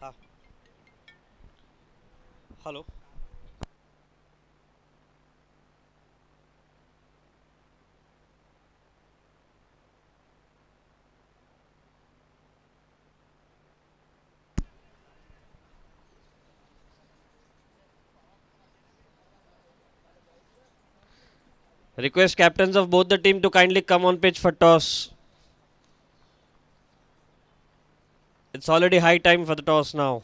Ah, hello. Request captains of both the team to kindly come on pitch for toss. It's already high time for the toss now.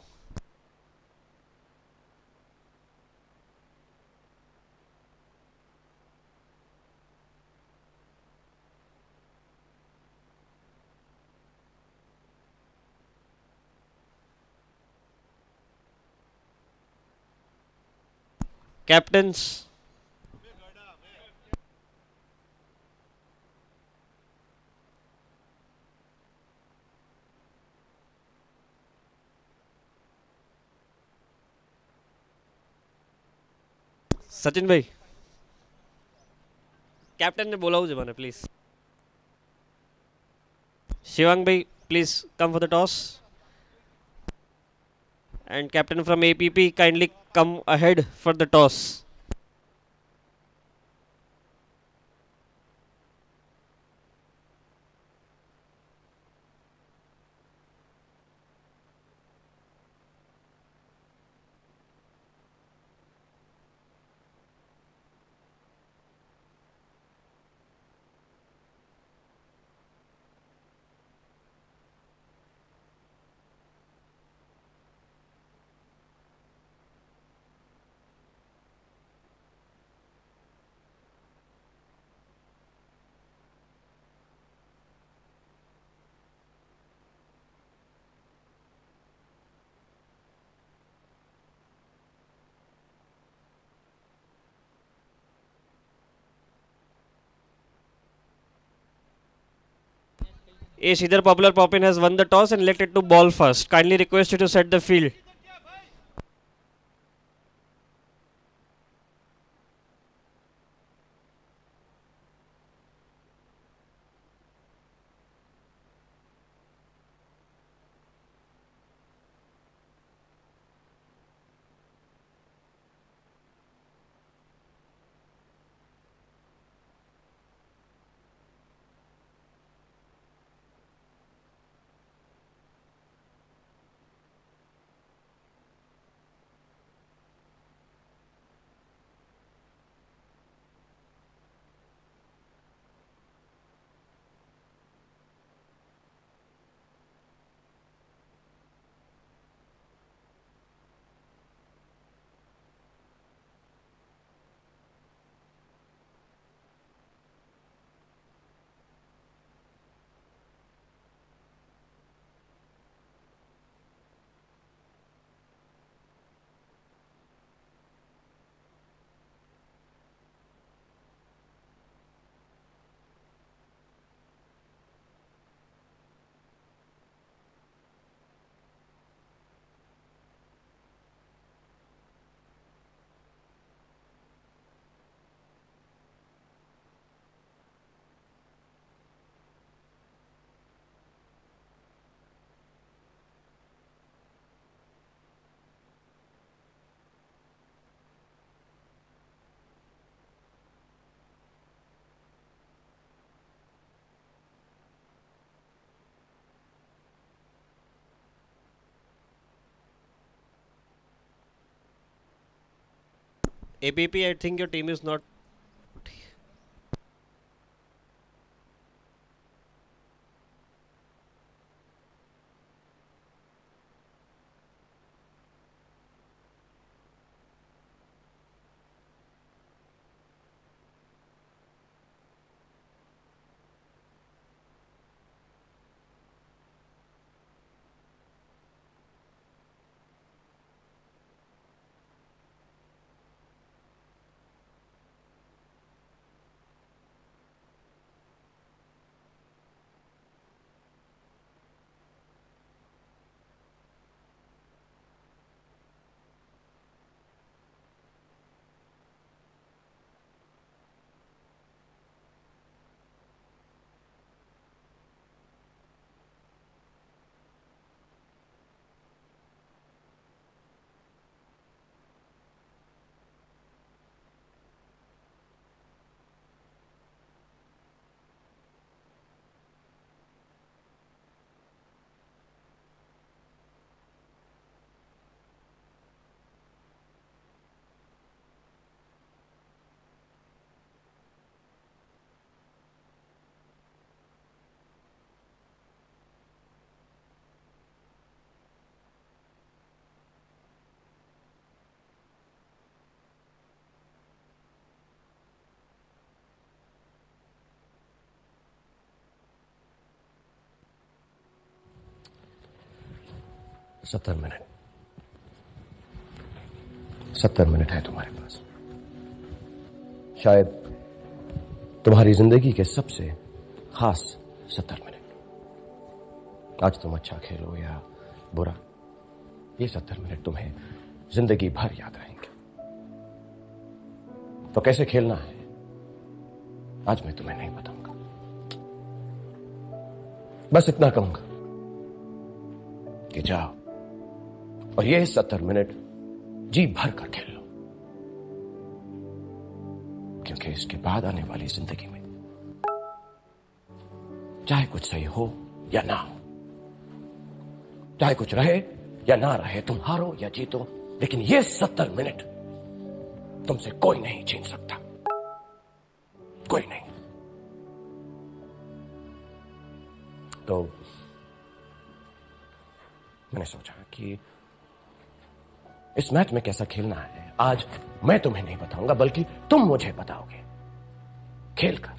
Captains, Sachin भाई captain ने बोला मुझे मैंने please Shivang भाई please come for the toss and captain from APP kindly come ahead for the toss. Ace either Popular Poppin has won the toss and elected to ball first. Kindly request you to set the field. APP, I think your team is not. 70 minute 70 minute है तुम्हारे पास। शायद तुम्हारी जिंदगी के सबसे खास 70 minute. आज तुम अच्छा खेलो या बुरा, ये 70 मिनट तुम्हें जिंदगी भर याद रहेंगे। तो कैसे खेलना है आज मैं तुम्हें नहीं बताऊंगा, बस इतना कहूंगा कि जाओ और ये 70 मिनट जी भर कर खेल लो, क्योंकि इसके बाद आने वाली जिंदगी में चाहे कुछ सही हो या ना हो, चाहे कुछ रहे या ना रहे, तुम हारो या जीतो, लेकिन ये 70 मिनट तुमसे कोई नहीं छीन सकता, कोई नहीं। तो मैंने सोचा कि इस मैच में कैसा खेलना है आज मैं तुम्हें नहीं बताऊंगा, बल्कि तुम मुझे बताओगे खेलकर,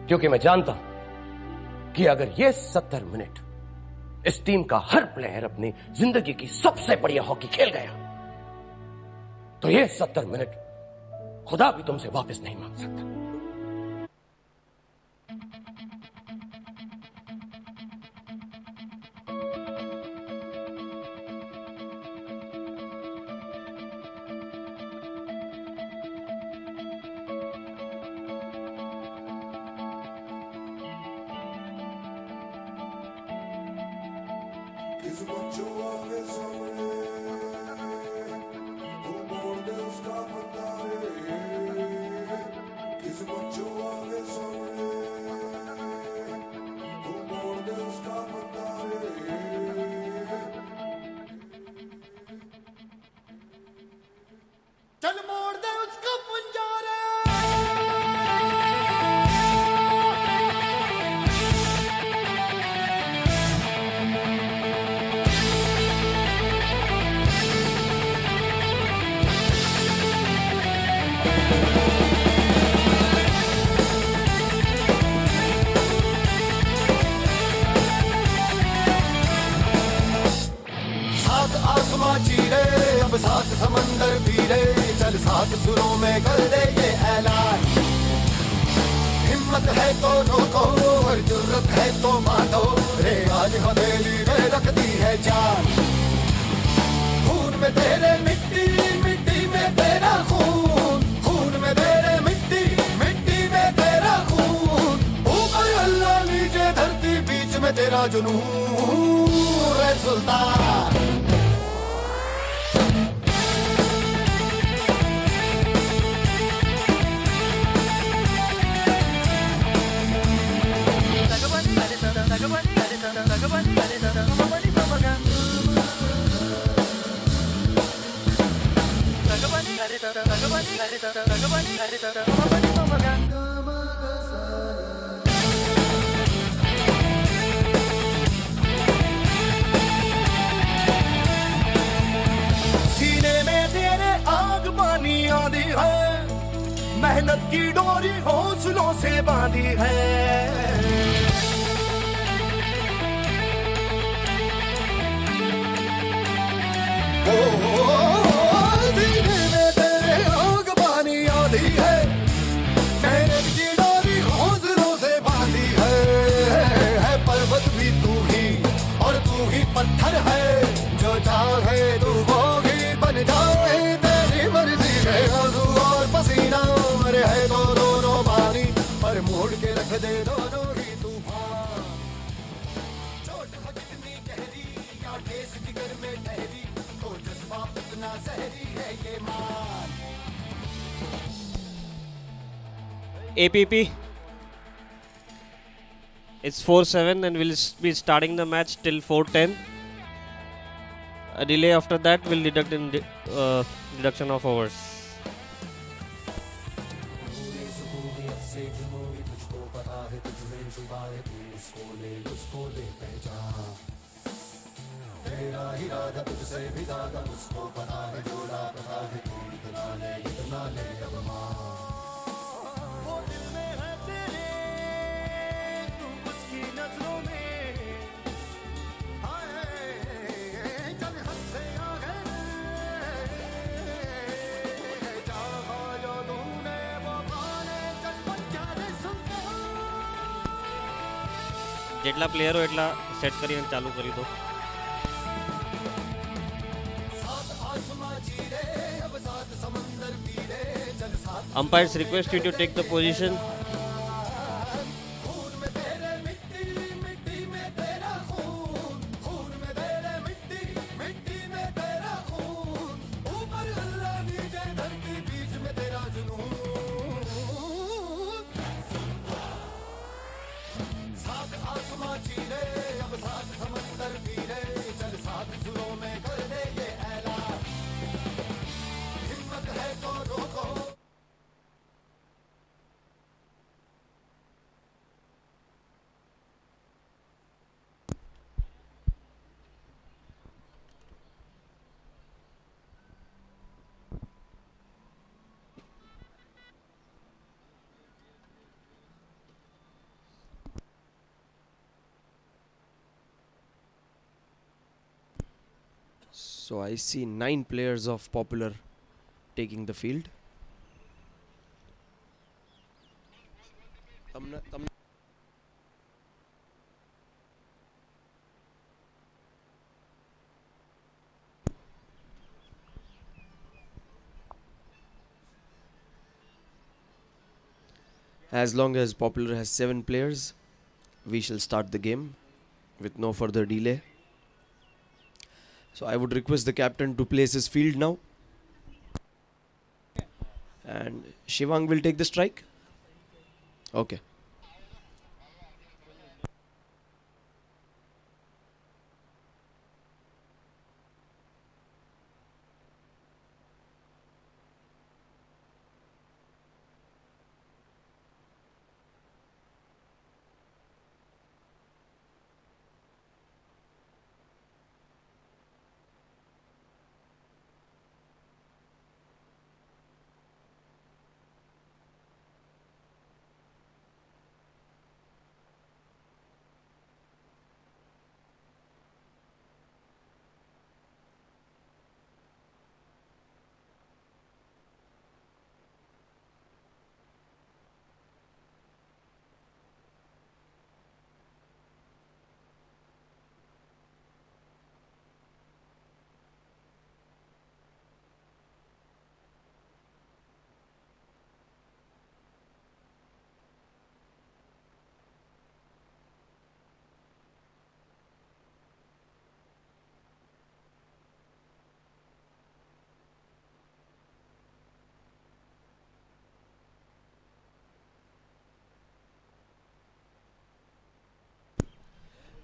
क्योंकि मैं जानता हूं कि अगर ये 70 मिनट इस टीम का हर प्लेयर अपनी जिंदगी की सबसे बढ़िया हॉकी खेल गया, तो ये 70 मिनट खुदा भी तुमसे वापस नहीं मांग सकता। किस बच्चों आगे सामने तू मोड़ दे उसका बंदा रे, किस बच्चों आगे सामने तू मोड़ दे उसका बंदा रे, चल मोड़ दे उसका पंजा रे। आसमां चीरे अब सात समंदर पीरे, चल सात सुरों में कर दे ये ऐलान। हिम्मत है तो रोको और जुर्रत है तो मानो रे, आज हवेली में रख दी है जान। खून में तेरे मिट्टी, मिट्टी में तेरा खून, खून में तेरे मिट्टी, मिट्टी में तेरा खून। ऊपर अल्लाह नीचे धरती बीच में तेरा जुनून रे सुल्तान। सीने में तेरे आग पानी आंधी है, मेहनत की डोरी हौसलों से बांधी है। सीने में तेरे आग पानी आंधी है, मेहनत की डोरी हौसलों से बांधी है। पर्वत भी तू ही और तू ही पत्थर है, जो चाहे तू वो ही बन जाए, तेरी मर्जी है। आंसू और पसीना मरे है तो दोनों पानी, पर मोड़ के रख दे दोनों ही तूफान। चोट हो कितनी गहरी या ठेस जिगर में ठहरी, तो जज्बा इतना जहरी है ये मान। APP, it's 4-7 and we'll be starting the match till 4:10. A delay after that will deduct in deduction of hours. तेरा इरादा तुझसे भी ज्यादा मुझको पता है, जो लापता है तू इतना ले अब मां। वो दिल में है तेरे तू उसकी नजरों में, हाय જેટલા પ્લેયરો એટલા સેટ કરીને ચાલુ કરી દો. Umpires request you to take the position. So I see 9 players of Popular taking the field. As long as Popular has 7 players, we shall start the game with no further delay. So I would request the captain to place his field now. And Shivang will take the strike. Okay.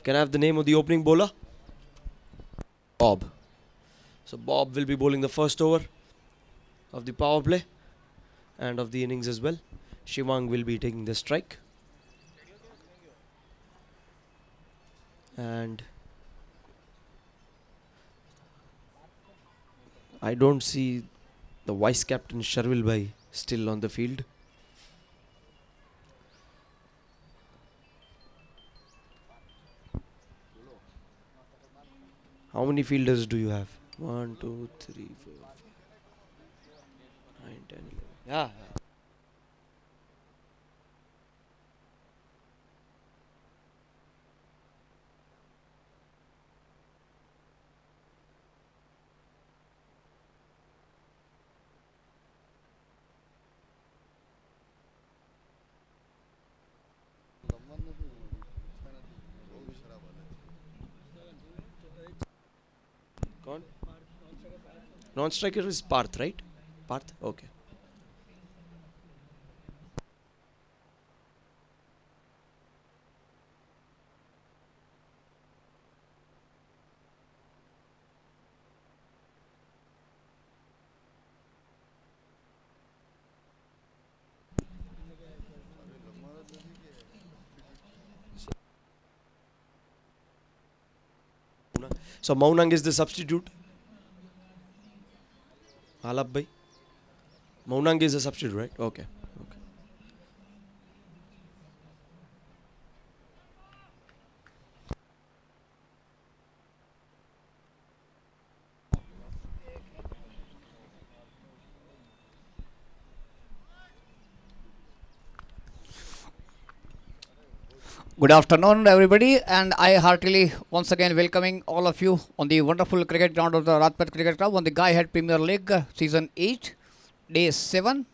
Can I have the name of the opening bowler? Bob. So Bob will be bowling the first over of the power play and of the innings as well. Shivang will be taking the strike. And I don't see the vice captain Sharvil Bhai still on the field. How many fielders do you have? 1, 2, 3, 4, 5, 9, 10, 11. Yeah. Gone? Non-striker is Parth, right? Parth? Okay. So Maunang is the substitute. Halap bhai. Maunang is a substitute, right? Okay. Okay. Good afternoon, everybody, and I heartily once again welcoming all of you on the wonderful cricket ground of the Rajpath Cricket Club on the Guy Head Premier League Season 8, Day 7.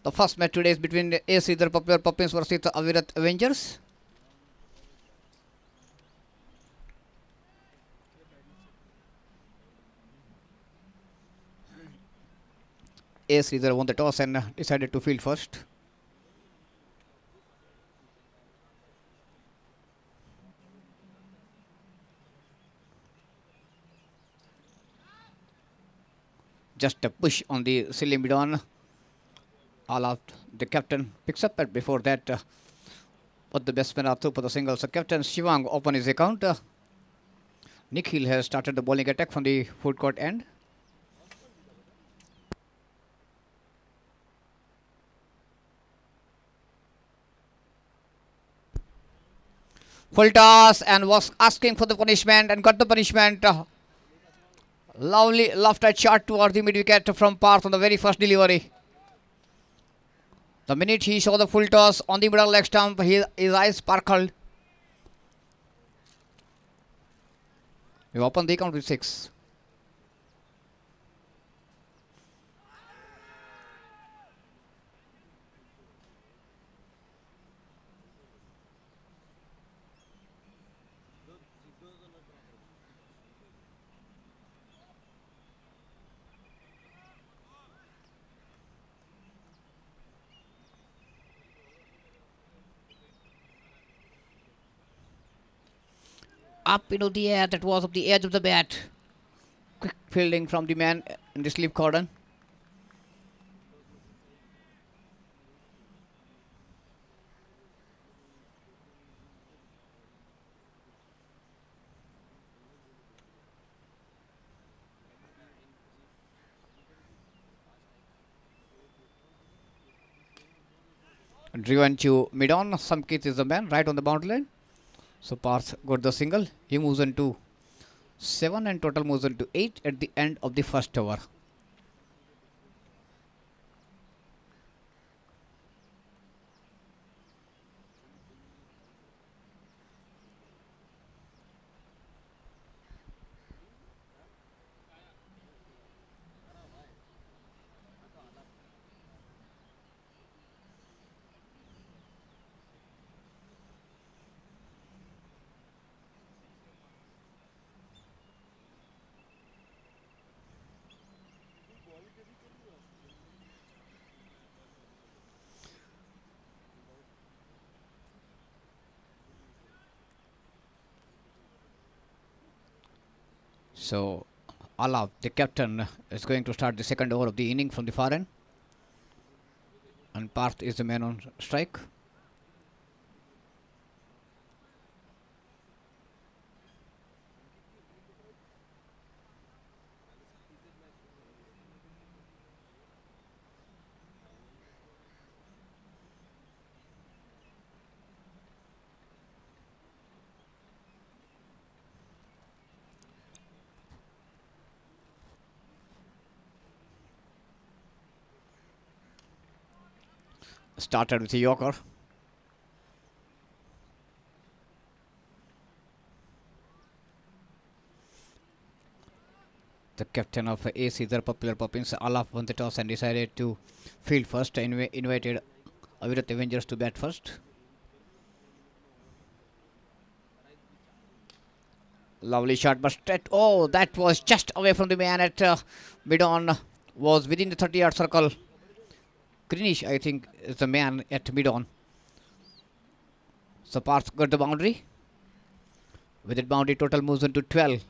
The first match today is between the A. Sridhar Popular Puppins versus the Avirat Avengers. A. Sridhar won the toss and decided to field first. Just a push on the silly mid-on. All out the captain picks up, but before that, what the batsmen are through for the singles. So Captain Shivang open his account. Nikhil has started the bowling attack from the foot court end. Full toss and was asking for the punishment and got the punishment. Lovely lofted shot towards the mid wicket from Parth on the very first delivery. The minute he saw the full toss on the middle leg stump, his eyes sparkled. We open the account with 6. Up into the air, that was up the edge of the bat. Quick fielding from the man in the slip cordon. Driven to mid-on, Samkit is the man right on the boundary line. So Parth got the single. He moves on to 7 and total moves on to 8 at the end of the first over. So Alaf, the captain, is going to start the second over of the inning from the far end. And Parth is the man on strike. Started with a Yorker. The captain of A. Sridhar Popular Puppins, Alaf, won the toss and decided to field first. Invited Avirat Avengers to bat first. Lovely shot, but straight. Oh, that was just away from the man at mid-on. Was within the 30-yard circle. Greenish, I think, is the man at mid-on. So Parth got the boundary. With that boundary, total moves on to 12.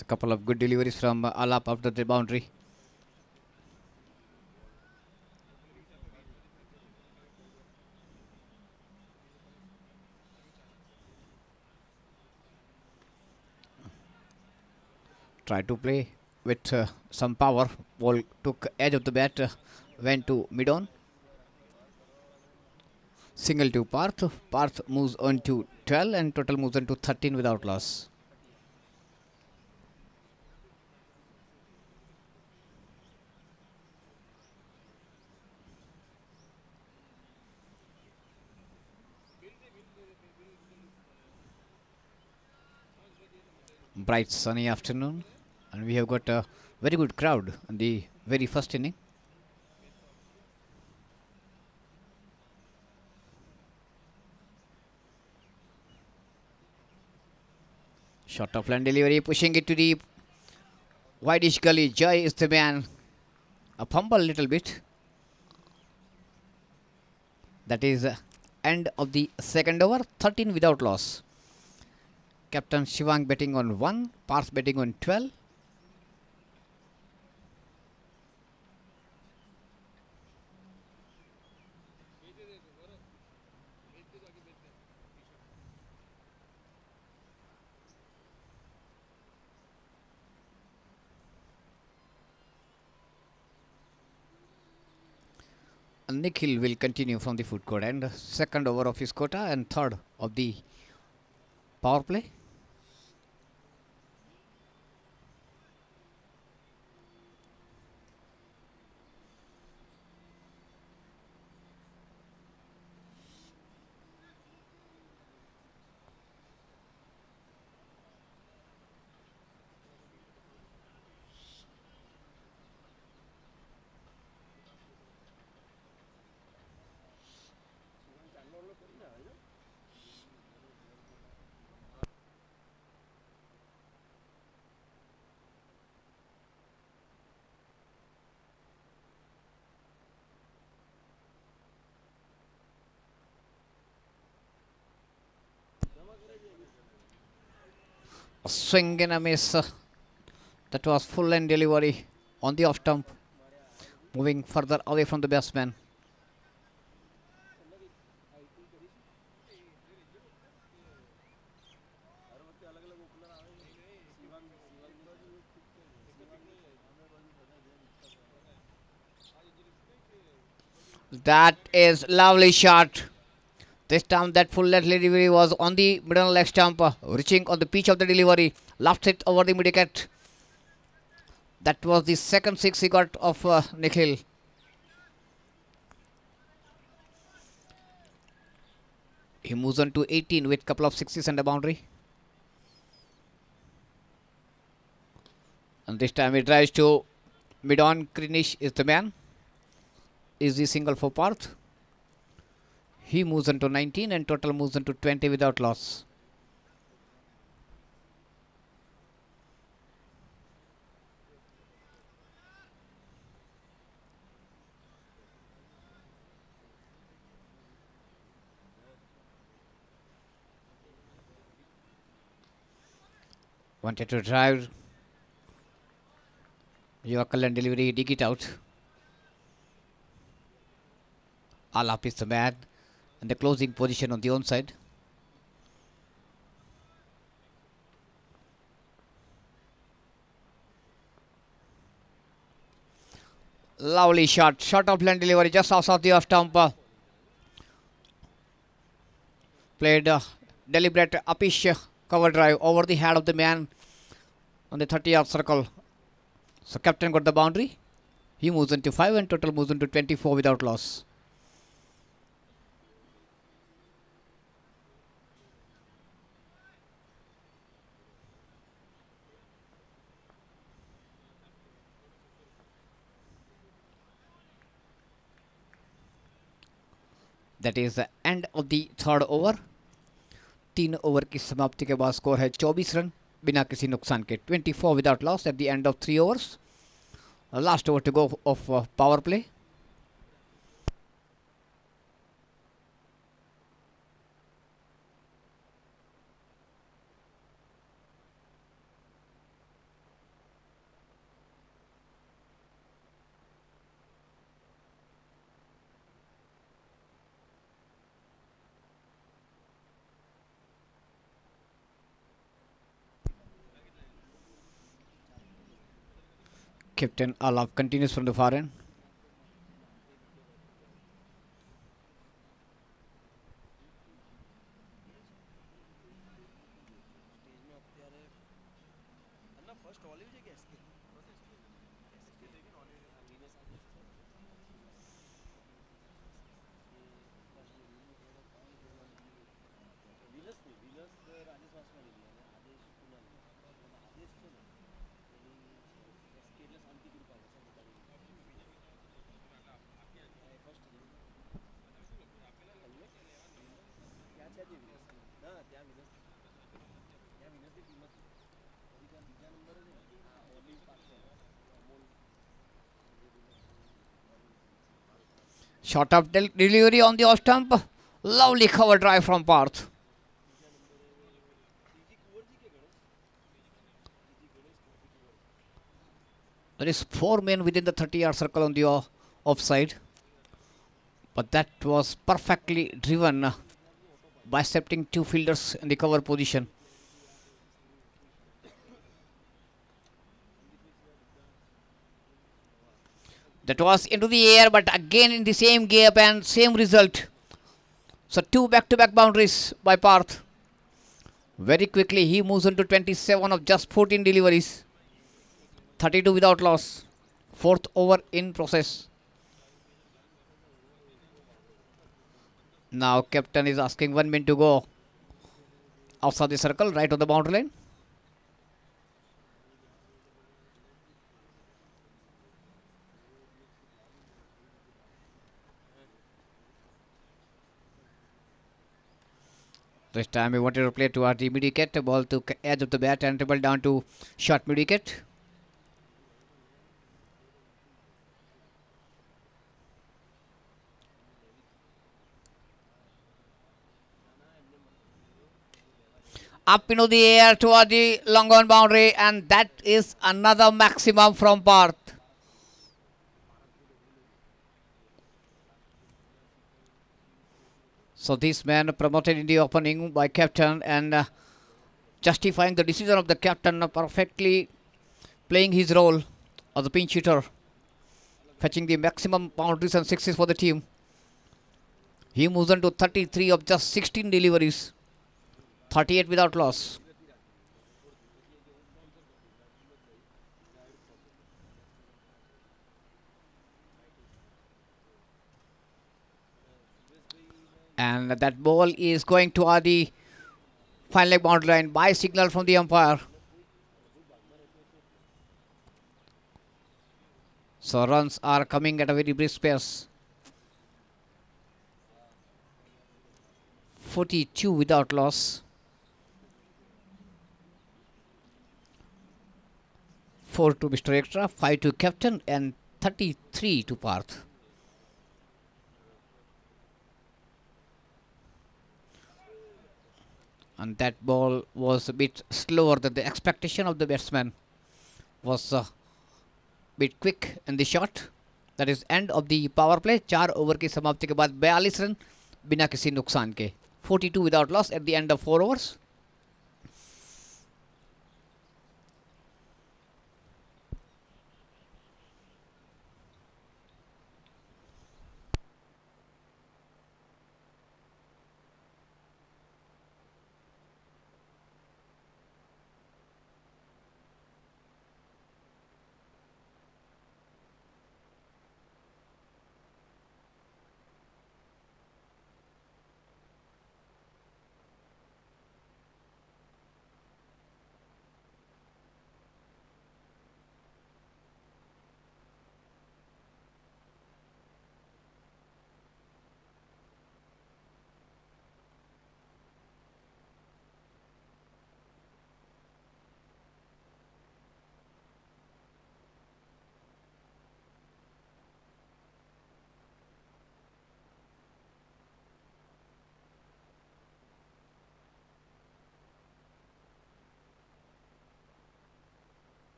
A couple of good deliveries from Alap after the boundary. Try to play with some power. Ball took edge of the bat, went to mid-on. Single to Parth. Parth moves on to 12 and total moves on to 13 without loss. Bright sunny afternoon, and we have got a very good crowd in the very first inning. Short of line delivery, pushing it to the wideish gully. Jai is the man. A fumble little bit. That is end of the second over. 13 without loss. Captain Shivang betting on 1, Parth betting on 12. Nikhil will continue from the foot court and second over of his quota and third of the power play. A swing and a miss. That was full end delivery on the off stump. Moving further away from the batsman. That is lovely shot. This time that full length delivery was on the middle leg stump, reaching on the pitch of the delivery. Left it over the mid-wicket. That was the second six he got of Nikhil. He moves on to 18 with couple of sixes and a boundary. And this time he drives to mid-on. Krinish is the man. Easy single for Parth. He moves into 19 and total moves into 20 without loss. Wanted to drive. Yorker and delivery, dig it out. Alap is the man. And the closing position on the onside. Lovely shot. Shot of land delivery just outside the off stump. Played deliberate uppish cover drive over the head of the man on the 30-yard circle. So captain got the boundary. He moves into 5 and total moves into 24 without loss. That is the end of the third over. 3 over की समाप्ति के बाद score है 24 run बिना किसी नुकसान के. 24 without loss at the end of 3 overs. Last over to go of power play. Captain Alaf continues from the far end. Shot up delivery on the off stump. Lovely cover drive from Parth. There is 4 men within the 30-yard circle on the offside. But that was perfectly driven, bisecting 2 fielders in the cover position. That was into the air, but again in the same gap and same result. So 2 back-to-back boundaries by Parth. Very quickly he moves into 27 of just 14 deliveries. 32 without loss. 4th over in process. Now captain is asking 1 man to go outside the circle, right on the boundary line. This time we wanted to play toward the mid wicket, ball to edge of the bat and dribble down to short mid wicket. Up into the air toward the long on boundary, and that is another maximum from Parth. So this man promoted in the opening by captain and justifying the decision of the captain, perfectly playing his role as a pinch hitter, fetching the maximum boundaries and sixes for the team. He moves on to 33 of just 16 deliveries, 38 without loss. And that ball is going to the final leg boundary line by signal from the umpire. So runs are coming at a very brisk pace. 42 without loss. 4 to Mr. Extra, 5 to captain and 33 to Parth. And that ball was a bit slower than the expectation of the batsman. Was a bit quick in the shot. That is end of the power play. 4 over की समाप्ति के बाद 42 run बिना किसी नुकसान के. 42 without loss at the end of 4 overs.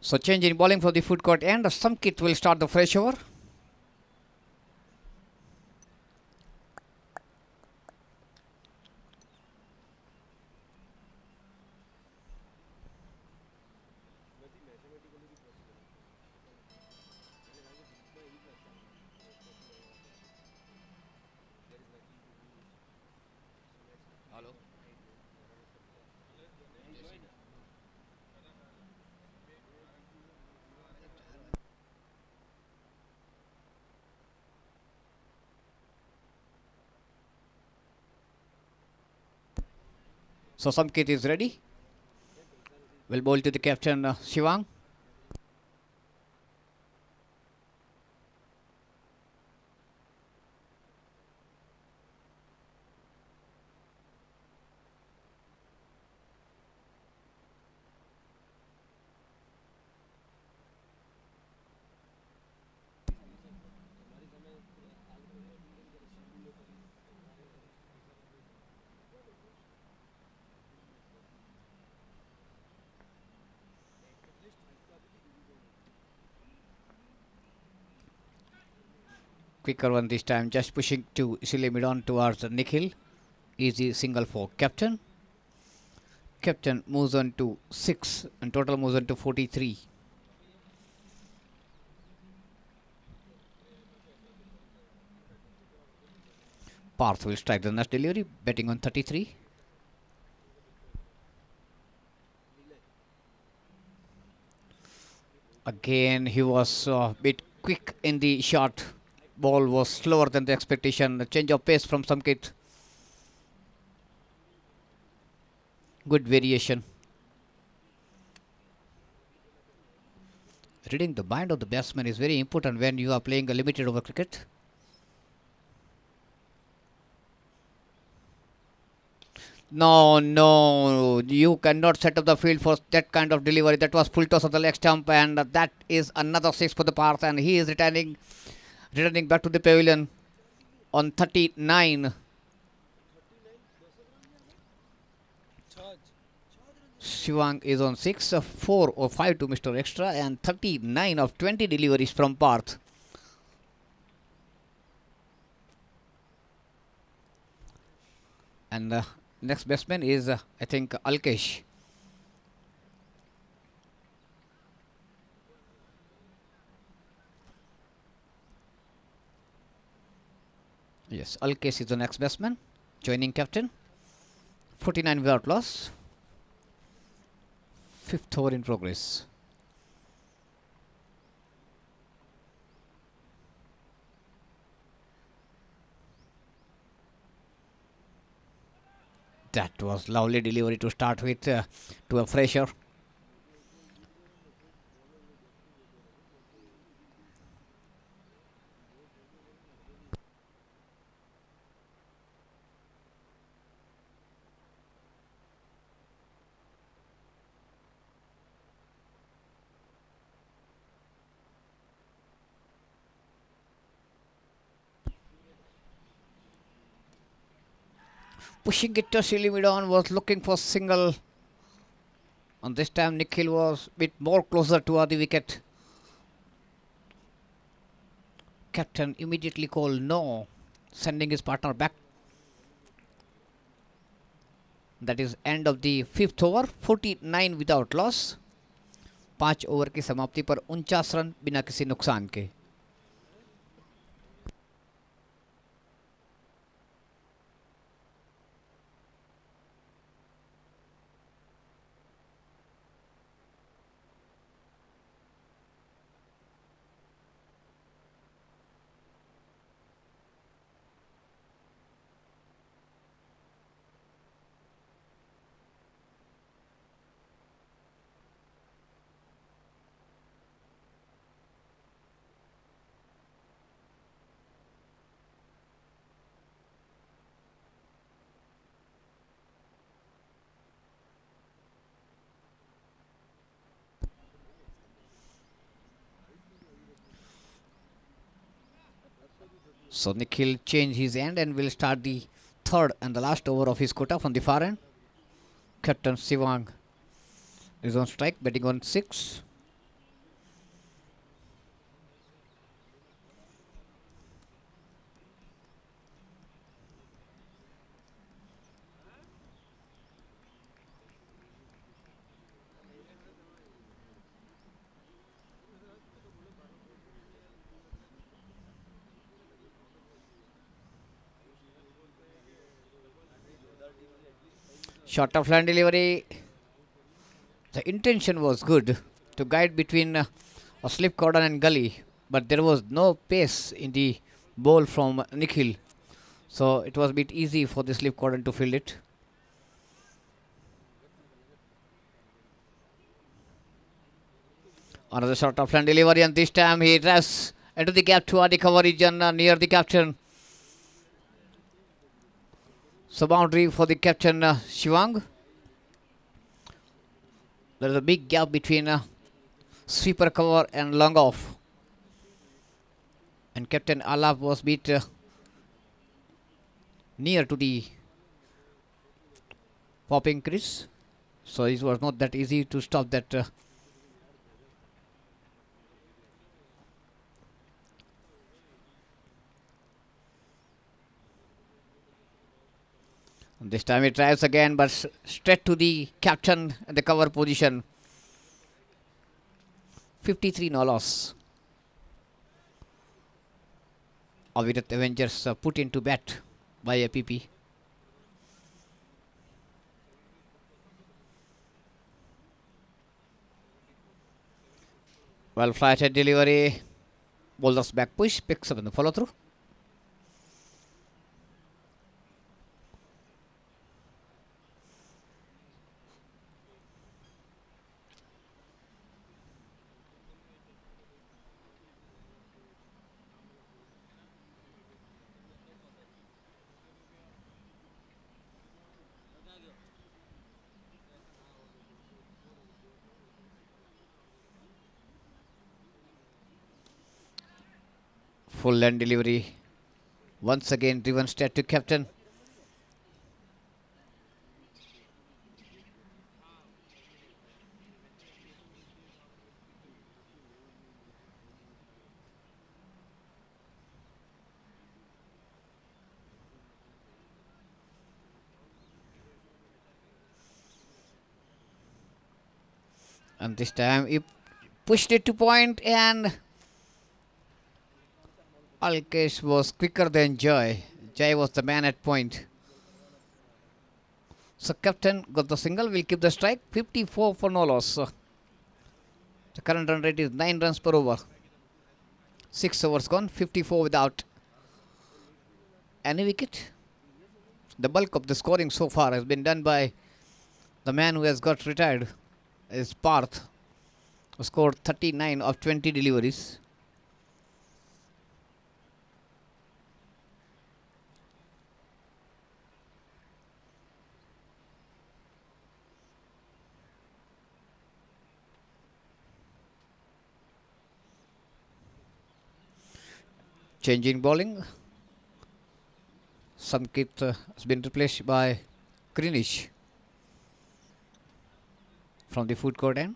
So change in bowling for the foot court end. Samkit will start the fresh over. So Samkit is ready. Will bowl to the captain Shivang. Quicker one this time, just pushing to silly mid on towards Nikhil. Easy single for captain. Captain moves on to 6 and total moves on to 43. Parth will strike the next delivery, betting on 33. Again, he was a bit quick in the shot. Ball was slower than the expectation. A change of pace from Samkit. Good variation. Reading the mind of the batsman is very important when you are playing a limited over cricket. No, you cannot set up the field for that kind of delivery. That was full toss of the leg stump, and that is another 6 for the Parth, and he is returning back to the pavilion on 39. Shivang is on 6, 4 or 5 to Mr. Extra, and 39 of 20 deliveries from Parth. And next batsman is, I think, Alkesh. Yes, Alkesh is the next batsman, joining captain. 49 without loss. 5th over in progress. That was lovely delivery to start with, to a fresher. Pushing it to silly mid on, was looking for single. And this time Nikhil was a bit more closer to the wicket. Captain immediately called no, sending his partner back. That is end of the 5th over. 49 without loss. 5 over की समाप्ति पर 49 run बिना किसी नुकसान के. So Nikhil change his end and will start the 3rd and the last over of his quota from the far end. Captain Shivang is on strike, betting on 6. Short of line delivery. The intention was good to guide between a slip cordon and gully, but there was no pace in the ball from Nikhil. So it was a bit easy for the slip cordon to field it. Another short of line delivery, and this time he drives into the gap toward the cover region near the captain. So boundary for the captain Shivang. There is a big gap between sweeper cover and long off. And Captain Alap was bit near to the popping crease. So it was not that easy to stop that. This time he tries again, but straight to the captain in the cover position. 53 no loss. Avirat Avengers put into bat by APP. Well flighted delivery. Bowler's back push, picks up in the follow through. Full land delivery. Once again driven straight to captain. And this time he pushed it to point, and Alkesh was quicker than Jai. Jai was the man at point. So captain got the single, will keep the strike. 54 for no loss. The current run rate is 9 runs per over. 6 overs gone, 54 without any wicket. The bulk of the scoring so far has been done by the man who has got retired, is Parth, who scored 39 of 20 deliveries. Changing bowling. Samkit has been replaced by Greenish from the food court end.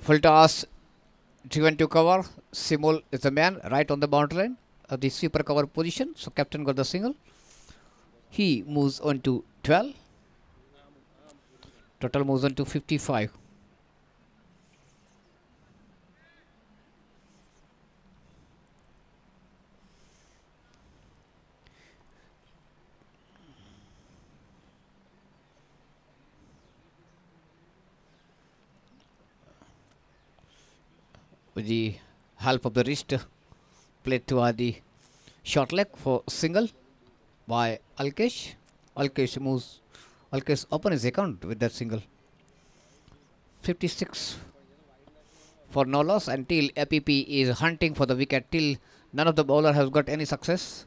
Full toss, driven to cover. Simul is the man right on the boundary line of the sweeper cover position. So captain got the single. He moves on to 12. Total moves on to 55. With the help of the wrist, played toward the short leg for single by Alkesh. Alkesh open his account with that single. 56 for no loss until APP is hunting for the wicket. Till none of the bowler has got any success.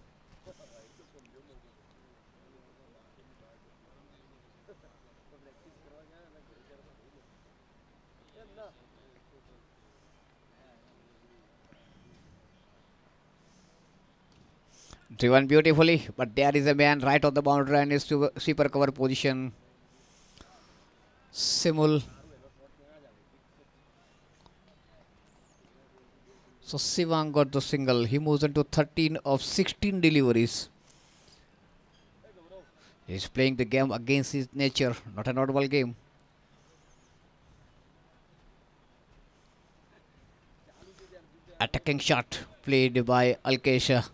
Driven beautifully, but there is a man right on the boundary and is to sweeper cover position. Simul. So Shivang got the single. He moves into 13 of 16 deliveries. He's playing the game against his nature, not a normal game. Attacking shot played by Alkesh.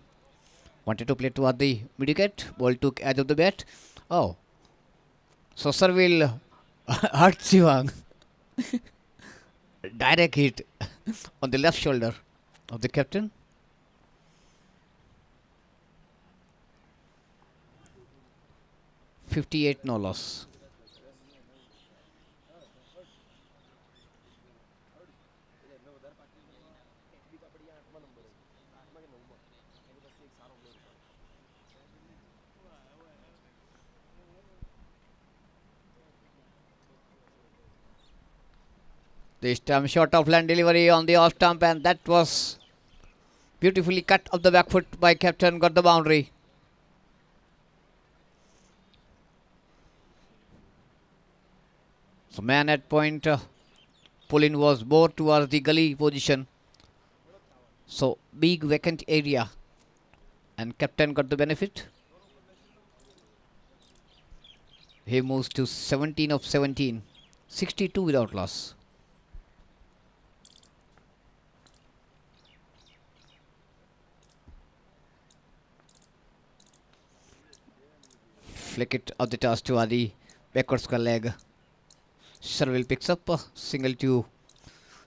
Wanted to play toward the mid-wicket. Ball took edge of the bat. Oh. So sir will hurt Shivang. Direct hit on the left shoulder of the captain. .58 no loss. This time short of land delivery on the off stump, and that was beautifully cut off the back foot by captain, got the boundary. So man at point, pull-in was more towards the gully position. So big vacant area, and captain got the benefit. He moves to 17 of 17, 62 without loss. Flick it of the toss to Adi, backwards ka leg. Sharvil picks up a single to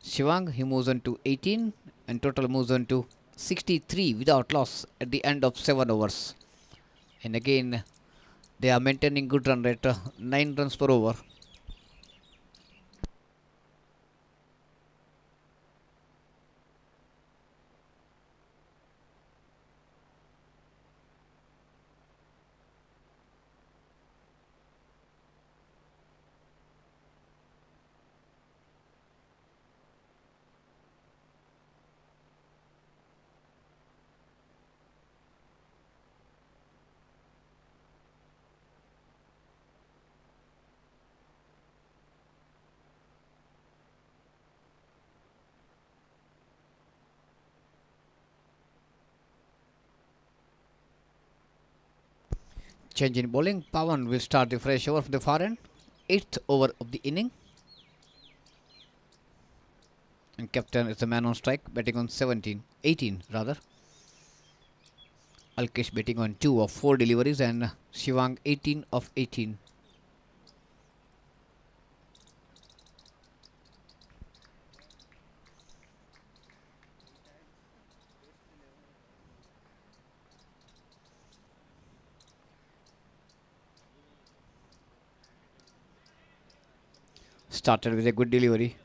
Shivang. He moves on to 18 and total moves on to 63 without loss at the end of 7 overs. And again, they are maintaining good run rate, 9 runs per over. Change in bowling. Pawan will start the fresh over from the far end. 8th over of the inning. And captain is the man on strike, betting on 18 rather. Alkesh betting on 2 of 4 deliveries and Shivang 18 of 18. Started with a good delivery.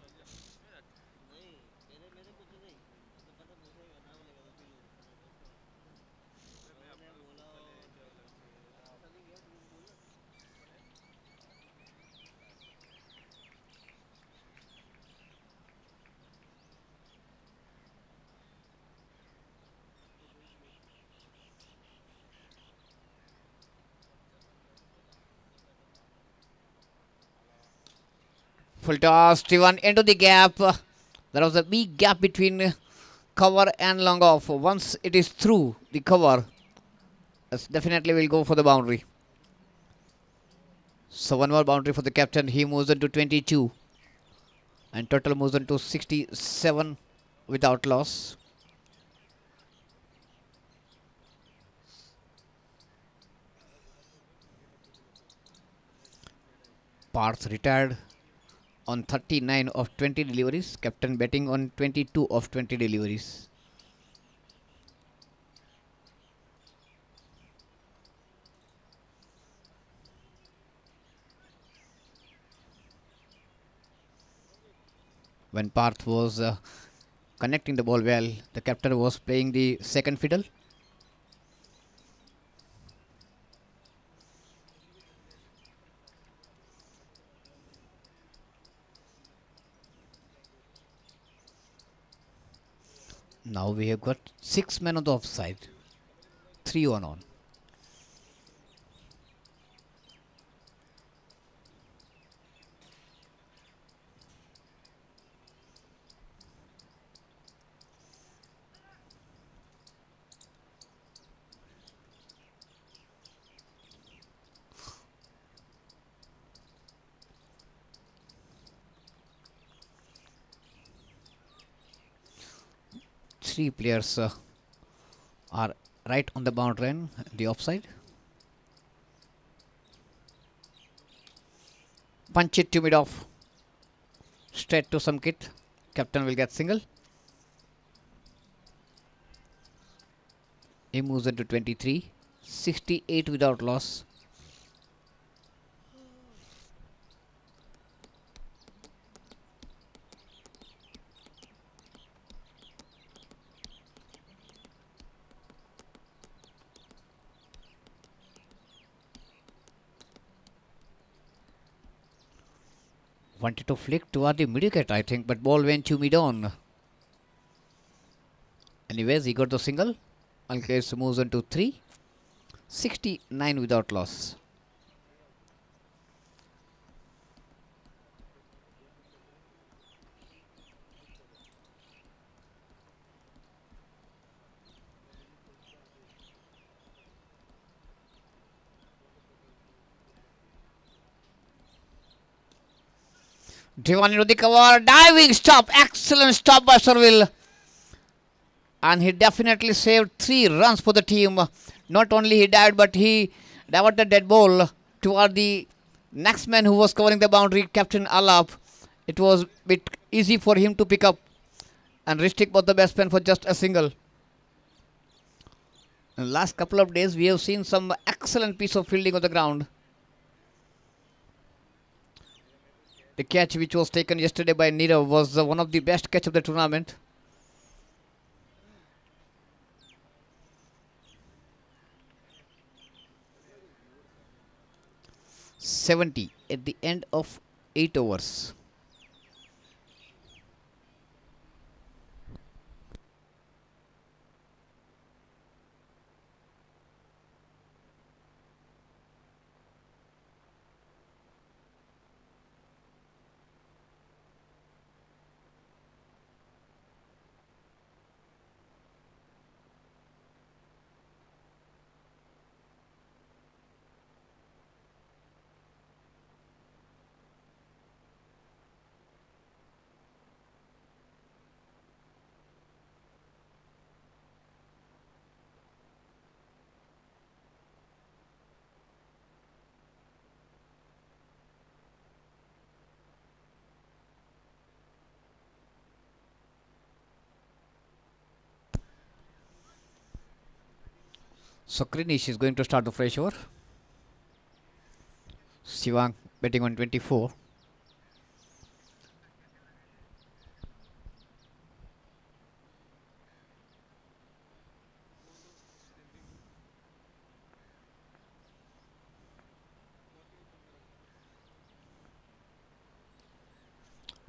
Full toss, Steven into the gap. There was a big gap between cover and long off. Once it is through the cover, definitely will go for the boundary. So one more boundary for the captain. He moves into 22. And total moves into 67 without loss. Parth retired on 39 of 20 deliveries. Captain betting on 22 of 20 deliveries. When Parth was connecting the ball well, the captain was playing the second fiddle. Now we have got 6 men on the offside, 3 on. 3 players are right on the boundary line, the offside. Punch it to mid off. Straight to some kit. Captain will get single. He moves into 23. 68 without loss. Wanted to flick toward the mid wicket, I think, but ball went to mid on. Anyways, he got the single. Alcase moves on to 3. 69 without loss. Driven into the cover, diving stop, excellent stop by Serville. And he definitely saved 3 runs for the team. Not only he dived, but he diverted that ball toward the next man who was covering the boundary, Captain Alap. It was a bit easy for him to pick up and restrict both the batsmen for just a single. In the last couple of days, we have seen some excellent piece of fielding on the ground. The catch which was taken yesterday by Nirav was one of the best catch of the tournament. .70 at the end of 8 overs. So Krinish is going to start the fresh over. Shivang betting on 24.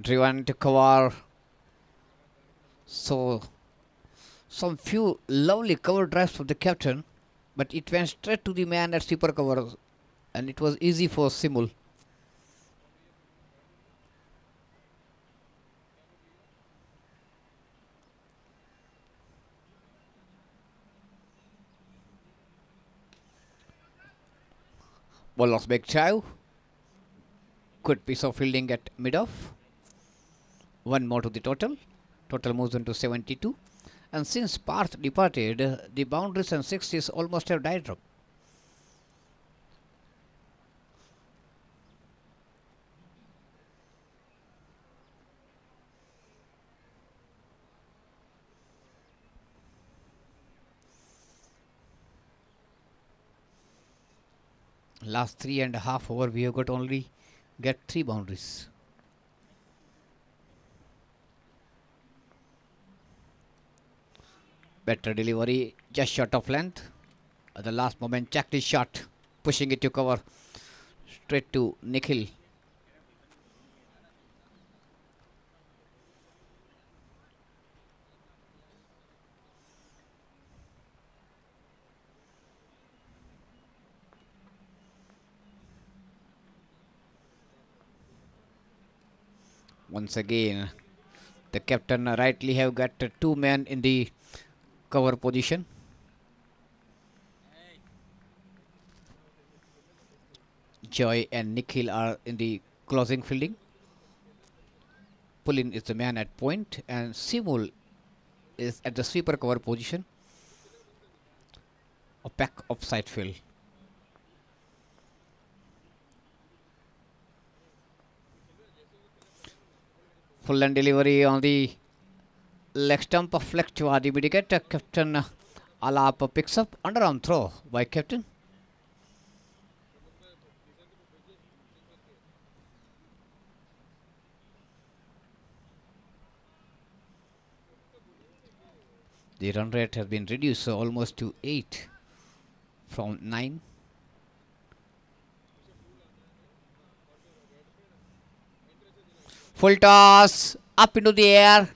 Driven to cover. So some few lovely cover drives from the captain, but it went straight to the man at sweeper cover, and it was easy for Simul. Ball lost back Chow. Good piece of fielding at mid-off. One more to the total. Total moves into 72. And since Parth departed, the boundaries and sixties almost have died up. Last 3.5 over, we have got only get 3 boundaries. Better delivery, just short of length. At the last moment, checked his shot, pushing it to cover straight to Nikhil. Once again, the captain rightly have got 2 men in the cover position. Joy and Nikhil are in the closing fielding. Pulin is the man at point, and Simul is at the sweeper cover position. A pack of side field. Full and delivery on the leg stump of flex to the wicket. Captain Alap picks up underarm throw by captain. The run rate has been reduced almost to 8 from 9. Full toss up into the air.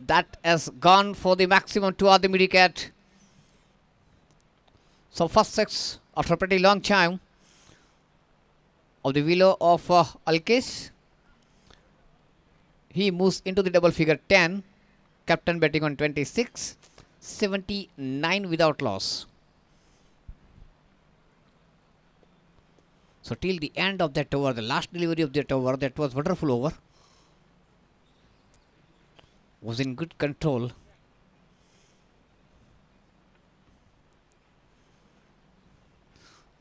That has gone for the maximum toward the mid-wicket. So first 6 after a pretty long time of the willow of Alkesh. He moves into the double figure 10. Captain betting on 26, 79 without loss. So till the end of that over, the last delivery of that over, that was wonderful over, was in good control.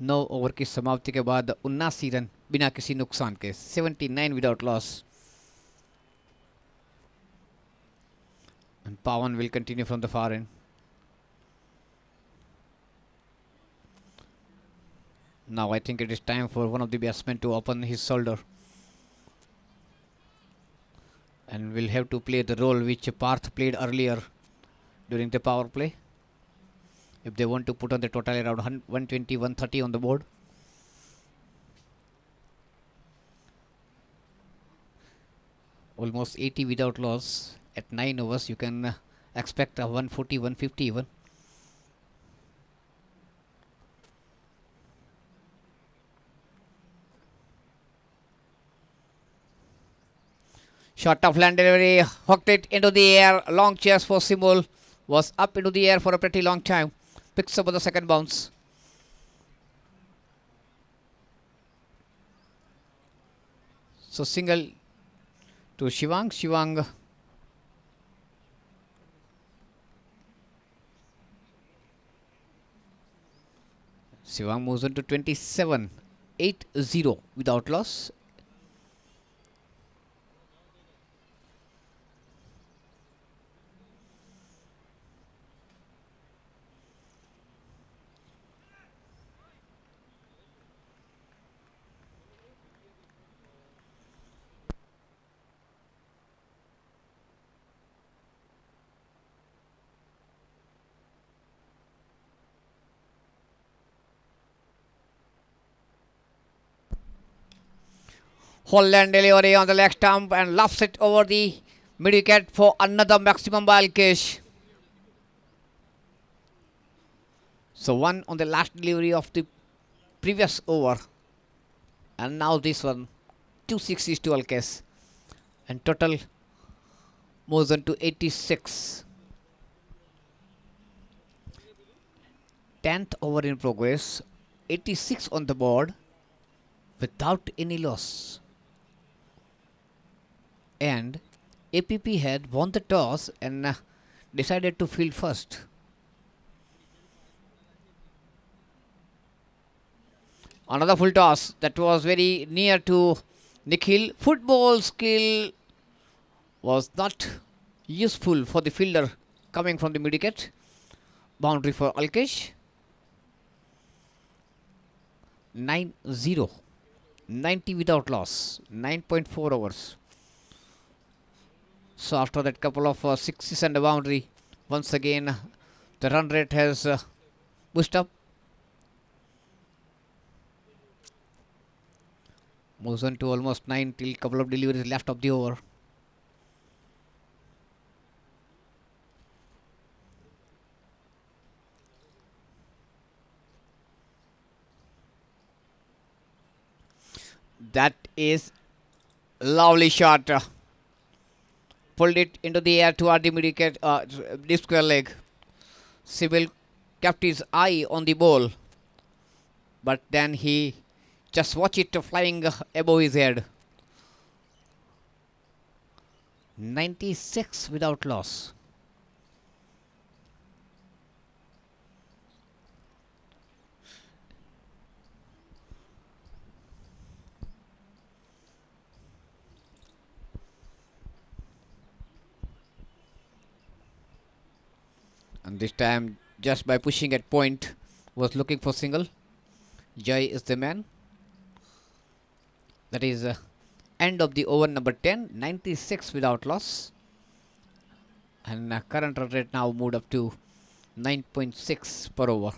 Now over की समाप्ति के बाद 79 run बिना किसी नुकसान के, 79 without loss. And Pawan will continue from the far end. Now I think it is time for one of the batsmen to open his shoulder. And will have to play the role which Parth played earlier during the power play. If they want to put on the total around 120, 130 on the board. Almost 80 without loss. At 9 overs, you can expect a 140, 150 even. Shot of land delivery, hooked it into the air. Long chase for Simul. Was up into the air for a pretty long time. Picks up with the second bounce. So single to Shivang. Shivang moves on to 27, 8-0 without loss. Holland delivery on the leg stump and lofts it over the mid wicket for another maximum by Alkesh. So one on the last delivery of the previous over, and now this one, 260s to Alkesh, and total moves on to 86. 10th over in progress, 86 on the board without any loss. And APP had won the toss and decided to field first. Another full toss that was very near to Nikhil. Football skill was not useful for the fielder coming from the mid wicket. Boundary for Alkesh. 9-0. 90 without loss. 9.4 overs. So after that couple of sixes and a boundary, once again the run rate has boosted up. Moves on to almost 9 till couple of deliveries left of the over. That is lovely shot. Pulled it into the air toward the mid wicket, deep square leg. Sibyl kept his eye on the ball, but then he just watched it flying above his head. 96 without loss. And this time, just by pushing at point, was looking for single. Jai is the man. That is end of the over number 10, 96 without loss. And current run rate now moved up to 9.6 per over.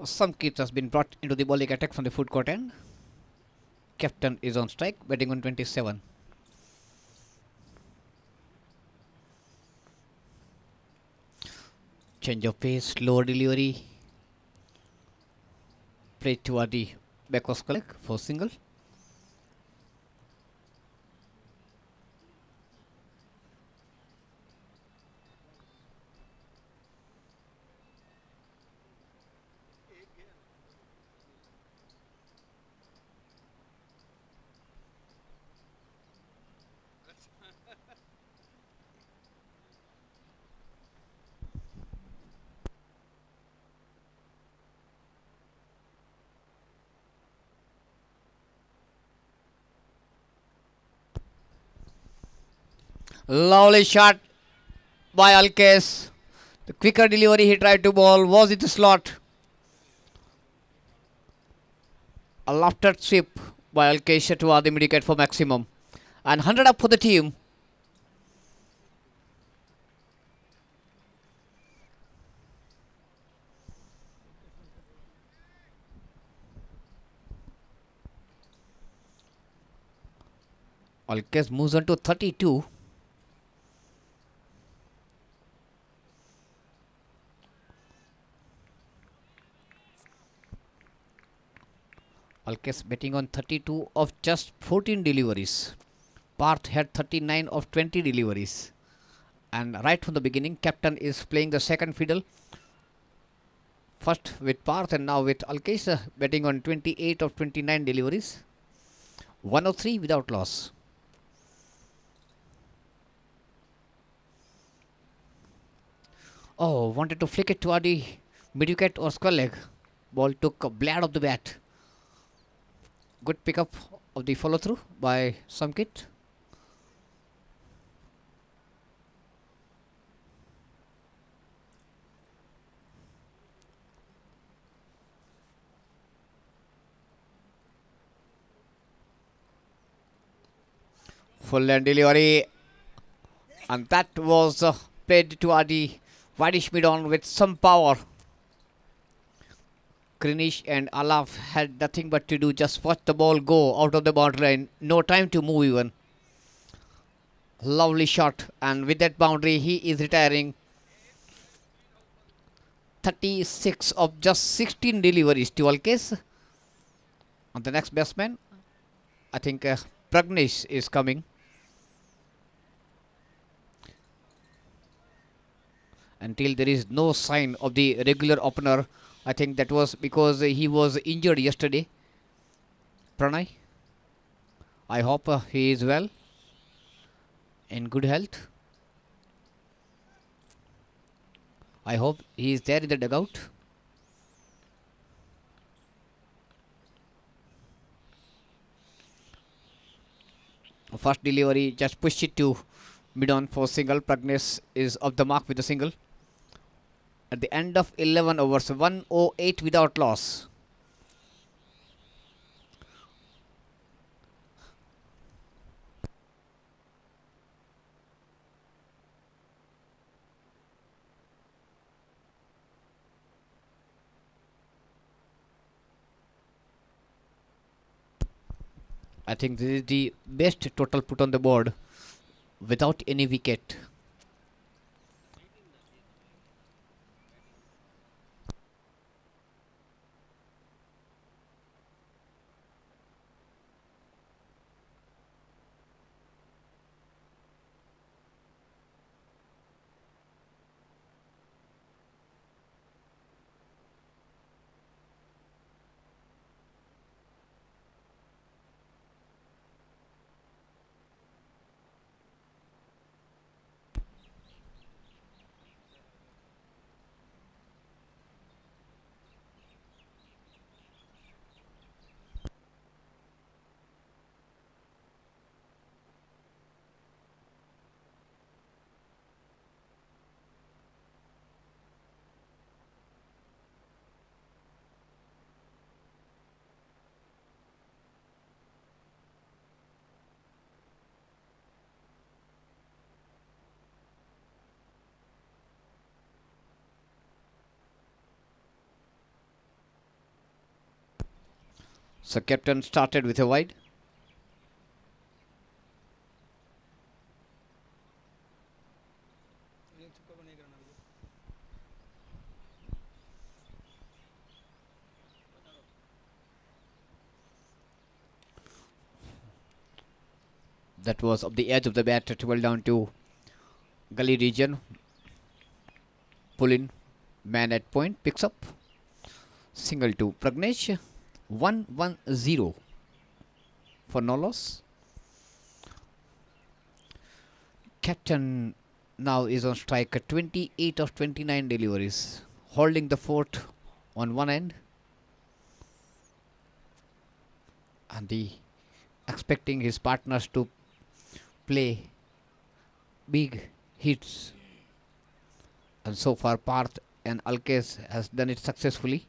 Some kits has been brought into the bowling attack from the food court end. Captain is on strike, betting on 27. Change of pace, lower delivery. Play toward the backwards collect for single. Lovely shot by Alkes. The quicker delivery he tried to bowl was in the slot. A lofted sweep by Alkes toward the mid wicket for maximum. And 100 up for the team. Alkes moves on to 32. Alkes betting on 32 of just 14 deliveries. Parth had 39 of 20 deliveries. And right from the beginning, captain is playing the second fiddle. First with Parth and now with Alkes, betting on 28 of 29 deliveries. 103 without loss. Oh, wanted to flick it toward the mid wicket or square leg. Ball took a blade of the bat. Good pickup of the follow through by Samkit. Full and delivery, and that was played toward the wideish mid on with some power. Greenish and Alaf had nothing but to do, just watch the ball go out of the boundary line. No time to move even. Lovely shot, and with that boundary he is retiring. 36 of just 16 deliveries to Alkes. And the next batsman, I think Pragnesh is coming. Until there is no sign of the regular opener. I think that was because he was injured yesterday. Pranay, I hope he is well, in good health. I hope he is there in the dugout. first delivery, just push it to mid-on for single. Pragnesh is off the mark with a single. At the end of 11 overs, 108 without loss. I think this is the best total put on the board without any wicket. So captain started with a wide. That was up the edge of the bat, 12 down to gully region. Pull in, man at point, picks up. Single to Pragnesh. 1-1-0 for no loss. Captain now is on strike at 28 of 29 deliveries, holding the fort on one end, and expecting his partners to play big hits, and so far Parth and Alkes has done it successfully.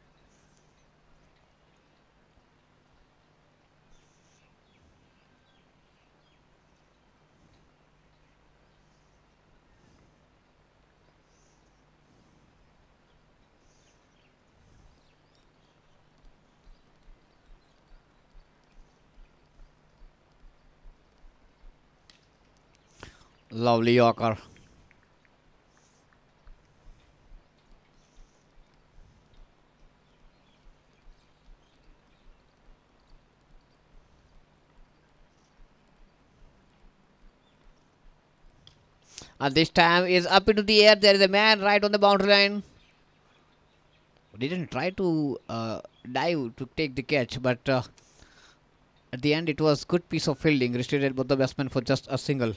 Lovely Yorker. And this time is up into the air. There is a man right on the boundary line. Didn't try to dive to take the catch, but at the end it was good piece of fielding. Restricted both the batsmen for just a single.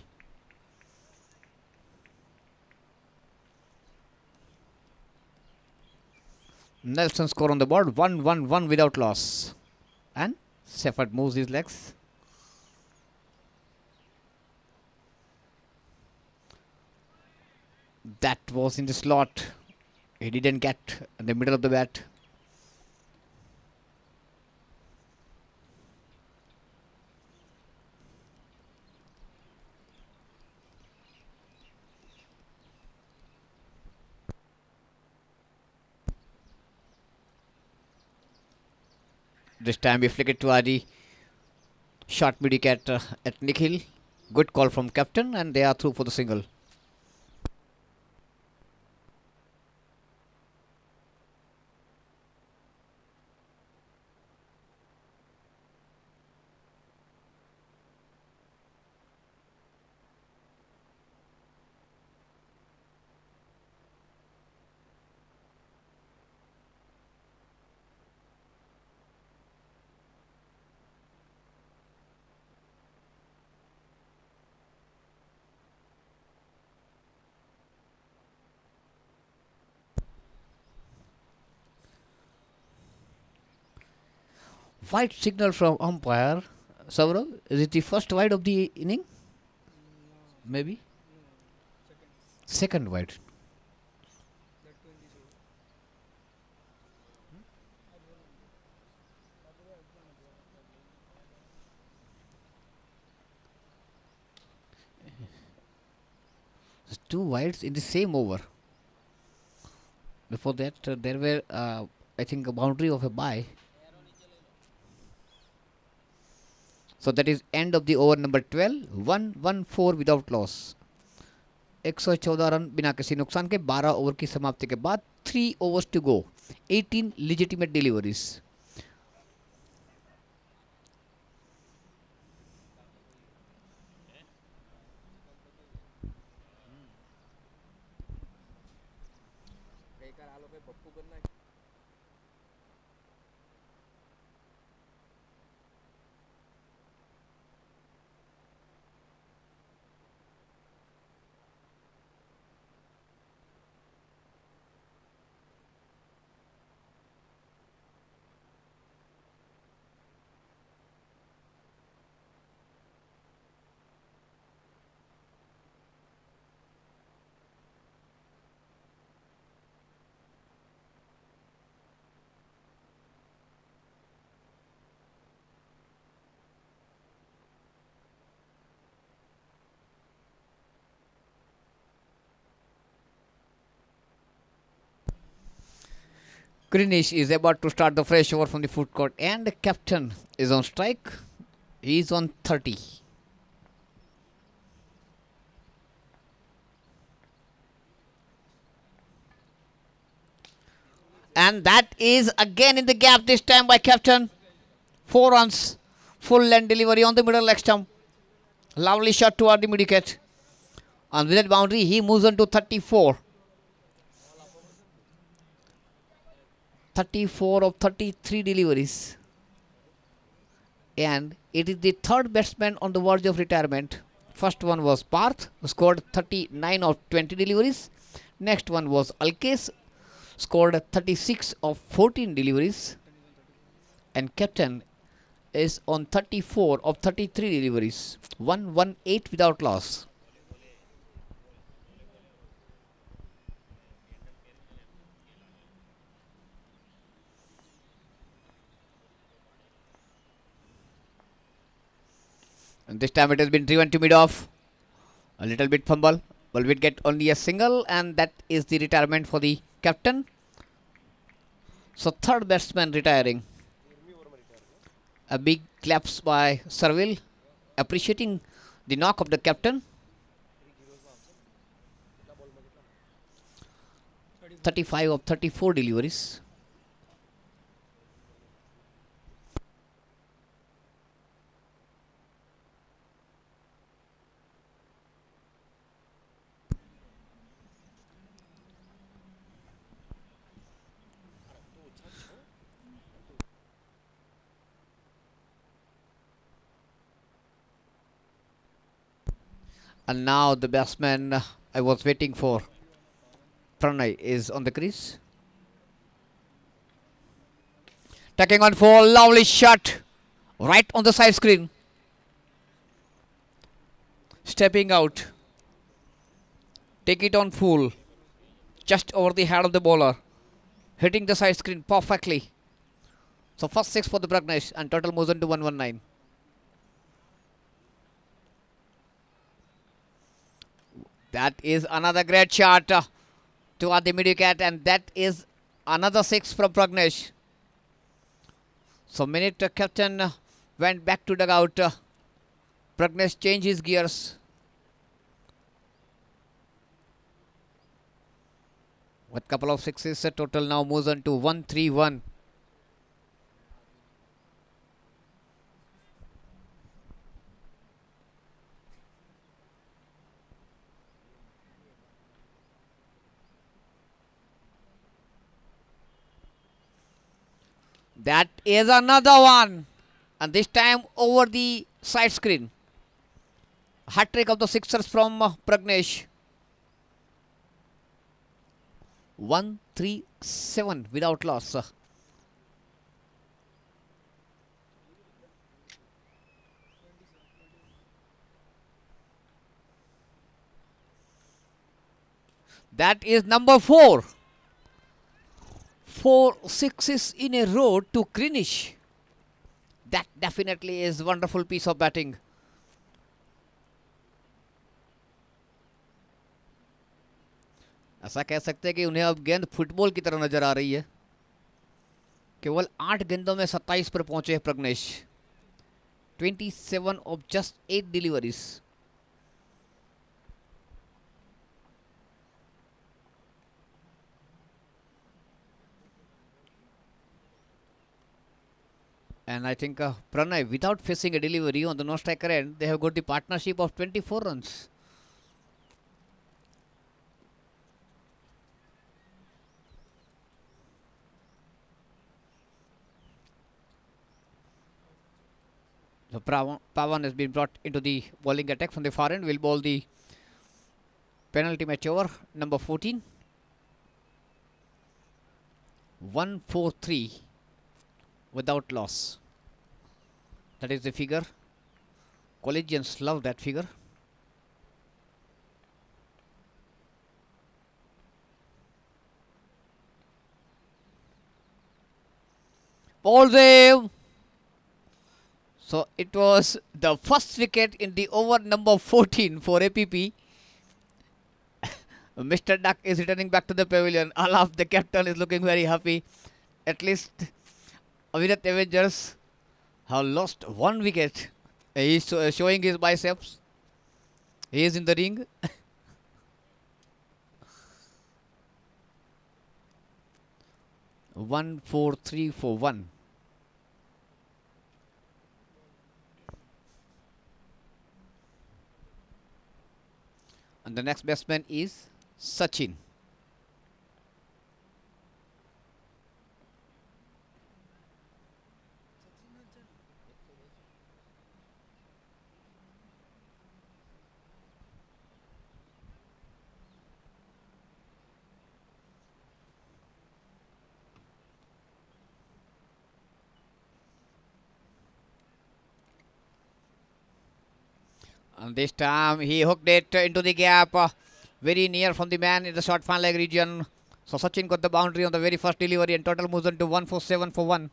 Nelson score on the board, 1-1-1 without loss. And Shepherd moves his legs. That was in the slot. He didn't get in the middle of the bat. This time we flick it to Adi. Short mid wicket at Nikhil. Good call from captain, and they are through for the single. White signal from umpire. Saurav, is it the first wide of the inning? Maybe. Second wide. Two wides in the same over. Before that, there were, I think, a boundary of a bye. So that is end of the over number 12. 1-1-4 without loss. 114 run बिना किसी नुकसान के 12 over की समाप्ति के बाद 3 overs to go. 18 legitimate deliveries. Greenish is about to start the fresh over from the foot court, and the captain is on strike. He is on 30. And that is again in the gap, this time by captain. 4 runs, full length delivery on the middle leg stump. Lovely shot toward the mid-wicket. And with that boundary, he moves on to 34. 34 of 33 deliveries. And it is the third batsman on the verge of retirement. First one was Parth, who scored 39 of 20 deliveries. Next one was Alkes, scored 36 of 14 deliveries. And captain is on 34 of 33 deliveries. 118 without loss. And this time it has been driven to mid-off. A little bit fumble. Will we get only a single, and that is the retirement for the captain. So third batsman retiring. A big claps by Serville, appreciating the knock of the captain. 35 of 34 deliveries. And now the batsman I was waiting for, Pranay, is on the crease. Taking on 4, lovely shot right on the side screen. Stepping out. Take it on full. Just over the head of the bowler. Hitting the side screen perfectly. So first 6 for the Pragnesh, and total moves on to 119. That is another great shot toward the mid-wicket, and that is another 6 from Pragnesh. So minute captain went back to dugout. Pragnesh changed his gears. With couple of 6s, total now moves on to 131. That is another one, and this time over the side screen. Hat trick of the sixers from Pragnesh. 137 without loss. That is number 4. 4 sixes in a row to Greenish. That definitely is wonderful piece of batting. ऐसा कह सकते हैं कि उन्हें अब गेंद football की तरह नजर आ रही है. केवल 8 गेंदों में 27 पर पहुंचे हैं Pradnyesh. 27 of just 8 deliveries. And I think Pranay, without facing a delivery on the non-striker end, they have got the partnership of 24 runs. So Pawan has been brought into the bowling attack from the far end. Will bowl the penalty match over, number 14. 143 without loss. That is the figure. Collegians love that figure. Ball save. So it was the first wicket in the over number 14 for APP. Mr. Duck is returning back to the pavilion. Alaf, the captain, is looking very happy. At least Avirat Avengers have lost 1 wicket. He is showing his biceps. He is in the ring. One, 4, 3 for 1. And the next batsman is Sachin. And this time he hooked it into the gap, very near from the man in the short fan leg region. So Sachin got the boundary on the very first delivery and total moves on to 147 for 1.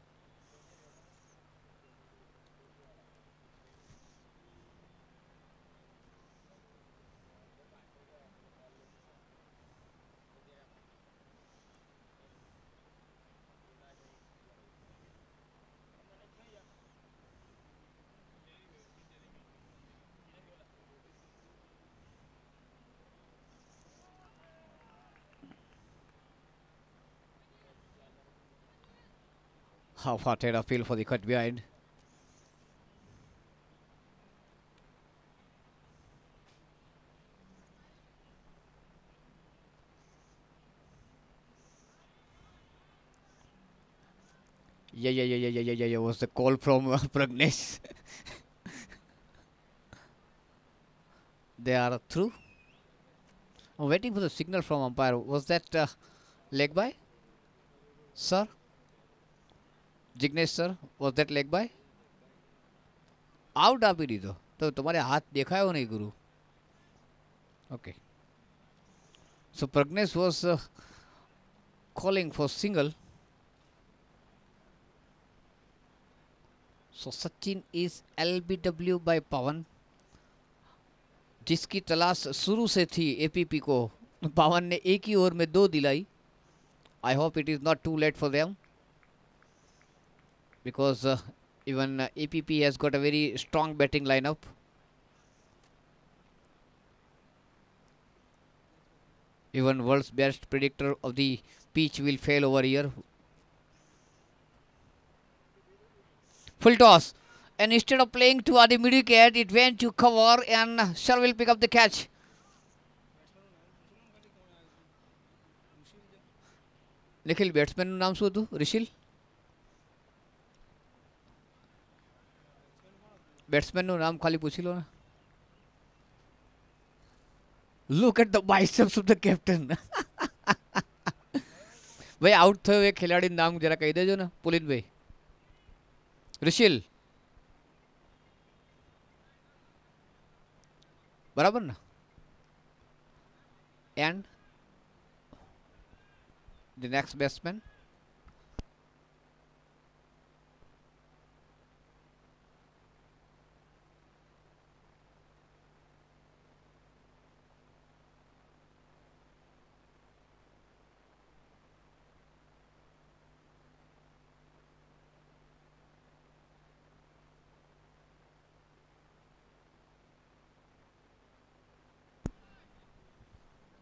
Half-hearted appeal for the cut behind. Yeah. Was the call from Pragnesh. They are through. I'm waiting for the signal from umpire. Was that leg by, sir? Jignesh sir, was that leg by? Out आप ही दी तो तुम्हारे हाथ देखा है वो नहीं गुरु. Okay. So Pragnesh was calling for single. So Sachin is LBW by Pawan. जिसकी तलाश शुरू से थी एपीपी को, पावन ने एक ही ओवर में 2 दिलाई. I hope it is not too late for them. Because even APP has got a very strong batting lineup. Even world's best predictor of the pitch will fail over here. Full toss. And instead of playing to the middle wicket, it went to cover and Shah will pick up the catch. Nikhil, batsman નું નામ શું હતું? રિશિલ? Batsman નું નામ ખાલી પૂછી લો ને. Look at the biceps of the captain. ભાઈ આઉટ થયો એક ખેલાડીનું નામ જરા કહી દેજો ને પુલિનભાઈ. રિશિલ બરાબર ને? And the next batsman.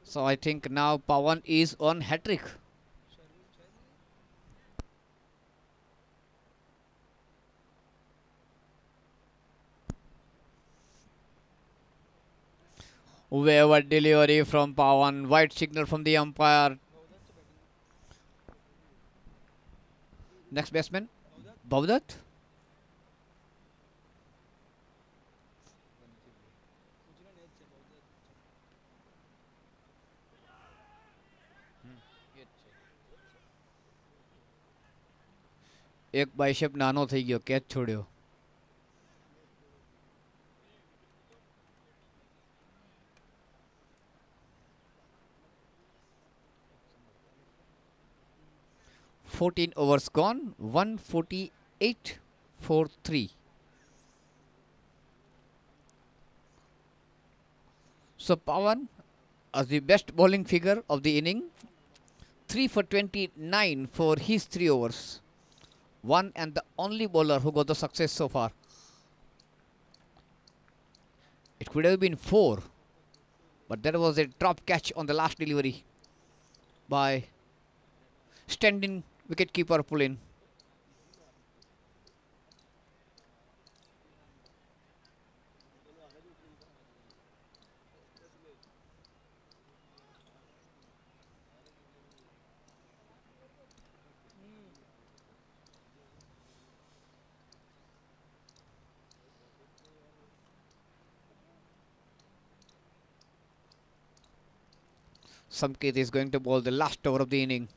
So I think now Pawan is on hat-trick. Wayward delivery from Pawan. White signal from the umpire. Next batsman, Bhavdat. એક બાયસેપ નાનો થઈ ગયો, catch છોડ્યો. overs gone, 148 for 3. So Pawan as the best bowling figure of the inning, 3 for 29 for his 3 overs. One and the only bowler who got the success so far. It could have been 4, but there was a drop catch on the last delivery by standing wicketkeeper Pulin. Samket is going to bowl the last over of the inning.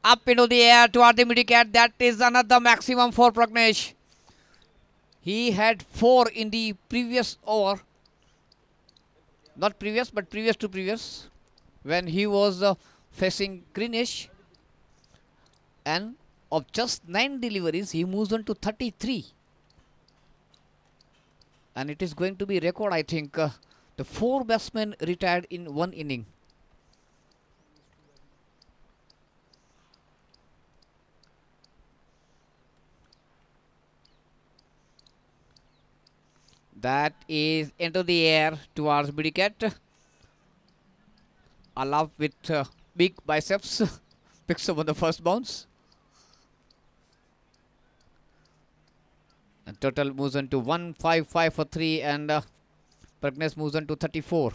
Up into the air toward the mid-wicket. That is another maximum for Pragnesh. He had 4 in the previous over. Not previous, but previous to previous, when he was facing Greenish. And of just 9 deliveries, he moves on to 33. And it is going to be record, I think. The 4 batsmen retired in 1 inning. That is into the air towards mid-wicket. Alaf with big biceps picks up on the first bounce. And total moves on to 155 for 3, and Pragnesh moves on to 34.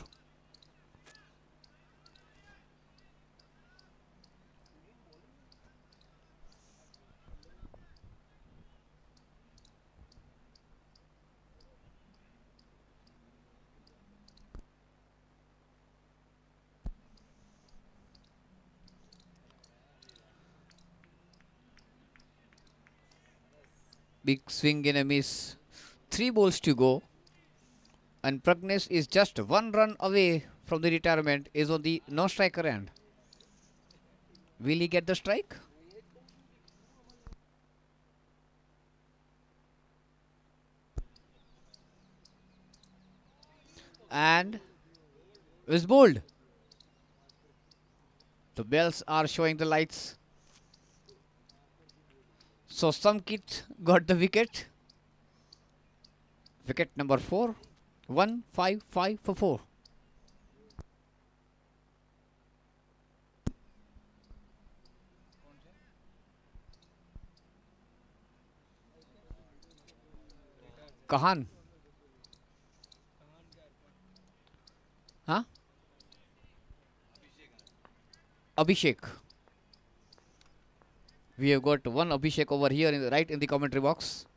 Big swing and a miss. 3 balls to go. And Pragnesh is just 1 run away from the retirement, is on the no-striker end. Will he get the strike? And is bowled. The bells are showing the lights. So Samkit got the wicket. Wicket number 4. 155 for 4. Kahan. Huh? Abhishek. We have got 1 Abhishek over here in the right in the commentary box.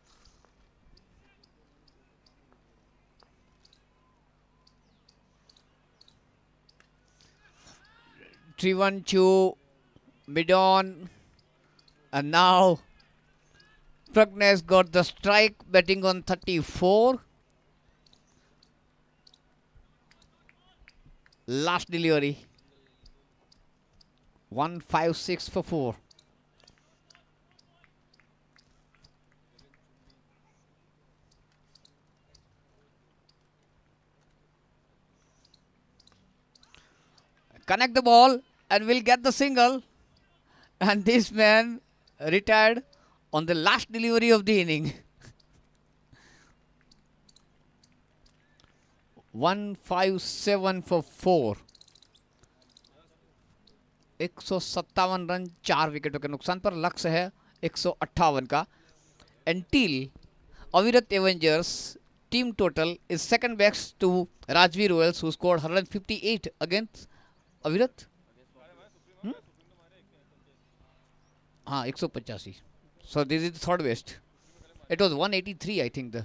3-1 to mid-on. And now Pragnesh got the strike, betting on 34. Last delivery. 156 for 4. Connect the ball and we'll get the single. And this man retired on the last delivery of the inning. 157 for 4. 157 run 4 विकेटों के नुकसान पर लक्ष्य है 158 का. Until Avirat Avengers team total is second best to Rajveer Royals, who scored 158 against Avirat. हाँ 185. So this is the third best. It was 183, I think.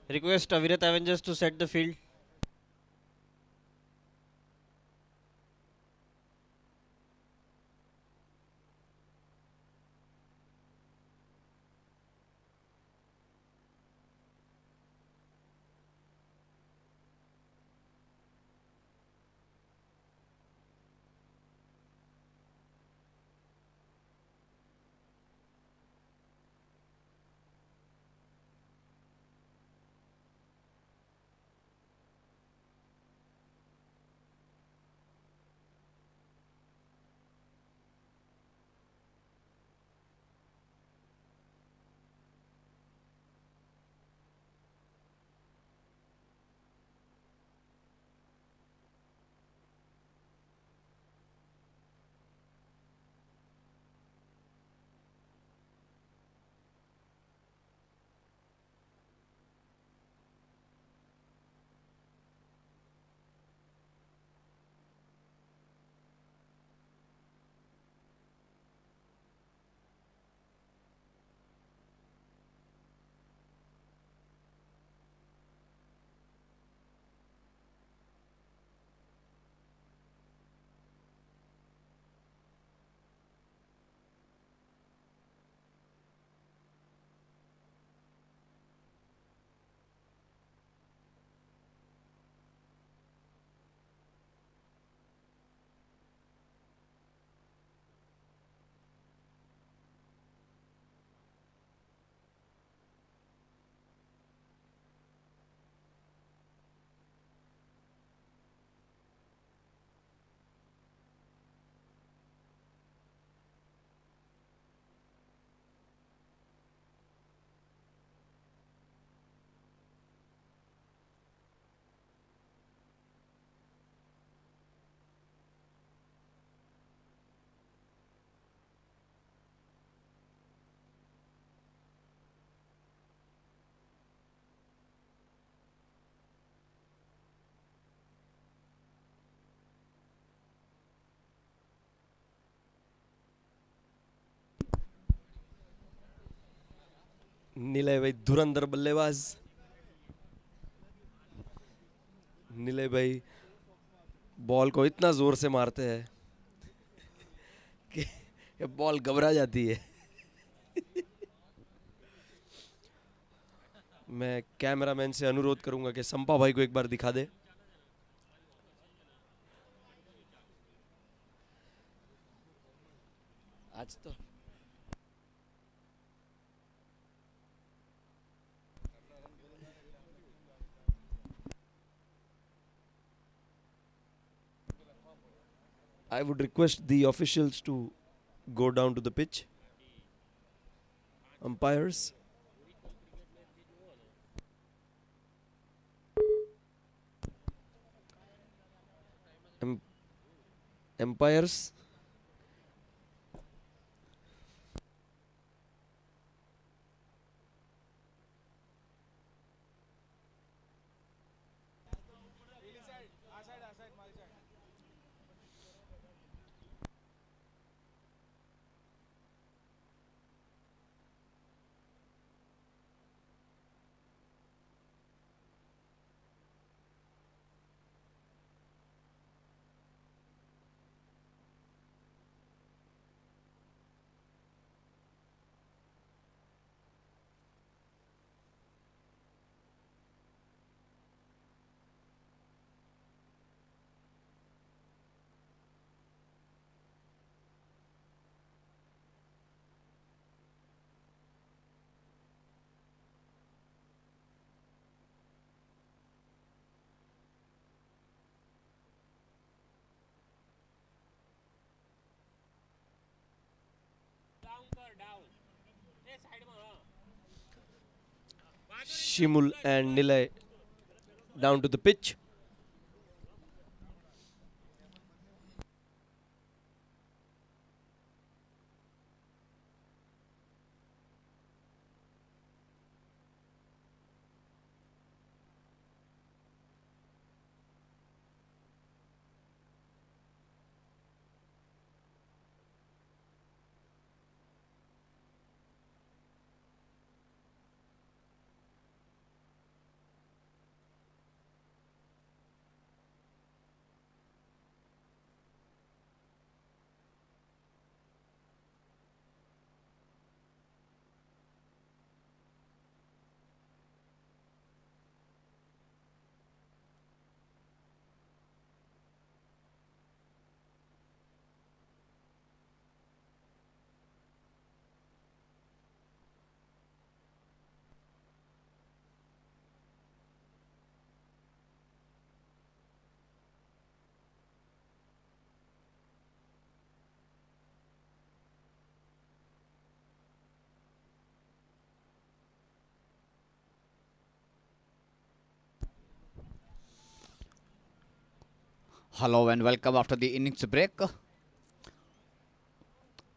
Request Avirat Avengers to set the field. Nilay भाई धुरंधर बल्लेबाज। नीलय भाई ball को इतना जोर से मारते हैं कि ये बॉल घबरा जाती है। मैं कैमरामैन से अनुरोध करूंगा कि संपा भाई को एक बार दिखा दे। आज तो I would request the officials to go down to the pitch. Umpires. Umpires. Shimul and Nilay down to the pitch. Hello and welcome after the innings break.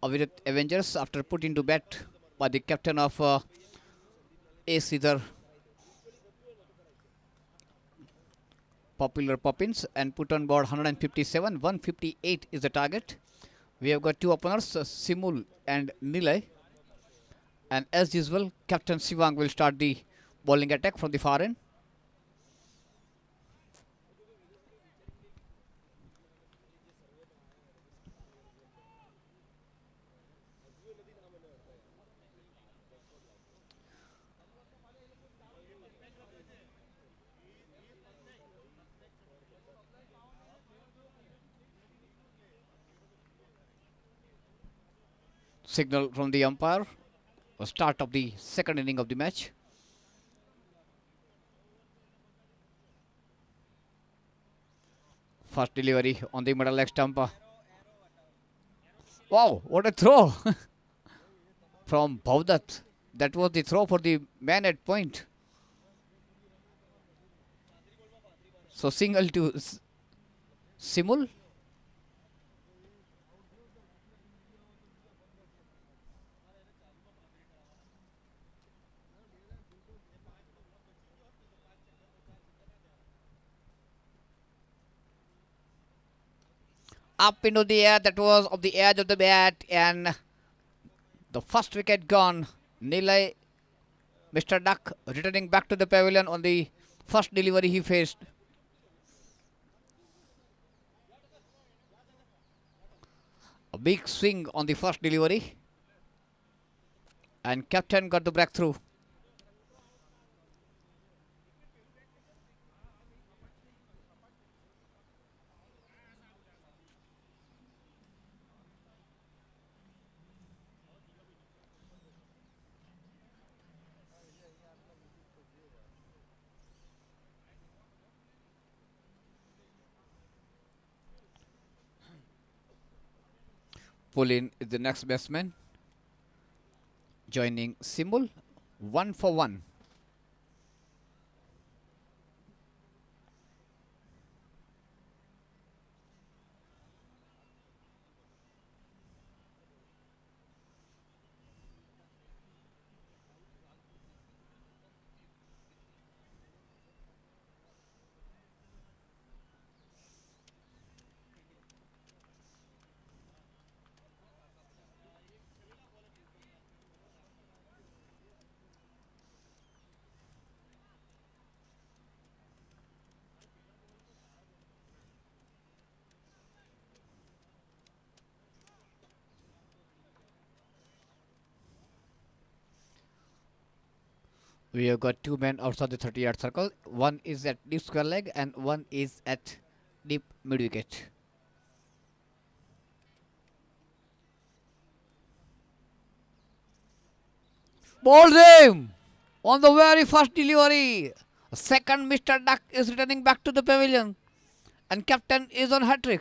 Avirat Avengers, after put into bat by the captain of A. Sridhar, Popular Poppins, and put on board 157. 158 is the target. We have got two openers, Simul and Nilay. And as usual, Captain Shivang will start the bowling attack from the far end. Signal from the umpire, the start of the second inning of the match. First delivery on the middle leg stump. Wow, what a throw from Bhavdat. That was the throw for the man at point. So single to Simul. Up into the air, that was of the edge of the bat, and the first wicket gone. Nilay Mr. Duck returning back to the pavilion on the first delivery he faced. A big swing on the first delivery. And captain got the breakthrough. Pull-in is the next batsman. Joining Simul, 1 for 1. We have got two men outside the 30-yard circle. One is at deep square leg and one is at deep mid wicket. Ball him on the very first delivery. Second Mr. Duck is returning back to the pavilion and captain is on hat-trick.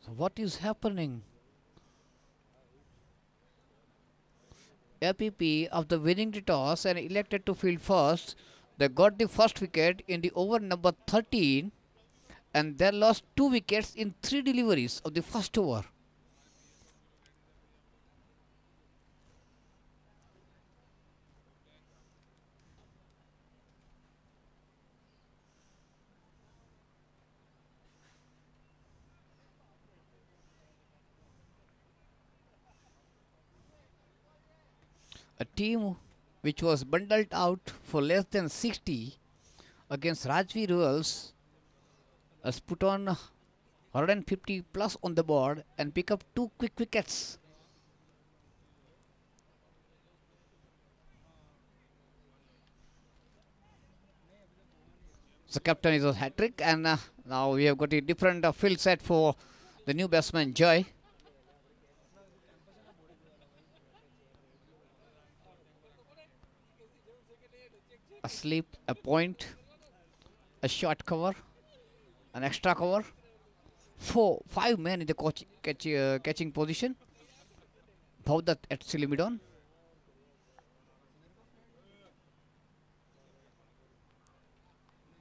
So what is happening? APP after winning the toss and elected to field first, they got the first wicket in the over number 13 and they lost 2 wickets in 3 deliveries of the first over. A team which was bundled out for less than 60 against Rajvi Royals has put on 150 plus on the board and pick up 2 quick wickets. The captain is a hat-trick and now we have got a different field set for the new batsman Joy. A slip, a point, a short cover, an extra cover, 5 men in the catching position. Bhavdat at Silimidon.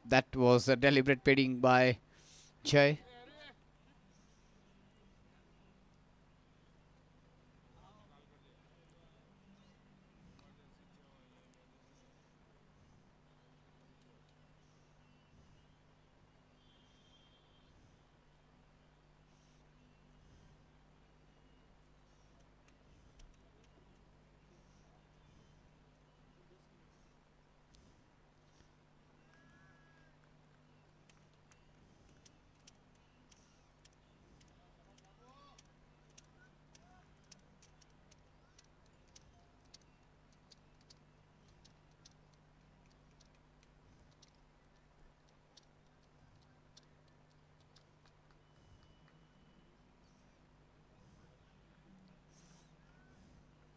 That was a deliberate padding by Jay.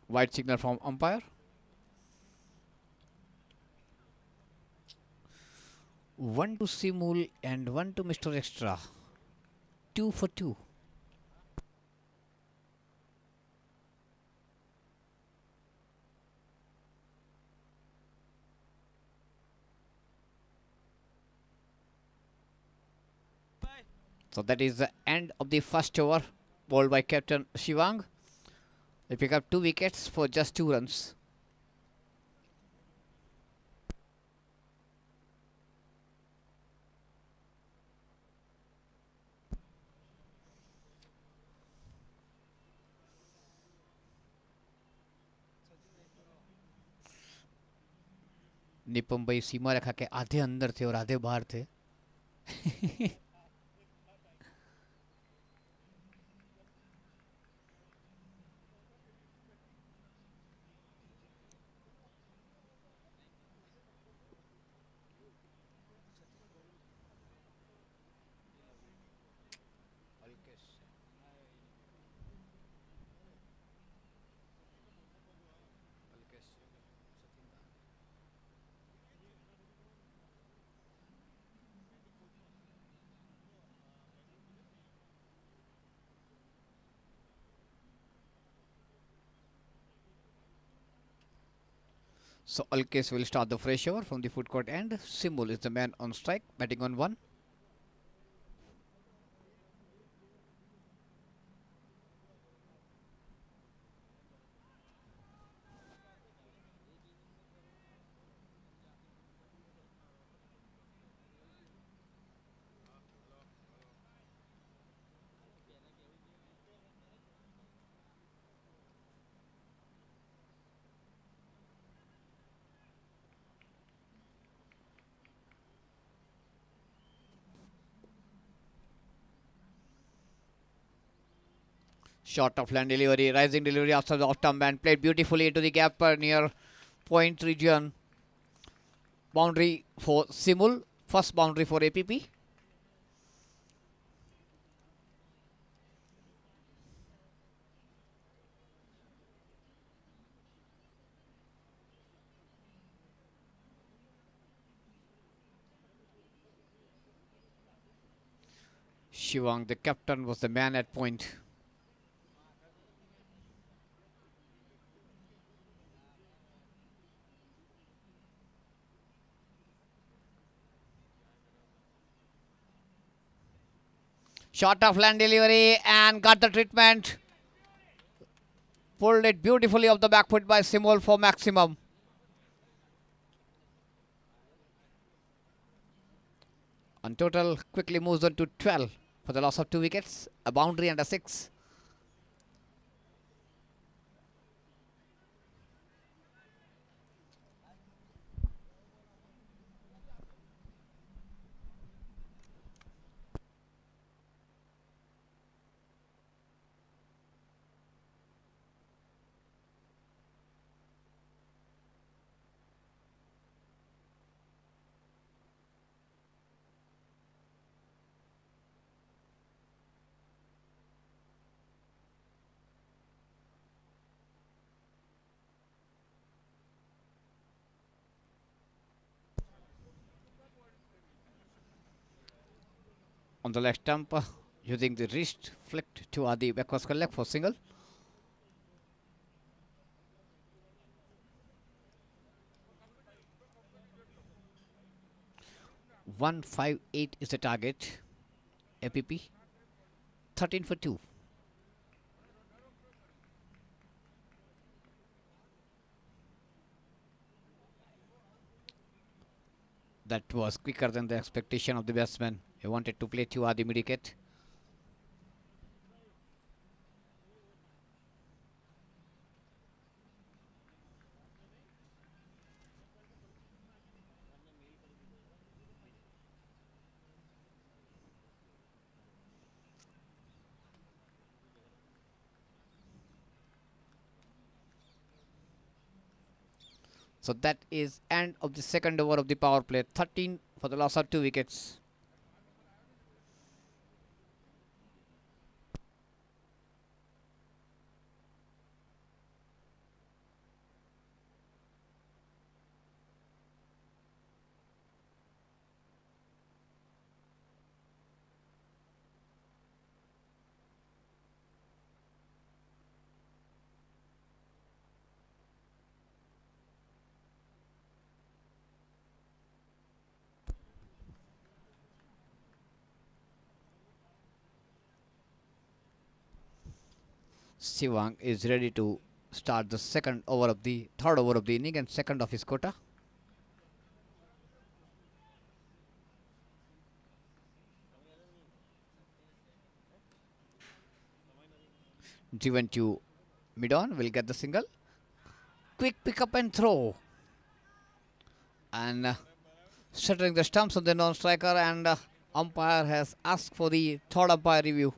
White signal from umpire. 1 to Simul and 1 to Mr. Extra. 2 for 2. So that is the end of the first over, bowled by captain Shivang. They pick up 2 wickets for just 2 runs. निपुम भाई सीमा रेखा के आधे अंदर थे और आधे बाहर थे। So Alkes will start the fresh over from the foot court end. Simul is the man on strike, batting on 1. Short of land delivery, rising delivery after the off-stump and played beautifully into the gap near point region. Boundary for Simul, first boundary for APP. Shivang, the captain, was the man at point. Short of land delivery and got the treatment. Pulled it beautifully off the back foot by Simul for maximum. On total, quickly moves on to 12 for the loss of 2 wickets, a boundary and a 6. On the left stump, using the wrist flicked to Adi backwards leg for single. .158 is the target. APP 13 for 2. That was quicker than the expectation of the batsman. He wanted to play to Adi mid-wicket. So that is end of the second over of the power play. 13 for the loss of 2 wickets. Shivang is ready to start the third over of the inning and second of his quota. Driven to mid-on, will get the single. Quick pick up and throw. and settling the stumps of the non-striker, and umpire has asked for the third umpire review.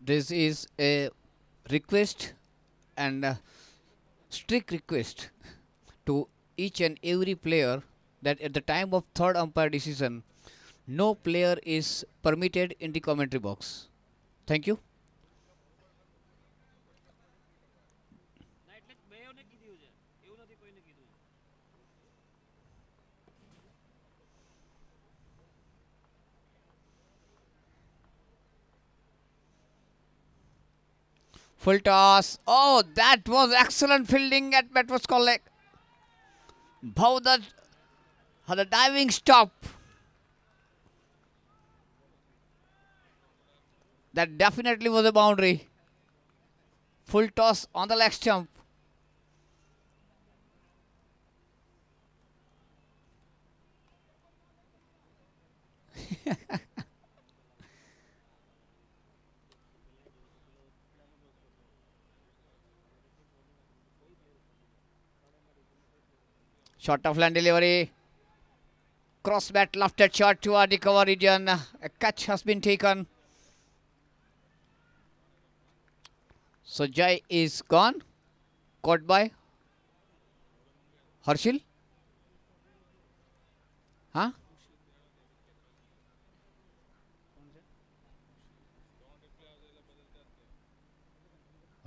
This is a request and a strict request to each and every player that at the time of third umpire decision, no player is permitted in the commentary box. Thank you. Full toss. Oh, that was excellent fielding at Metros Collect. Bhaudat had a diving stop. That definitely was a boundary. Full toss on the leg stump. Short of land delivery. Cross bat lofted shot toward the cover region. A catch has been taken. So Jai is gone. Caught by Harshil. Huh?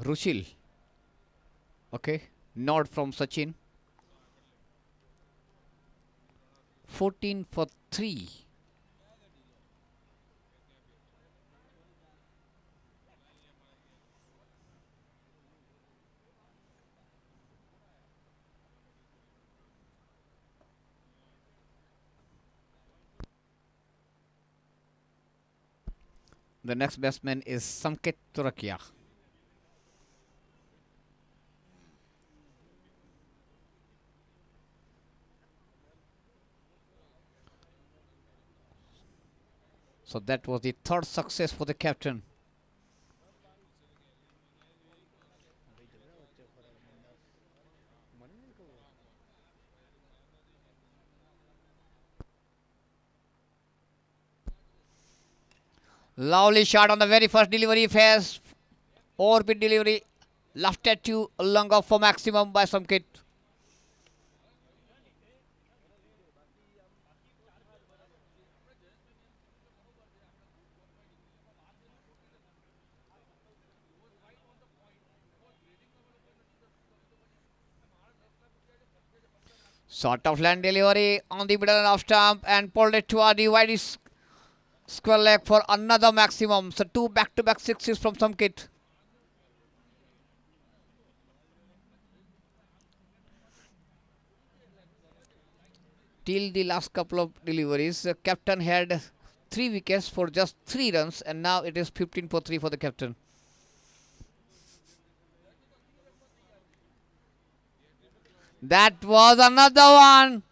Rushil. Okay. Nod from Sachin. 14 for 3. The next batsman is Samket Turakia. So that was the third success for the captain. Lovely shot on the very first delivery phase. Orbit delivery. Left at you, long off for maximum by Samkit. Sort of land delivery on the middle off stump and pulled it toward the wide square leg for another maximum. So 2 back-to-back sixes from Samkit. Till the last couple of deliveries, captain had 3 wickets for just 3 runs, and now it is 15 for 3 for the captain. That was another one.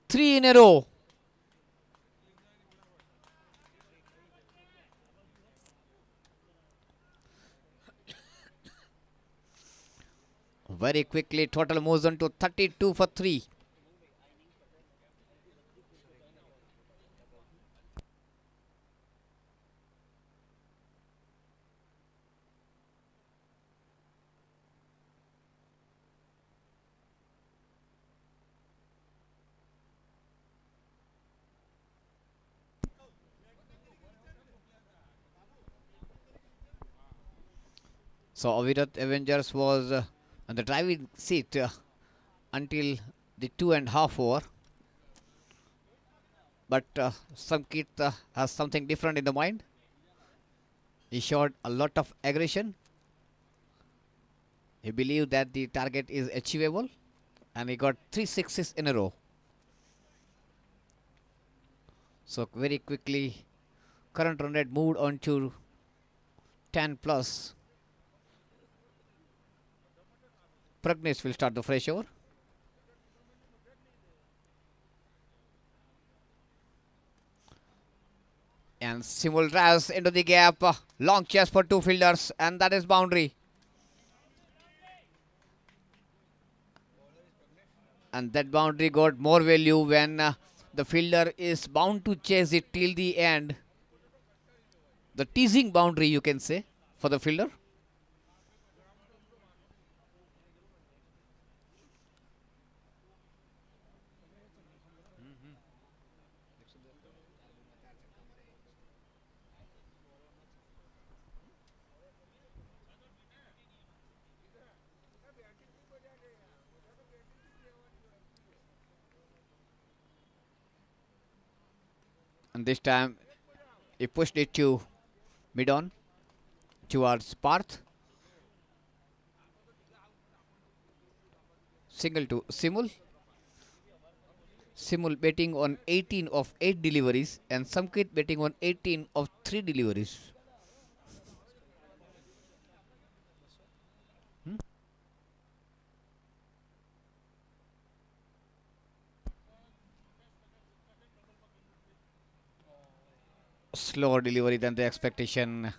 3 in a row. Very quickly, total moves on to 32 for 3. So Avirat Avengers was on the driving seat until the 2.5 over. But Samkit has something different in the mind. He showed a lot of aggression. He believed that the target is achievable, and he got 3 sixes in a row. So very quickly, current run rate moved on to 10 plus. Pragnesh will start the fresh over. And Simul drives into the gap. Long chase for 2 fielders, and that is boundary. And that boundary got more value when the fielder is bound to chase it till the end. The teasing boundary, you can say, for the fielder. And this time he pushed it to mid-on towards Parth. Single to Simul. Simul betting on 18 of 8 deliveries and Samkit betting on 18 of 3 deliveries. Slower delivery than the expectation.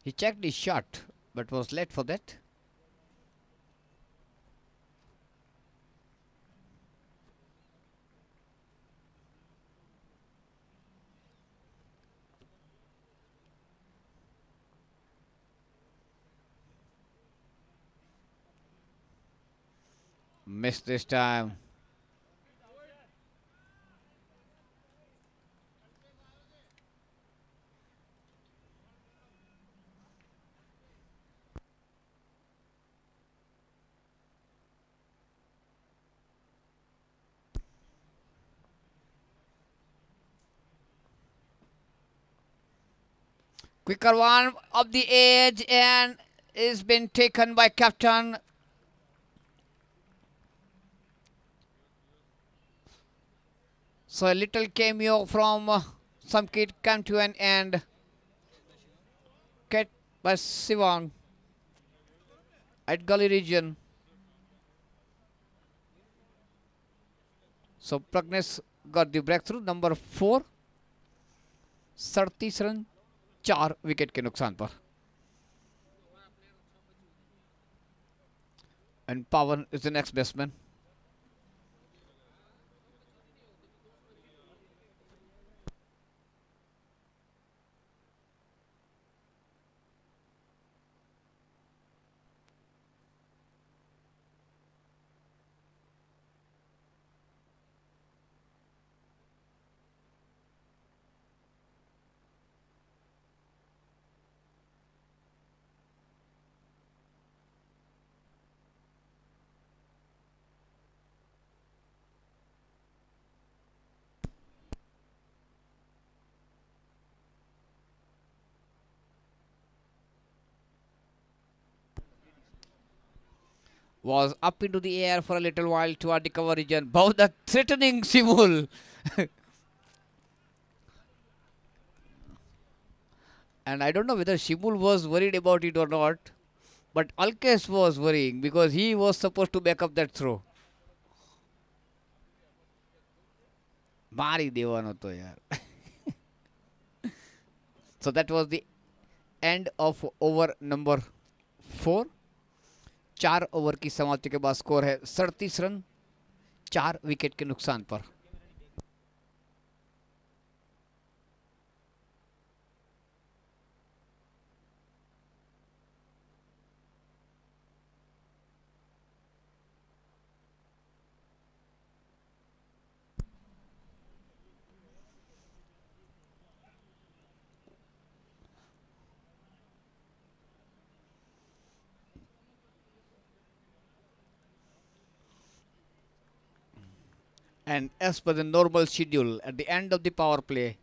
He checked his shot but was late for that. Missed this time. Quicker one of the edge and is been taken by captain. So a little cameo from Samkit came to an end. Cut by Sivang at gully region. So Pragnesh got the breakthrough, number 4. 37 run 4 wicket के नुकसान पर. And Pawan is the next batsman. was up into the air for a little while toward the cover region. Bhavdat threatening Simul. And I don't know whether Shimul was worried about it or not, but Alkesh was worrying because he was supposed to back up that throw. Mari devano to yaar. So that was the end of over number 4. 4 over की समाप्ति के बाद score है 37 run 4 wicket के नुकसान पर. And as per the normal schedule, at the end of the power play,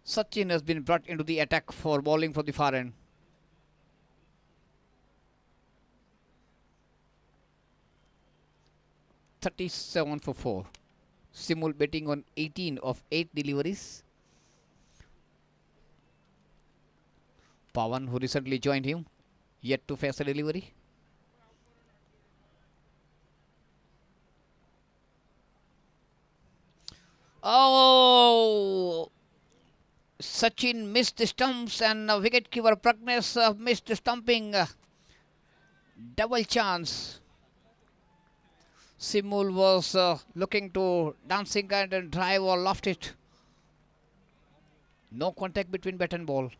Sachin has been brought into the attack for bowling from the far end. (37 for 4). Simul betting on 18 of 8 deliveries. Pawan, who recently joined him, yet to face a delivery. Oh, Sachin missed the stumps and wicketkeeper Pragnesh missed the stumping. Double chance. Simul was looking to dancing and drive or loft it. No contact between bat and ball.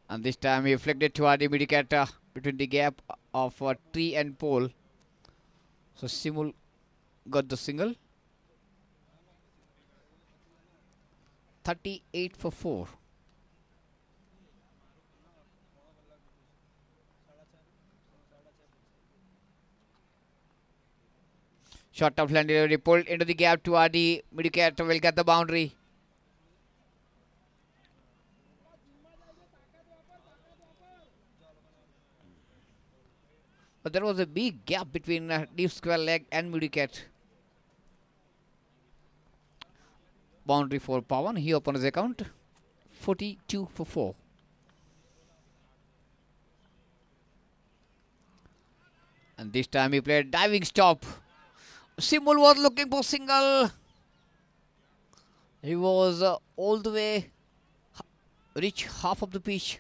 And this time he flicked it toward the mid-wicket between the gap of tree and pole. So Simul got the single. 38 for 4. Short of land delivery pulled into the gap toward the mid-wicket, will get the boundary. But there was a big gap between deep square leg and mid-wicket. Boundary for Pawan. He opened his account. 42 for 4. And this time he played diving stop. Simul was looking for single. He was all the way reach half of the pitch.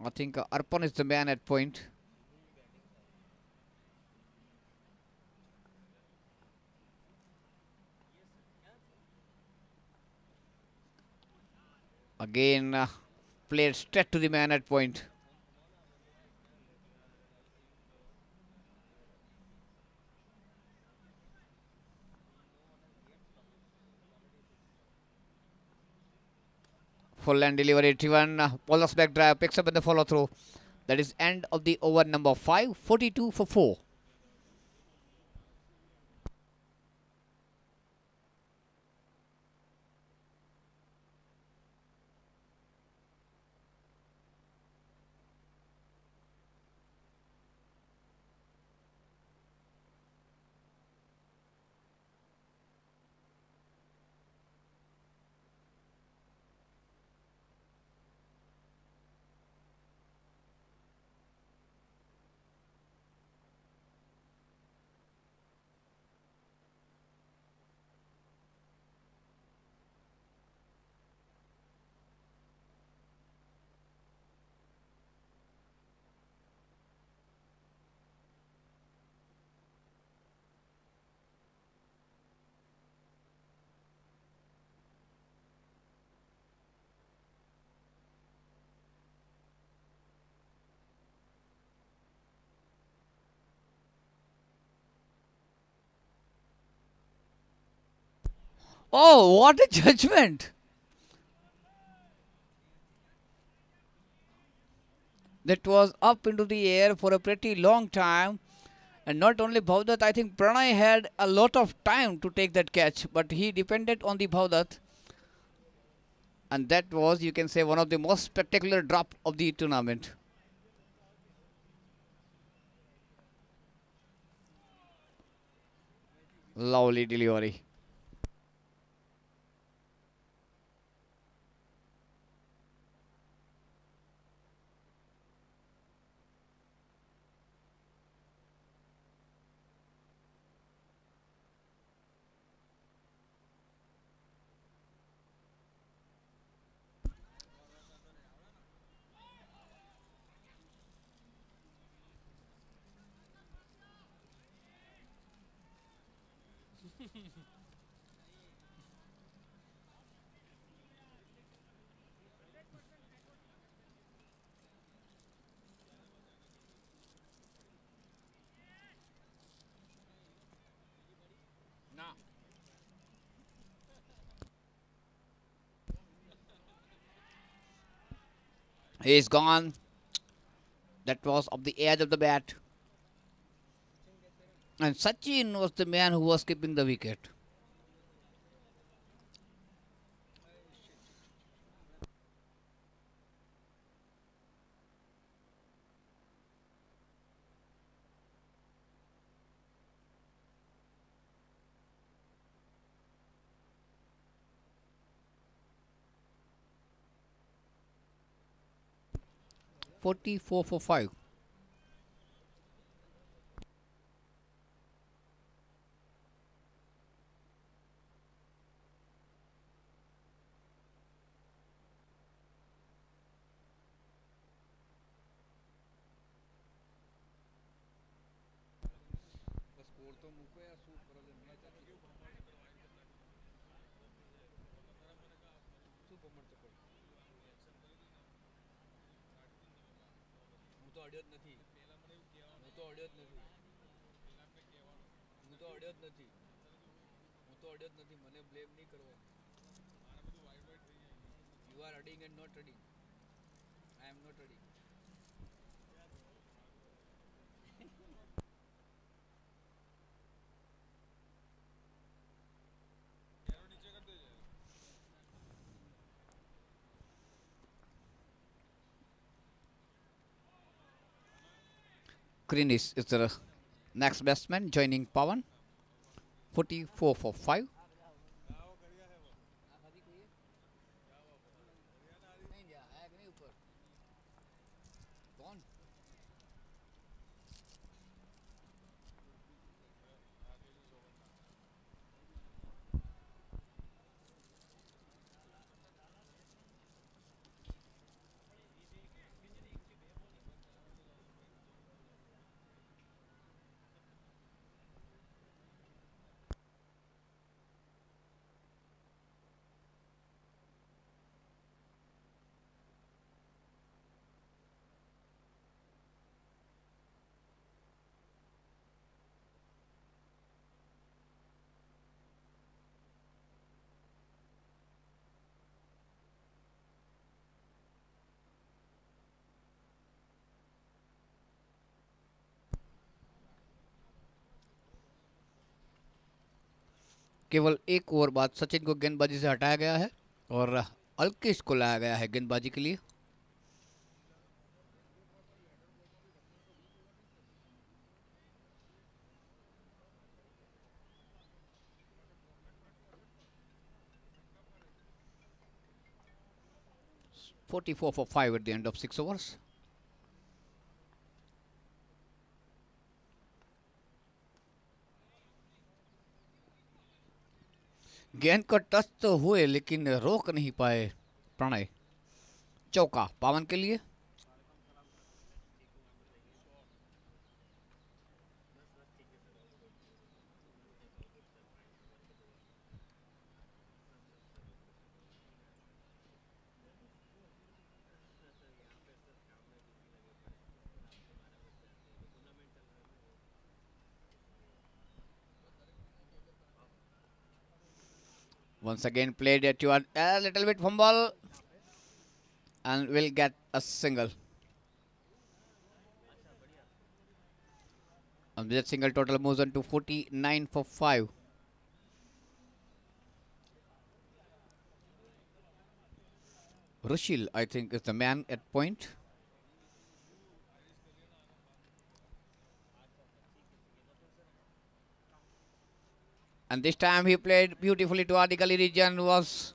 I think Arpan is the man at point. Again played straight to the man at point. Full land delivery, Trivan bowler's back drive, picks up in the follow through. That is end of the over number 5, 42 for 4. Oh, what a judgment! That was up into the air for a pretty long time. And not only Bhavdat, I think Pranay had a lot of time to take that catch. But he depended on the Bhavdat. And that was, you can say, one of the most spectacular drop of the tournament. Lovely delivery. He's gone. That was off the edge of the bat. And Sachin was the man who was keeping the wicket. Forty-four for 5. Krinis is the next batsman joining Pawan. 44 for 5. केवल एक over बाद सचिन को गेंदबाजी से हटाया गया है और अल्केश को लाया गया है गेंदबाजी के लिए। Forty-four for 5 at the end of 6 overs. गेंद को टच तो हुए लेकिन रोक नहीं पाए प्रणय। चौका पावन के लिए। Once again played at you a little bit fumble and will get a single. And that single total moves on to 49 for 5. Rushil, I think, is the man at point. And this time he played beautifully to Adi Gully region, was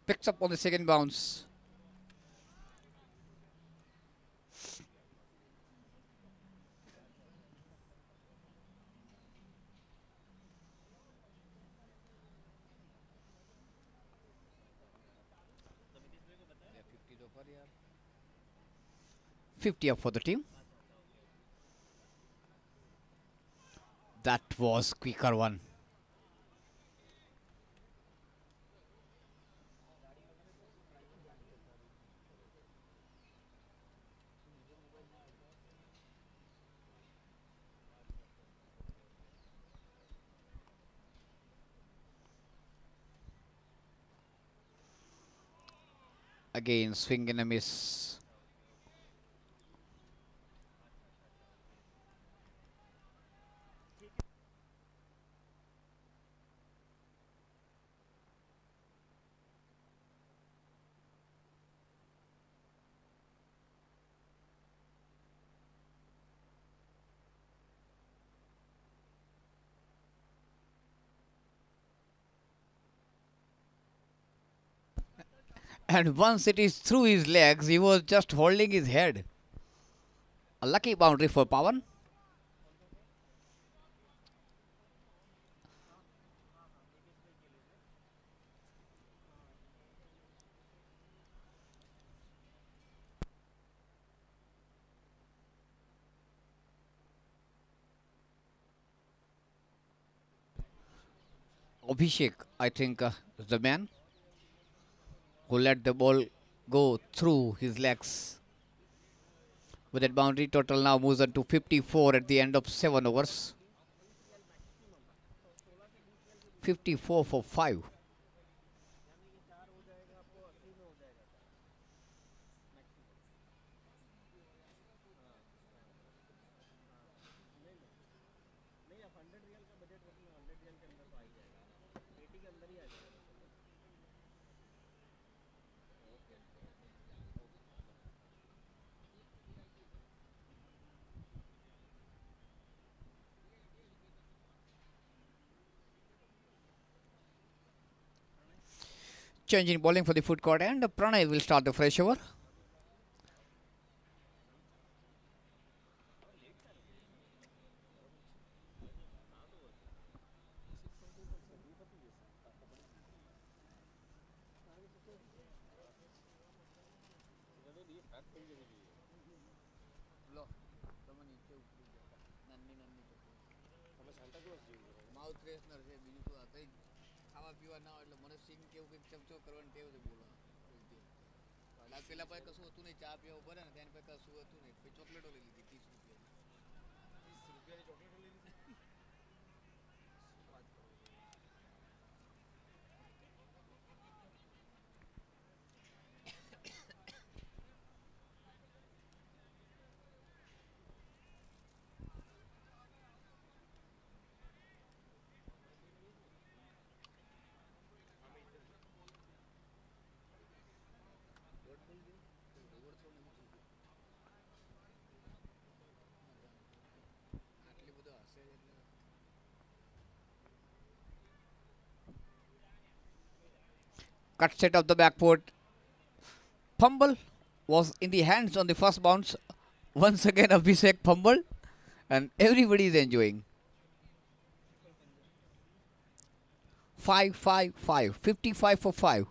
picks up on the second bounce. $50 up for the team. That was quicker one. Again, swing and a miss. And once it is through his legs, he was just holding his head. A lucky boundary for Pawan. Abhishek, I think, is the man who let the ball go through his legs. With that boundary, total now moves on to 54 at the end of 7 overs. 54 for 5. Change in bowling for the foot court, and Pranay will start the fresh over. Cut set of the back foot. Fumble was in the hands on the first bounce. Once again, Abhishek fumbled, and everybody is enjoying. 5-5-5. 55 for 5.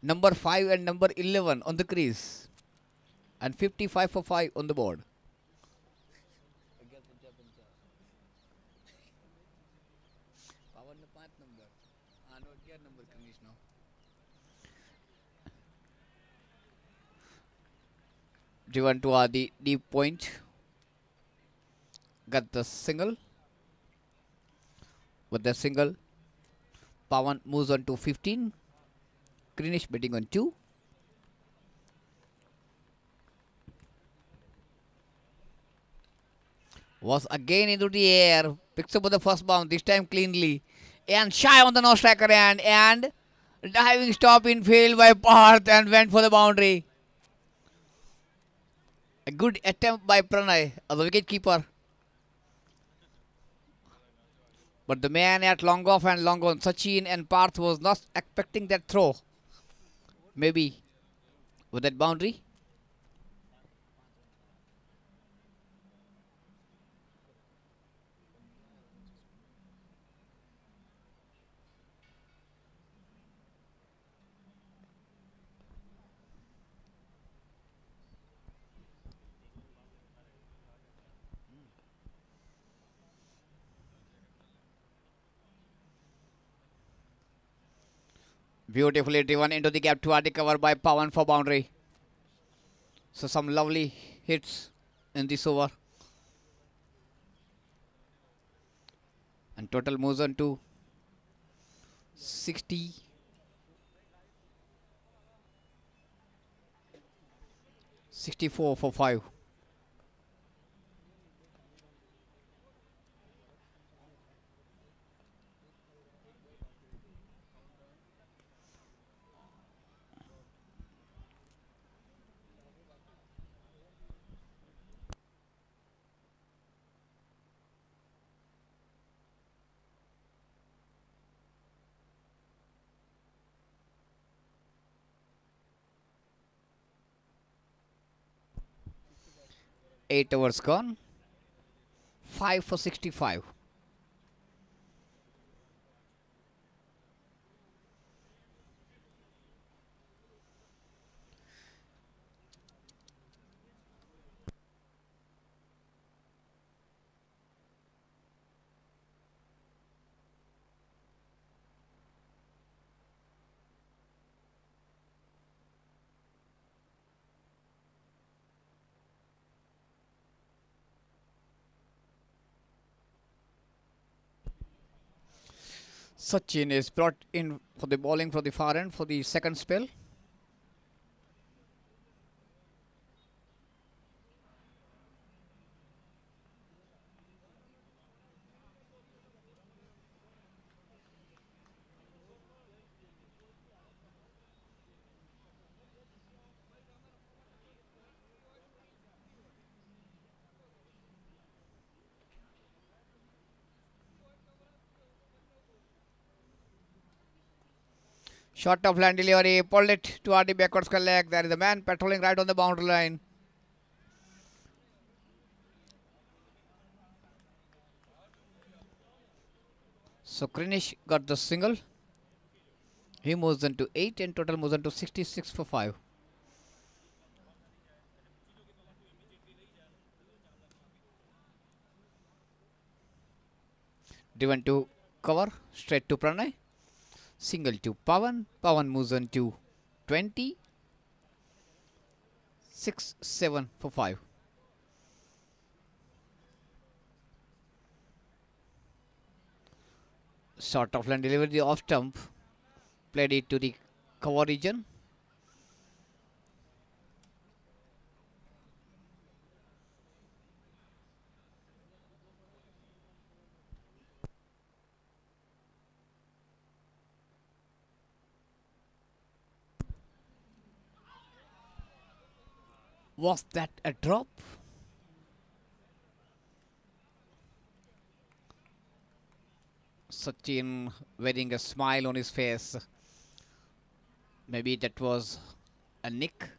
Number 5 and number 11 on the crease, and 55 for 5 on the board. Driven to the deep point. Got the single. With the single, Pawan moves on to 15. Greenish betting on 2. Was again into the air. Picks up with the first bounce, this time cleanly. And shy on the no striker hand. And Diving stop in field by Parth and went for the boundary. A good attempt by Pranay, the wicket keeper. But the man at long off and long on, Sachin and Parth, was not expecting that throw. Maybe with that boundary. Beautifully driven into the gap toward the cover by Pawan for boundary. So some lovely hits in this over. And total moves on to 60. 64 for 5. Eight overs gone. 5 for 65. Sachin is brought in for the bowling for the far end for the second spell. Short of land delivery, pulled it toward the backward square leg. There is a man patrolling right on the boundary line. So Krinish got the single. He moves into 8 and total moves into 66 for 5. Driven to cover, straight to Pranay. Single to Pawan. Pawan moves on to 20. 6-7 for 5. Short of land delivery, the off stump. Played it to the cover region. Was that a drop? Sachin wearing a smile on his face. Maybe that was a nick.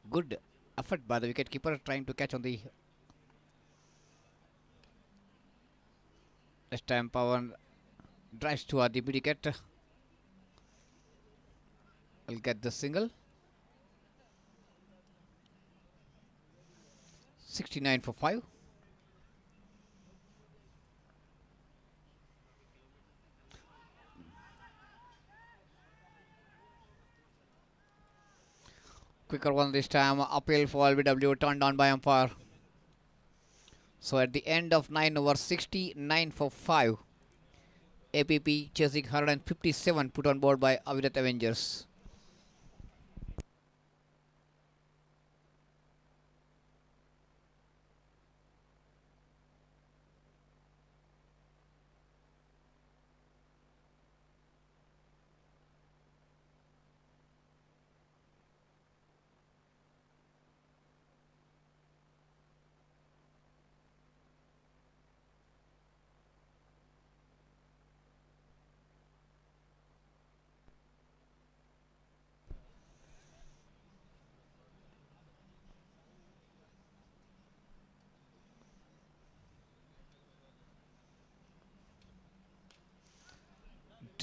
Good effort by the wicketkeeper trying to catch on the. This time Pawan drives toward the wicket. Will get the single. 69 for 5. Quicker one this time. Appeal for LBW turned down by umpire. So at the end of 9 over 69 for 5. APP chasing 157 put on board by Avirat Avengers.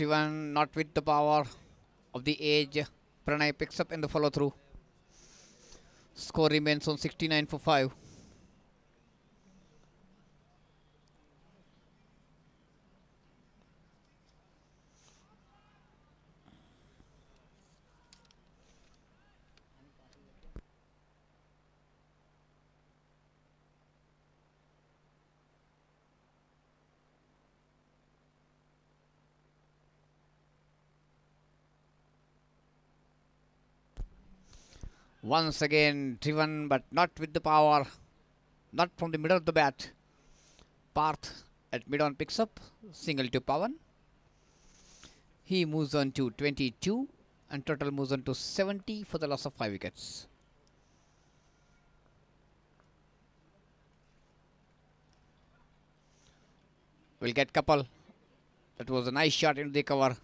driven not with the power of the edge. Pranay picks up in the follow through. Score remains on 69 for 5. Once again driven but not with the power, not from the middle of the bat. Parth at mid-on picks up, single to Pawan. He moves on to 22 and total moves on to 70 for the loss of 5 wickets. We'll get couple. That was a nice shot into the cover,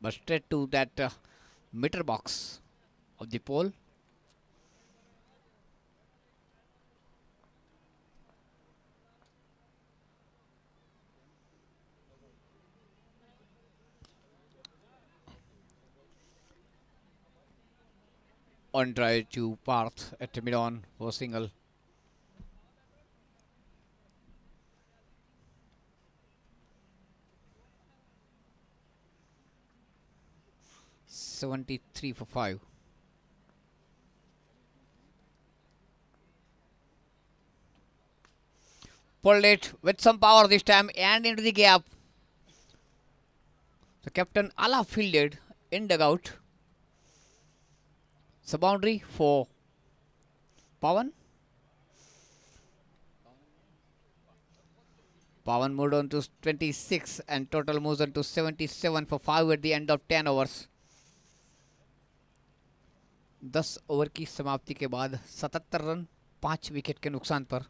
but straight to that meter box of the pole. On drive to Parth at mid-on for single. $73 for 5. Pulled it with some power this time and into the gap. The captain Ala fielded in dugout. So boundary for Pawan. Pawan moved on to 26 and total moves on to 77 for 5 at the end of 10 overs. 10 over की समाप्ति के बाद 77 run 5 wicket के नुकसान पर।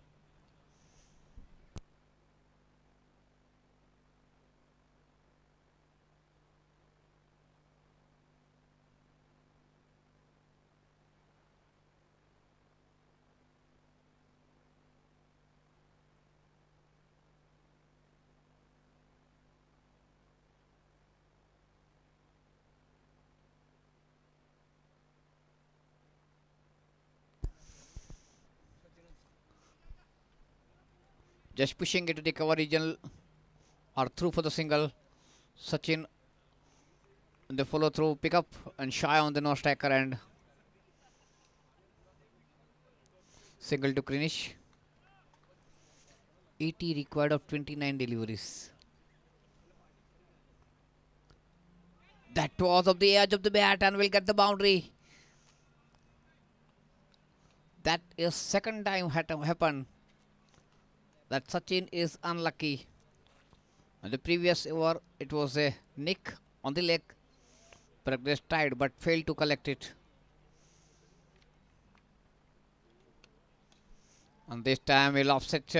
Just pushing it to the cover regional or through for the single. Sachin in the follow through pick up and shy on the no striker end. Single to Krinish. 80 required of 29 deliveries. That was of the edge of the bat and will get the boundary. That is second time happened that Sachin is unlucky. And the previous over it was a nick on the leg. Progress tried but failed to collect it. And this time he'll offset.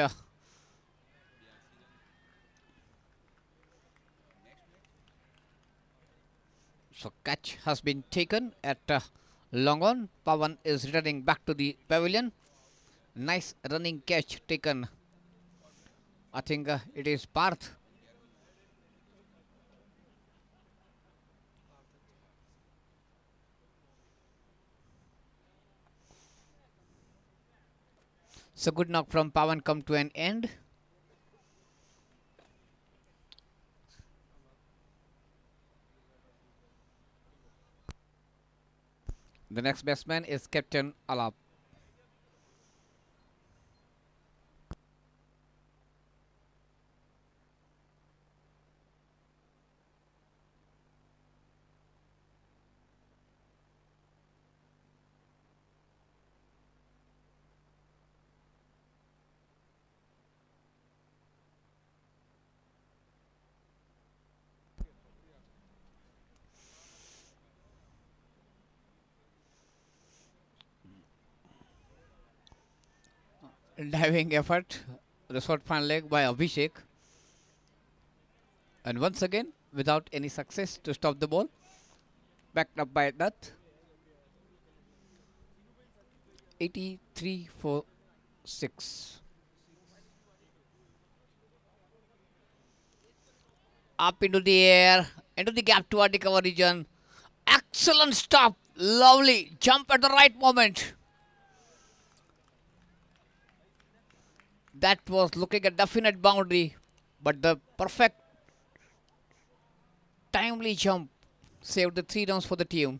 So catch has been taken at long on. Pawan is returning back to the pavilion. Nice running catch taken. I think it is Parth. So good knock from Pawan come to an end. The next batsman is Captain Alap. Diving effort, the short final leg by Abhishek, and once again without any success to stop the ball, backed up by that. 83 for 6. Up into the air, into the gap toward the cover region. Excellent stop. Lovely jump at the right moment. That was looking a definite boundary, but the perfect timely jump saved the 3 runs for the team.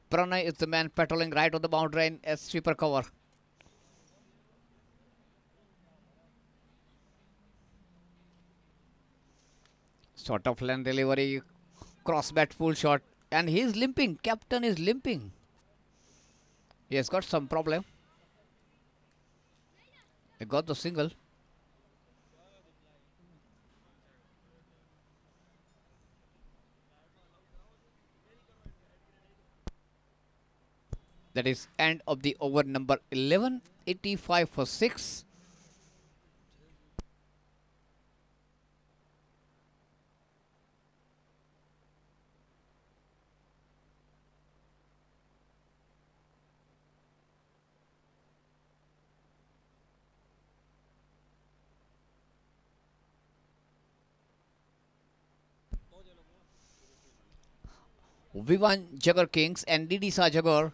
Pranay is the man patrolling right on the boundary line as sweeper cover. Sort of land delivery, cross bat full shot, and he is limping. Captain is limping. He has got some problem. He got the single. That is end of the over number 11, 85 for 6. Vivan Jagger Kings and Didisa Jagger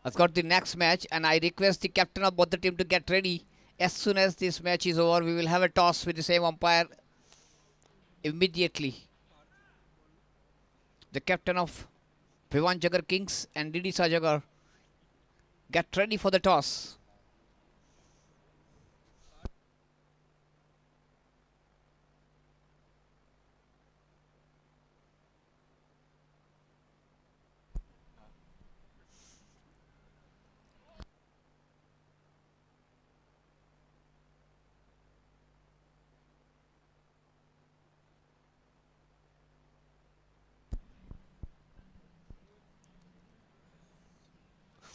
has got the next match, and I request the captain of both the team to get ready. As soon as this match is over, we will have a toss with the same umpire immediately. The captain of Vivan Jagger Kings and Didisa Jagger, get ready for the toss.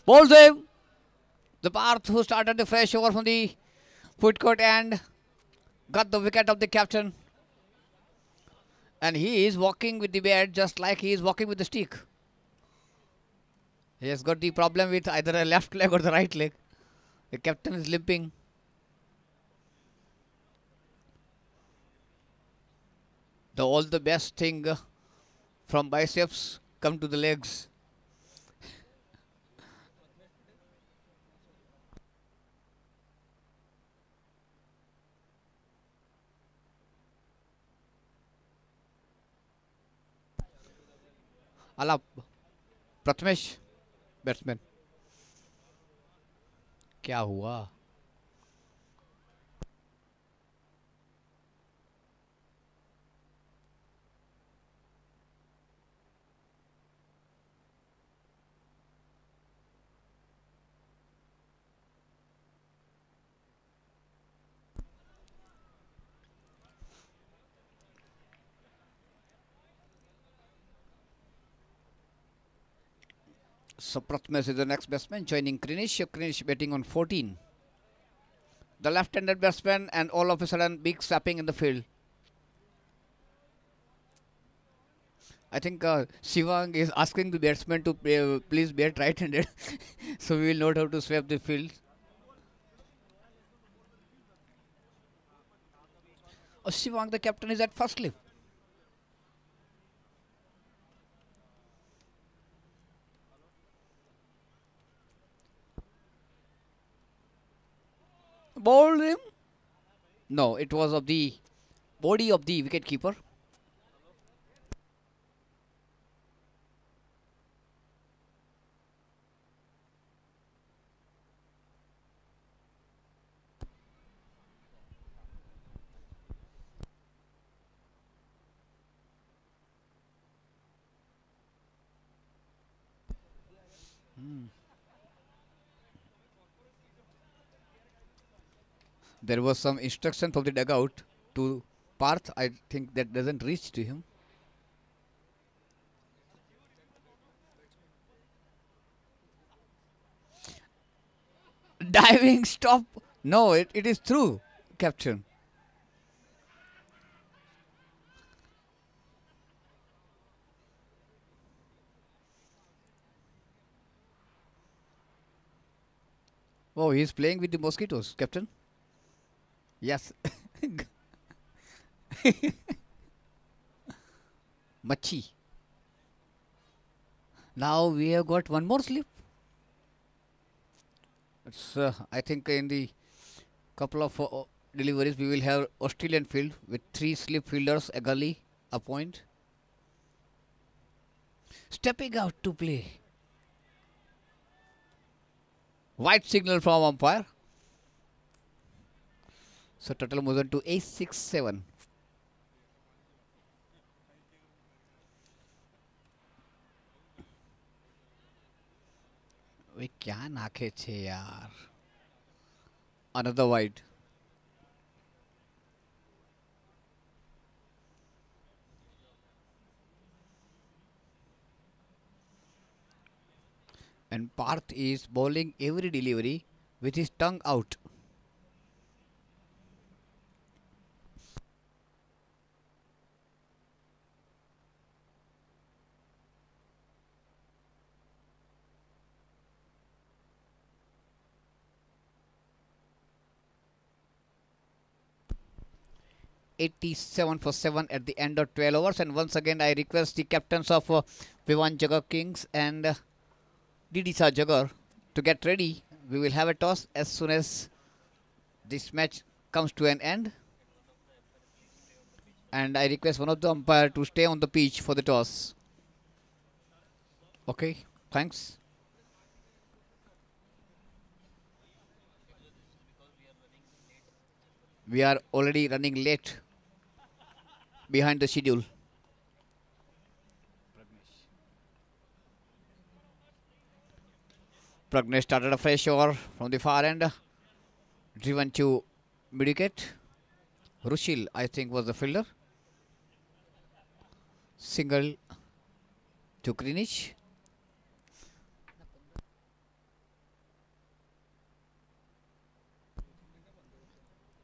Ball save. The Parth who started the fresh over from the foot court and got the wicket of the captain. And he is walking with the bat just like he is walking with the stick. He has got the problem with either a left leg or the right leg. The captain is limping. All the best thing from biceps come to the legs. Alap, Prathamesh batsman क्या हुआ? So Prathmesh is the next batsman joining Krinish. Krinish batting on 14. The left-handed batsman, and all of a sudden big slapping in the field. I think Shivang is asking the batsman to please bat right-handed. So we will know how to swap the field. Oh, Shivang, the captain, is at first slip. Bowled him? No, it was of the body of the wicket keeper. There was some instruction from the dugout to Parth. I think that doesn't reach to him. Diving stop. No, it is through, captain. Oh, he's playing with the mosquitoes, captain. Yes. Machi. Now we have got one more slip. It's, I think in the couple of deliveries we will have Australian field with 3 slip fielders, a gully, a point. Stepping out to play. White signal from umpire. So total moves on to 8-6-7. वे क्या नाखे छे यार. Another wide. And Parth is bowling every delivery with his tongue out. $87 for 7 at the end of 12 overs, and once again I request the captains of Vivan Jagar Kings and Didisa Jagar to get ready. We will have a toss as soon as this match comes to an end, and I request one of the umpire to stay on the pitch for the toss. Okay, thanks. We are already running late behind the schedule. Pragnesh started a fresh over from the far end, driven to mid-wicket. Rushil, I think, was the fielder. Single to Greenwich.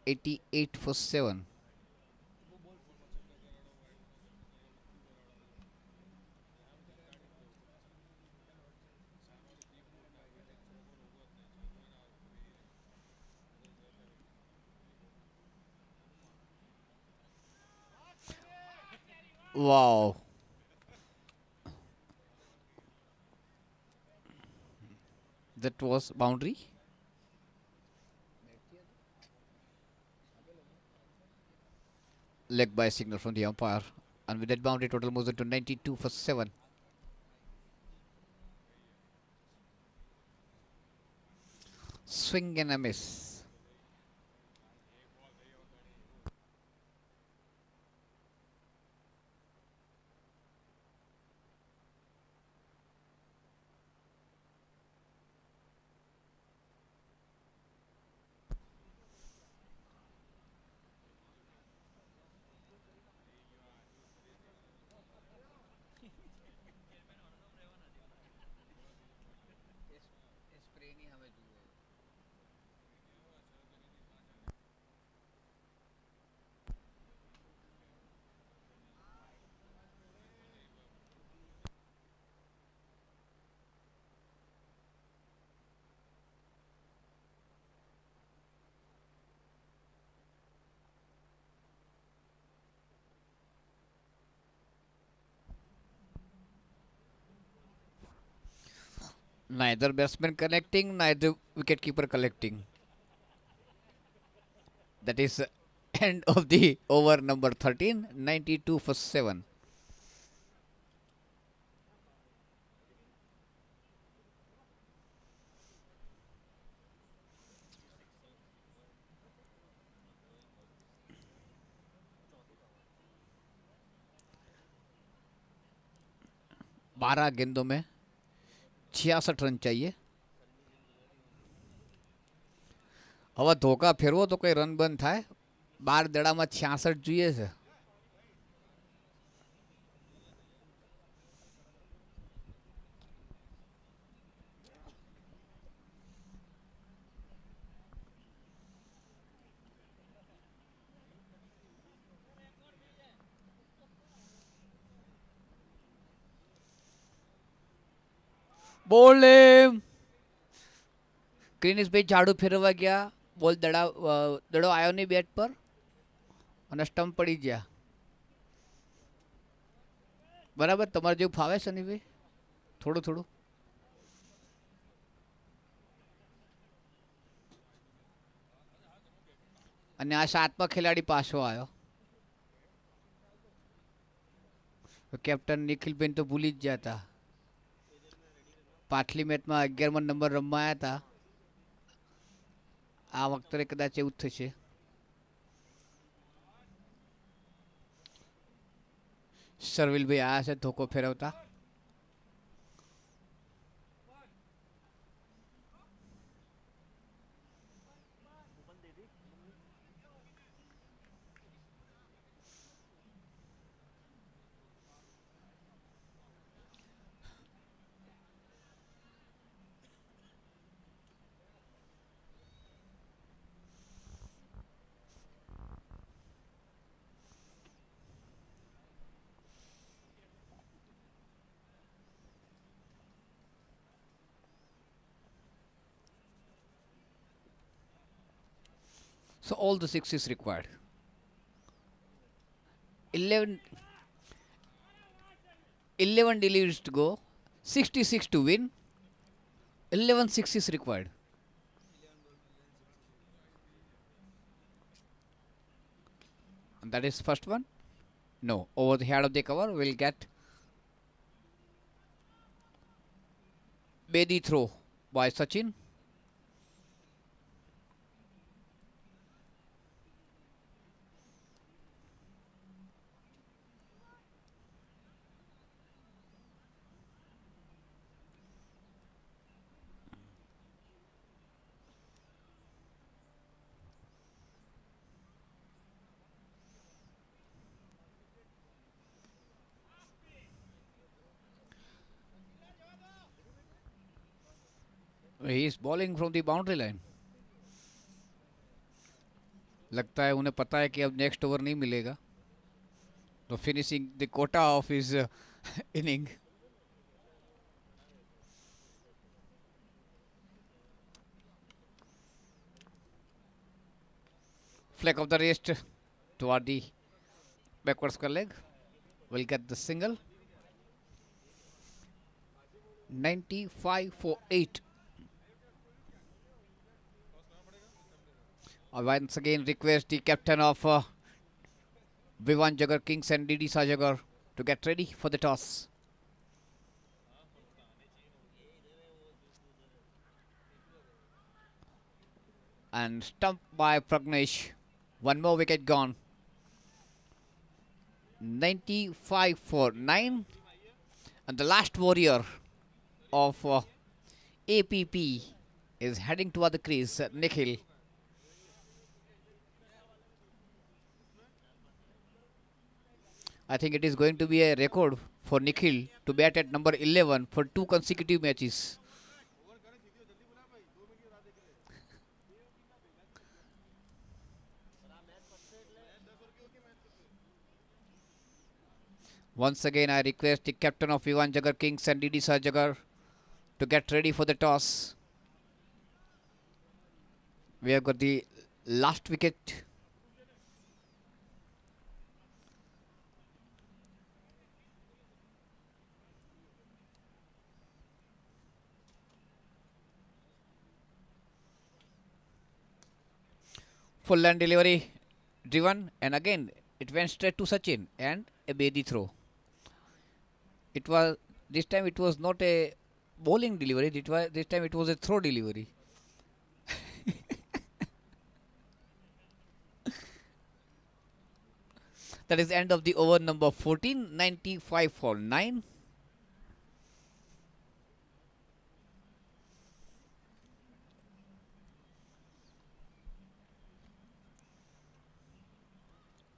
$88 for 7. Wow. That was boundary. Leg by signal from the umpire, and with that boundary, total moves into 92 for 7. Swing and a miss. Neither batsman connecting, neither wicketkeeper collecting. That is end of the over number 13, 92 for 7. बारह गेंदों में 66 run चाहिए. હવે ધોકા ફેરવો તો કોઈ run બંધ થાય. 12 દડામાં 66 જોઈએ છે. બોલે ક્રિનિશ ભાઈ ઝાડુ ફેરવવા ગયા. બોલ દડો આવ્યો નહીં બેટ પર, અને સ્ટમ્પ પડી ગયા. બરાબર તમારે જેવું ફાવે શનિભાઈ? થોડું થોડું. અને આ 7મા ખેલાડી પાછો આવ્યો. કેપ્ટન નિખિલબેન તો ભૂલી જ ગયા હતા. પાછલી મેચમાં 11મા નંબર રમવાયા હતા. આ વખતે કદાચ એવું જ થશે. સરવિલભાઈ આયા છે ધોકો ફેરવતા. So all the 6 is required. 11 deliveries to go, 66 to win. 11 6 is required. And that is first one. No, over the head of the cover we'll get Bedi throw by Sachin. He is bowling from the boundary line. लगता है उन्हें पता है कि अब next over नहीं मिलेगा. तो finishing the Kota of his inning. Flick of the wrist toward the backward square leg. Will get the single. 95 for 8. I once again request the captain of Vivan Jagar Kings and DD Sajagar to get ready for the toss. And stumped by Pragnesh. One more wicket gone. 95 for 9. And the last warrior of APP is heading toward the crease, Nikhil. I think it is going to be a record for Nikhil to bat at number 11 for 2 consecutive matches. Once again, I request the captain of Vivan Jagar Kings and DD Sajagar to get ready for the toss. We have got the last wicket. Full line delivery driven, and again it went straight to Sachin and a Bedi throw. It was this time it was not a bowling delivery, this time it was a throw delivery. That is end of the over number 14, 95 for 9.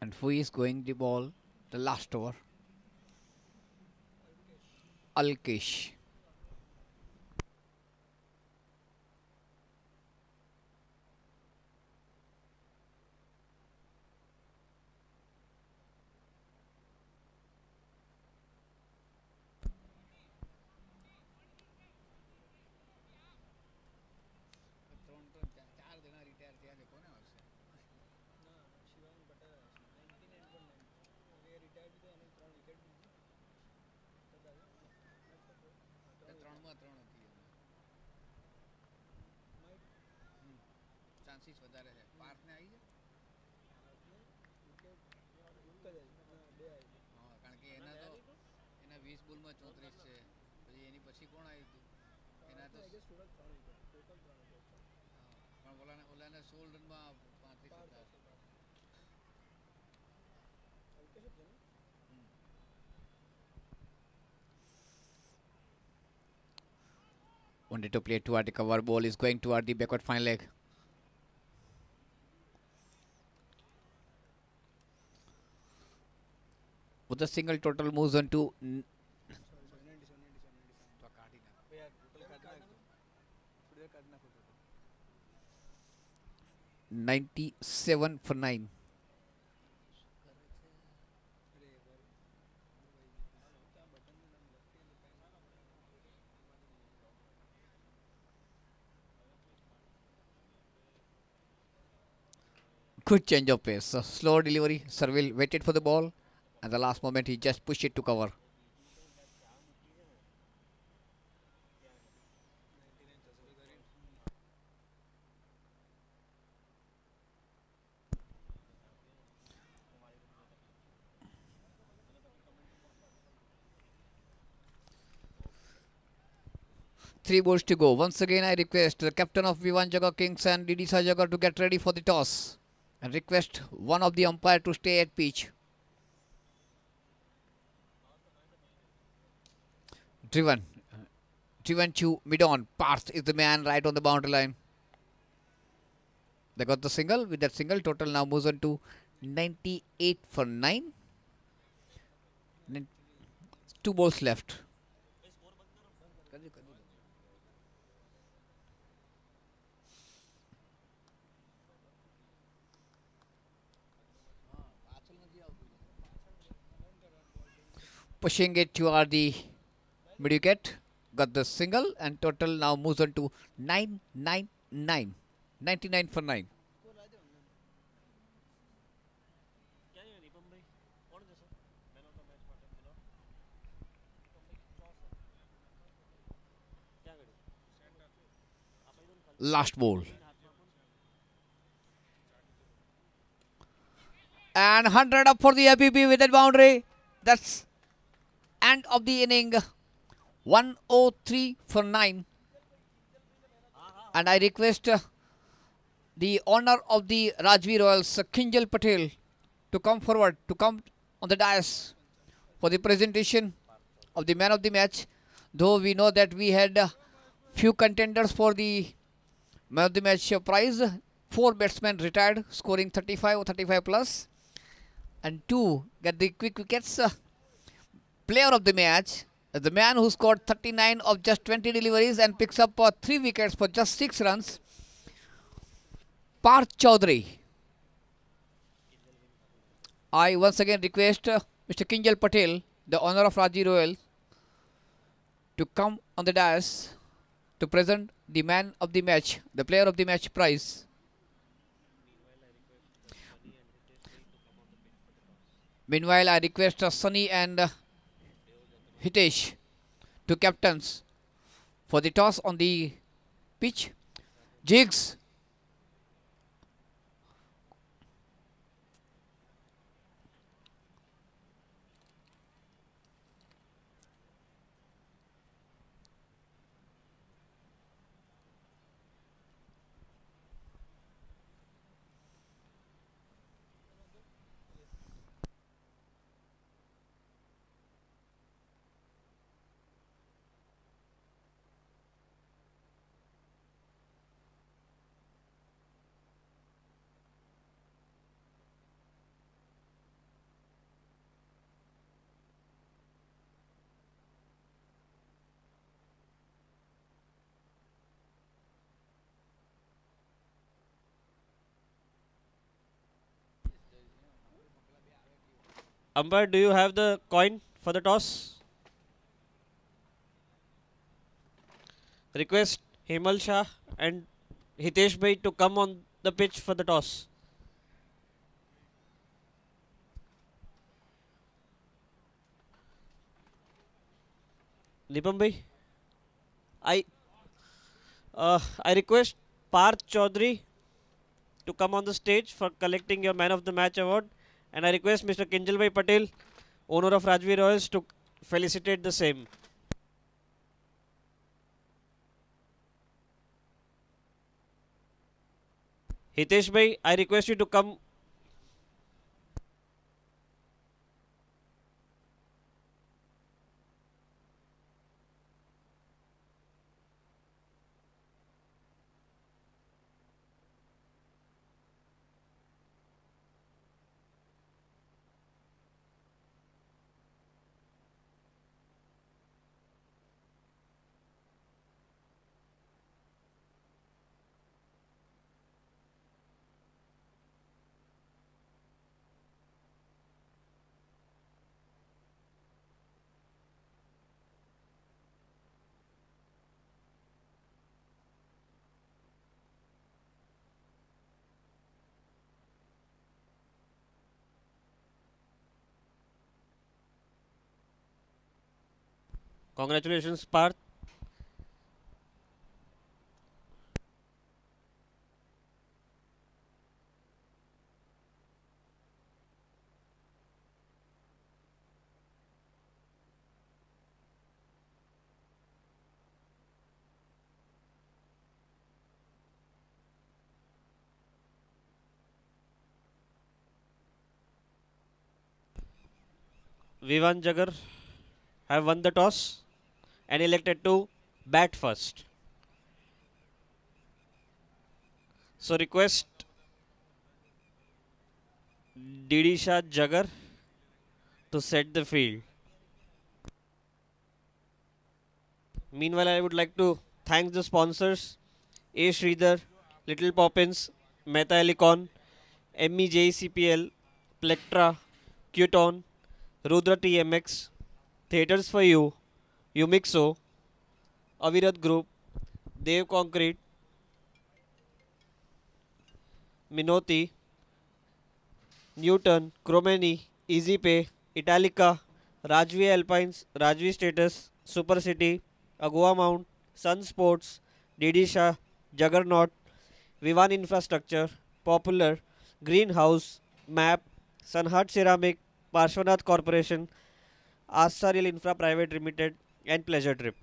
And who is going the ball the last over? Alkesh. Chances વધારે છે. પાર્થને આવી છે? હા, કારણ કે એના 20 બોલમાં 34 છે. પછી એની પછી કોણ આવ્યું હતું? એના તો પણ ઓલાને 16 રનમાં 35 હતા. Wanted to play toward the cover. Ball is going toward the backward fine leg. With the single total moves on to 97 for 9. Good change of pace. Slow delivery. Serville waited for the ball. At the last moment, he just pushed it to cover. Three balls to go. Once again, I request the captain of Vivan Jaga Kings and DD Sajaga to get ready for the toss. And request one of the umpire to stay at pitch. Driven to mid-on. Parth is the man right on the boundary line. They got the single. With that single, total now moves on to 98 for 9. 2 balls left. Pushing it toward the mid-wicket. Got the single and total now moves on to 999. 99 for 9. Last ball. And 100 up for the APP with that boundary. That's end of the inning. 103 for 9. And I request the owner of the Rajvi Royals, Kinjal Patel, to come forward, to come on the dais for the presentation of the man of the match. Though we know that we had few contenders for the man of the match prize. 4 batsmen retired, scoring 35 or 35 plus. And 2 get the quick wickets. Player of the match, the man who scored 39 of just 20 deliveries and picks up 3 wickets for just 6 runs. Parth Chaudhary. I once again request Mr. Kinjal Patel, the owner of Raji Royal, to come on the dais to present the man of the match, the player of the match prize. Meanwhile, I request Sunny and Hitesh to captains for the toss on the pitch. Jigs. Umpire, do you have the coin for the toss? Request Himal Shah and Hitesh Bhai to come on the pitch for the toss. Nipam Bhai, I request Parth Chaudhary to come on the stage for collecting your Man of the Match award. And I request Mr. Kinjalbhai Patel, owner of Rajvi Royals, to felicitate the same. Hitesh Bhai, I request you to come. Congratulations, Parth. Vivan Jagar have won the toss and elected to bat first. So request Didisha Jagar to set the field. Meanwhile, I would like to thank the sponsors A. Sridhar, Little Poppins, Meta Helicon, MEJCPL, Plectra, Qton, Rudra TMX, Theatres for You, Umixo, Avirat Group, Dev Concrete, Minoti, Newton, Chromeni, EasyPay, Italica, Rajvi Alpines, Rajvi Status, Super City, Agua Mount, Sun Sports, Didisha, Juggernaut, Vivan Infrastructure, Popular, Greenhouse, MAP, Sanhat Ceramic, Parshvanath Corporation, Astaril Infra Private Limited, and Pleasure Trip.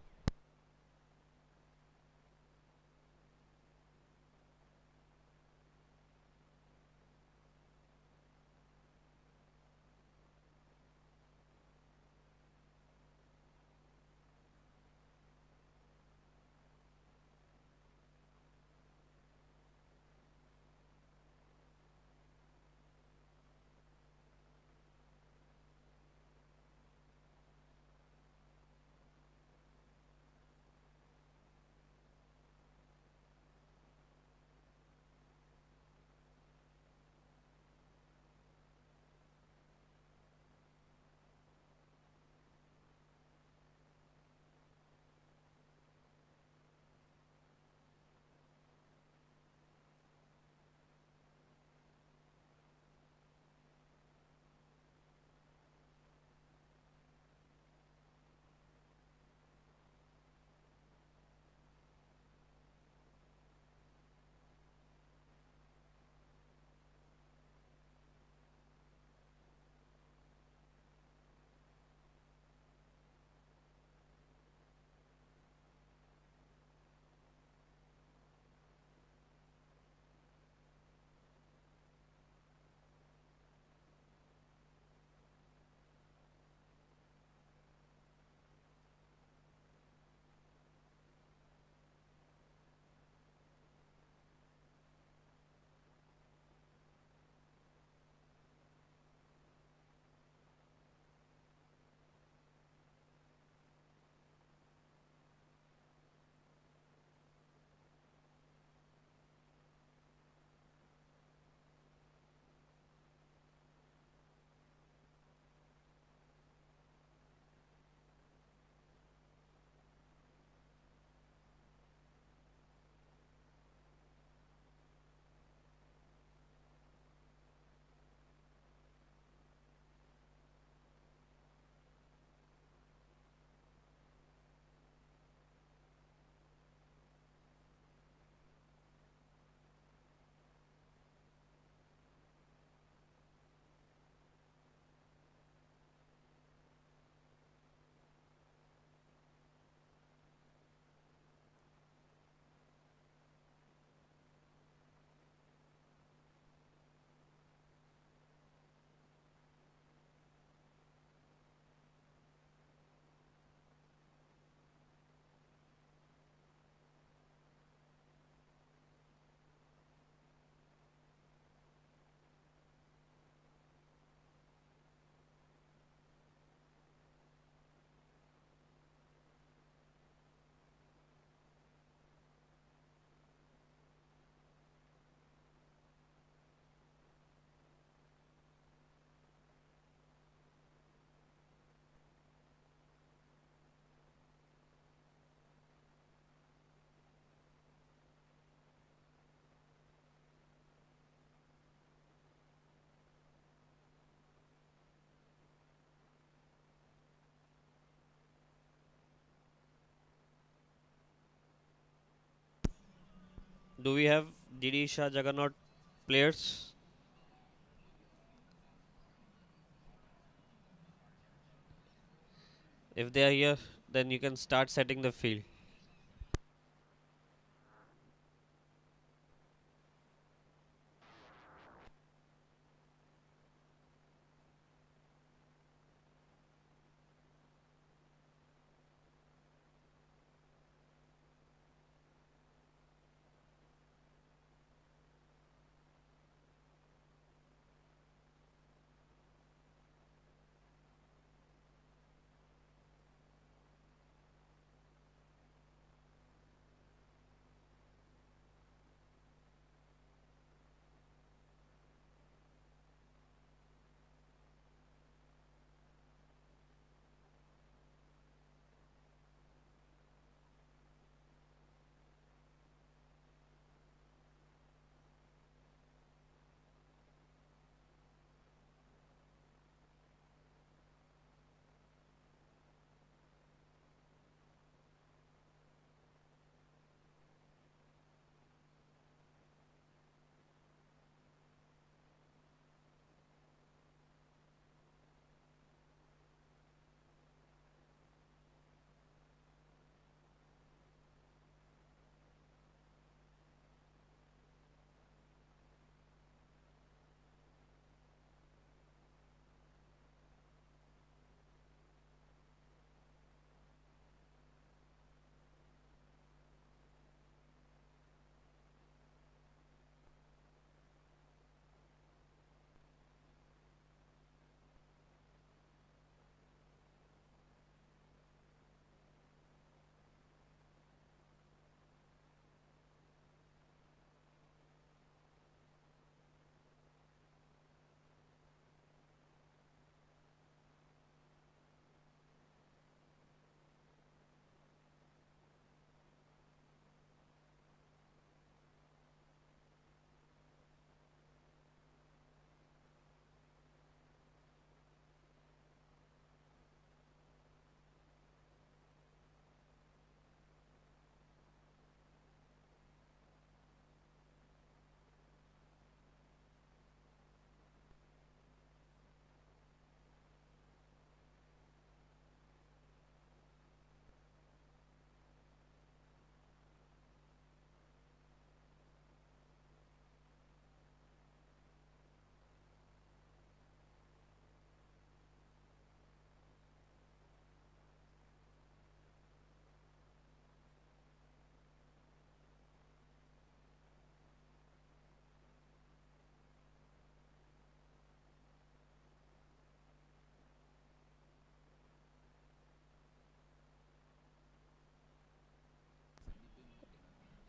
Do we have DD Shah Juggernaut players? If they are here, then you can start setting the field.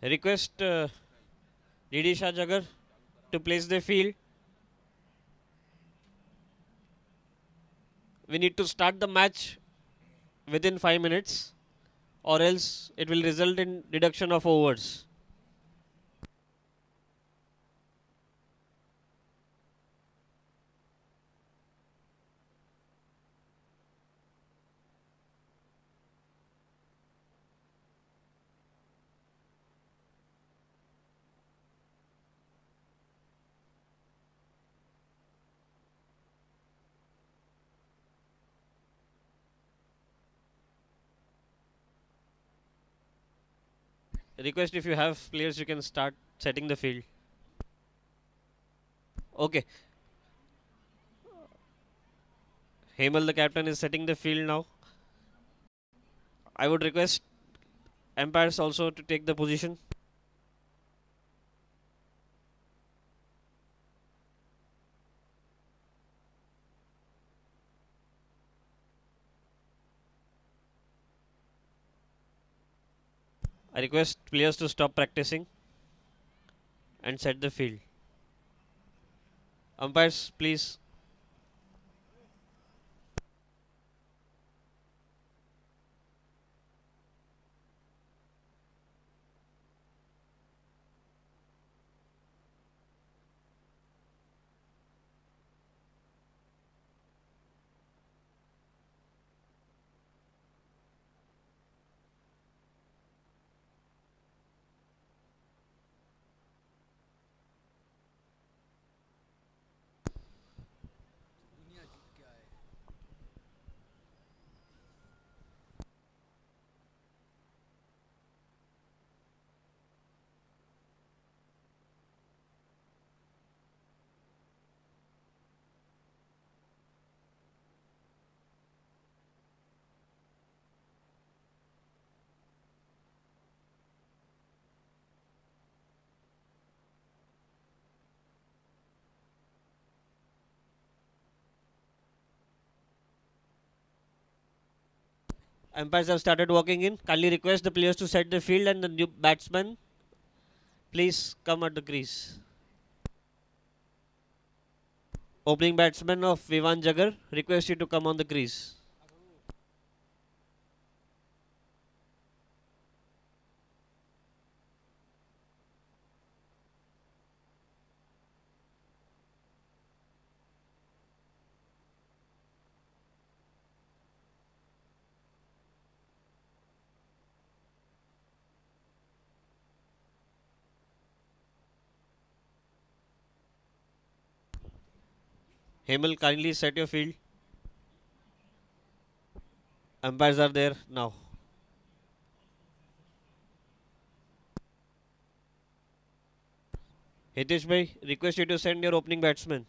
Request DD Shah Jagger to place the field. We need to start the match within 5 minutes, or else it will result in deduction of overs. Request, if you have players, you can start setting the field. Okay. Hemal, the captain, is setting the field now. I would request umpires also to take the position. I request players to stop practicing and set the field. Umpires, please. Umpires have started walking in. Kindly request the players to set the field and the new batsman please come at the crease. Opening batsman of Vivan Jagger, request you to come on the crease. Hemal, kindly set your field. Umpires are there now. Hitesh bhai, request you to send your opening batsman.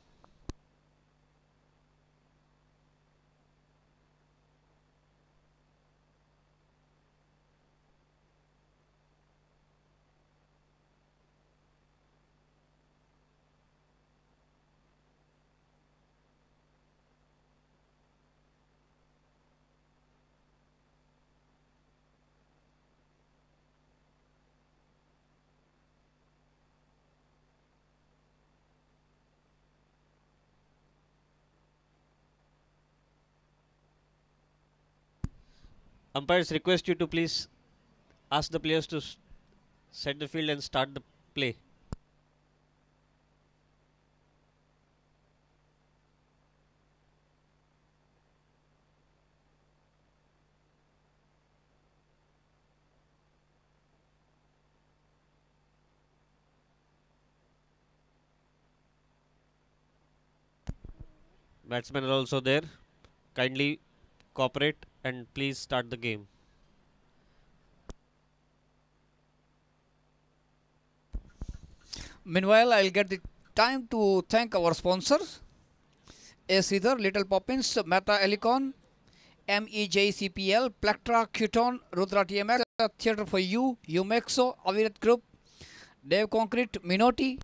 Umpires request you to please ask the players to set the field and start the play. Batsmen are also there. Kindly cooperate and please start the game. Meanwhile, I'll get the time to thank our sponsors. A. Sridhar, Little Poppins, Meta Elicon, MEJCPL, Plectra, Cuton, Rudra TMX, Theatre for You, Umexo, Avirat Group, Dev Concrete, Minoti.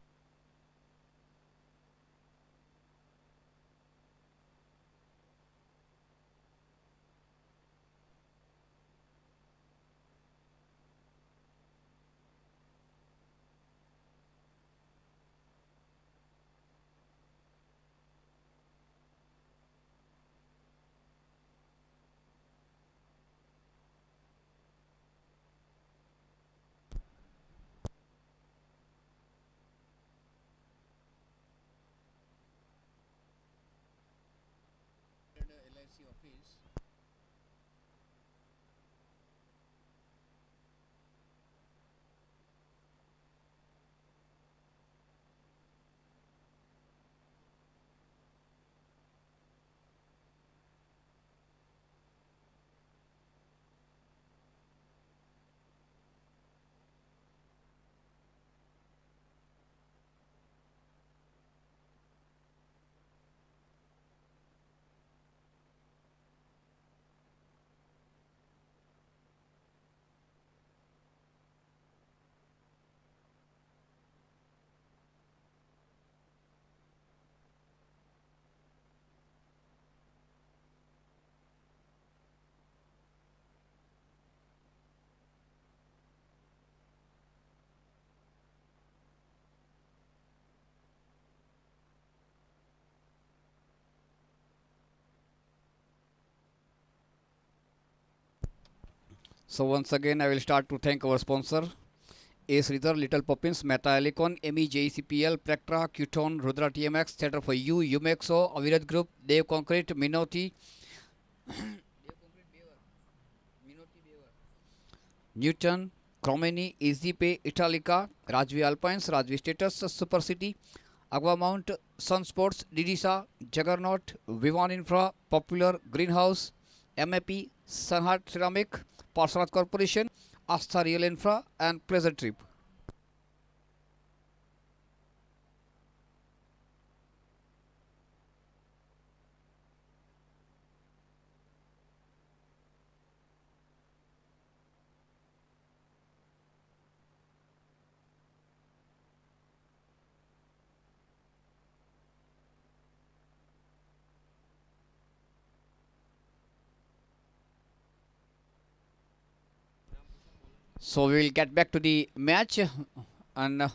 So once again, I will start to thank our sponsor. A. Sridhar, Little Poppins, Meta Elicon, MEJCPL, Plectra, Cuton, Rudra TMX, Theatre for You, Umexo, Avirat Group, Dev Concrete, Minoti, Newton, Cromeny, EasyPay, Italica, Rajvi Alpines, Rajvi Status, Super City, Agua Mount, Sun Sports, Didisa, Juggernaut, Vivan Infra, Popular, Greenhouse, MAP, Sunhart Ceramic, Parsarat Corporation, Astha Real Infra, and Pleasure Trip. So we will get back to the match, and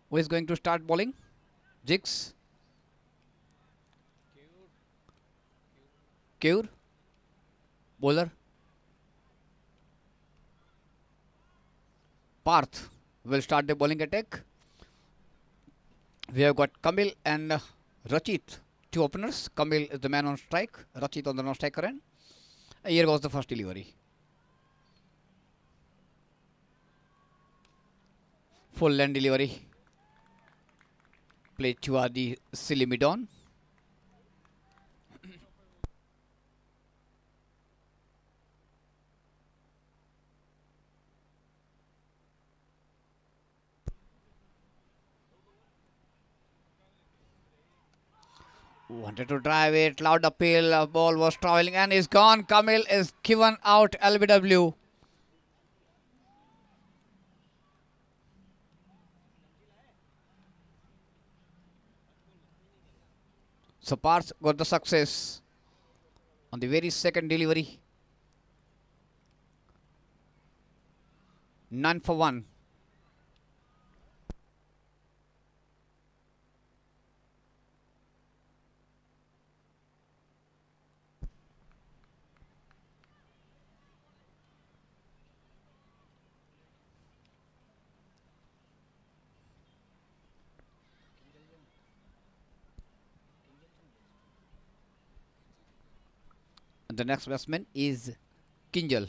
who is going to start bowling? Jigs, Cure, bowler. Parth will start the bowling attack. We have got Kamil and Rachit, two openers. Kamil is the man on strike, Rachit on the non-striker end. Here goes the first delivery. Full length delivery. Played to the silly mid-on. Wanted to drive it, loud appeal, ball was traveling and is gone. Kamil is given out LBW. So Parth got the success on the very second delivery. 9 for 1. The next batsman is Kinjal.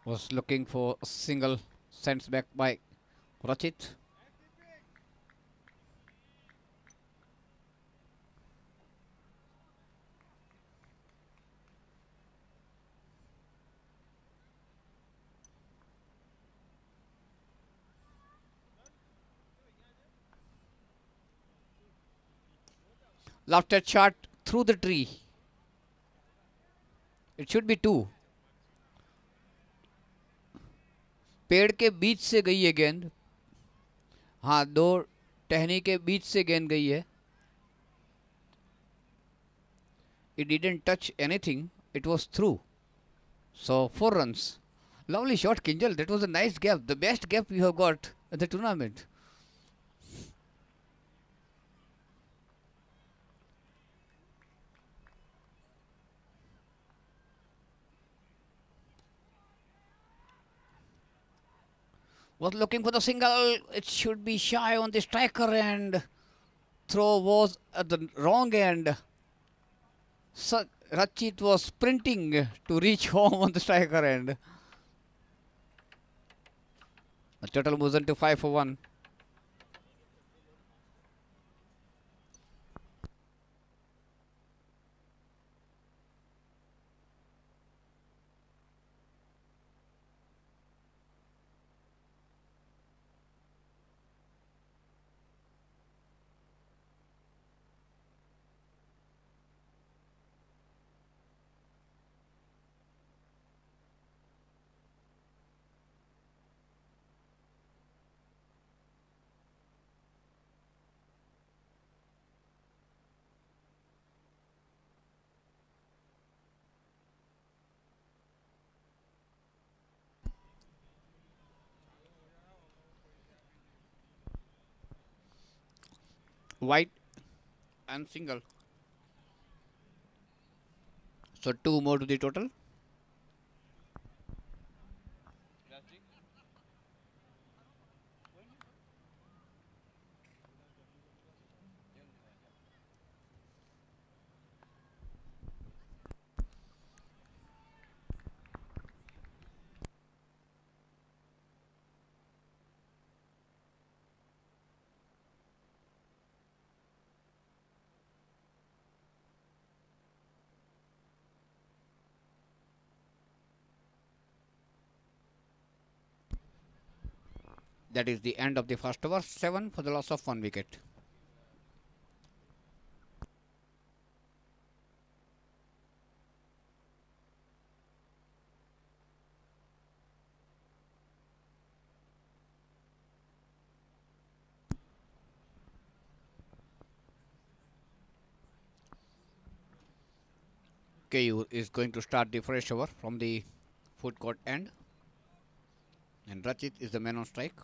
Was looking for a single, sent back by Rachit. Lofted shot through the tree. It should be 2. पेड़ के बीच से गई है गेंद. हाँ, 2 टहनी के बीच से गेंद गई है. It didn't touch anything. It was through. So 4 runs. Lovely shot, Kinjal. That was a nice gap. The best gap you have got at the tournament. Was looking for the single. It should be shy on the striker and throw was at the wrong end. So Rachit was sprinting to reach home on the striker end. The total moves into 5 for 1. Wide and single. So 2 more to the total. That is the end of the first over. 7 for the loss of 1 wicket. SKU is going to start the fresh over from the food court end. And Rachit is the man on strike.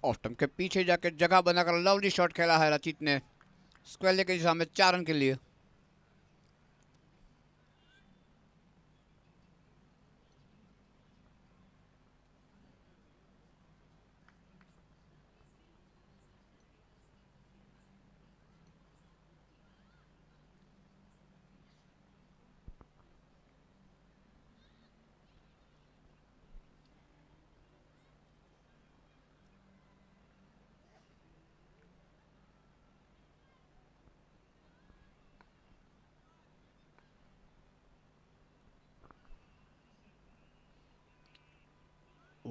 Off stump के पीछे जाके जगह बनाकर lovely shot खेला है रचित ने square के दिशा में 4 रन के लिए.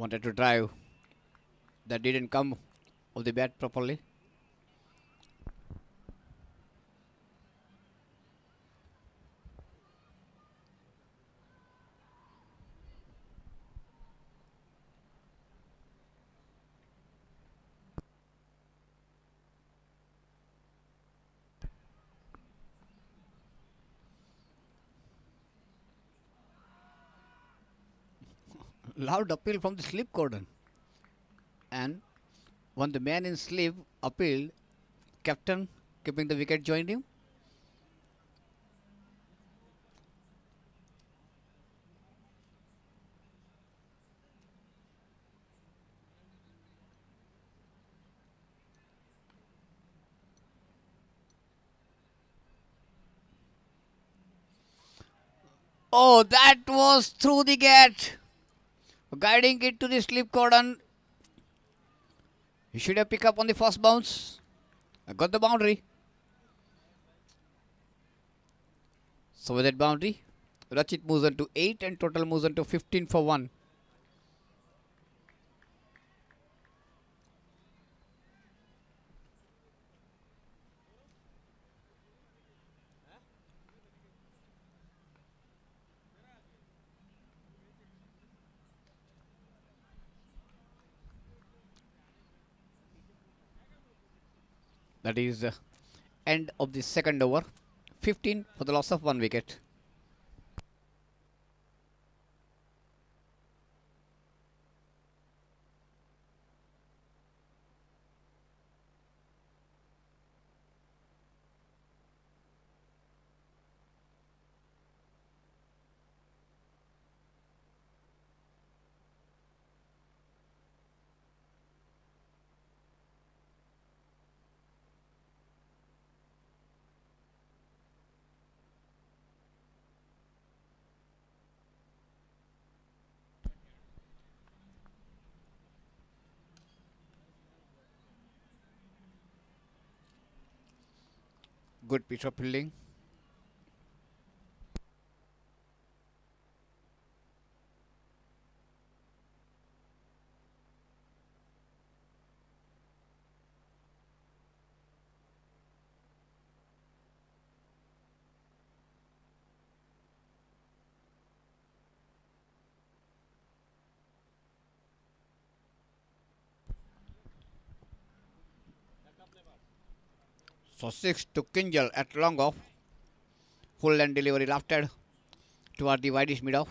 Wanted to drive, that didn't come off the bat properly. Loud appeal from the slip cordon, and when the man in slip appealed, captain keeping the wicket joined him. Oh, that was through the gate. Guiding it to the slip cordon. He should have picked up on the first bounce. I got the boundary. So with that boundary, Rachit moves on to 8 and total moves on to 15 for 1. That is the end of the second over. 15 for the loss of 1 wicket. Good piece of fielding. So 6 to Kinjal at long off. Full land delivery lofted toward the wideish mid off.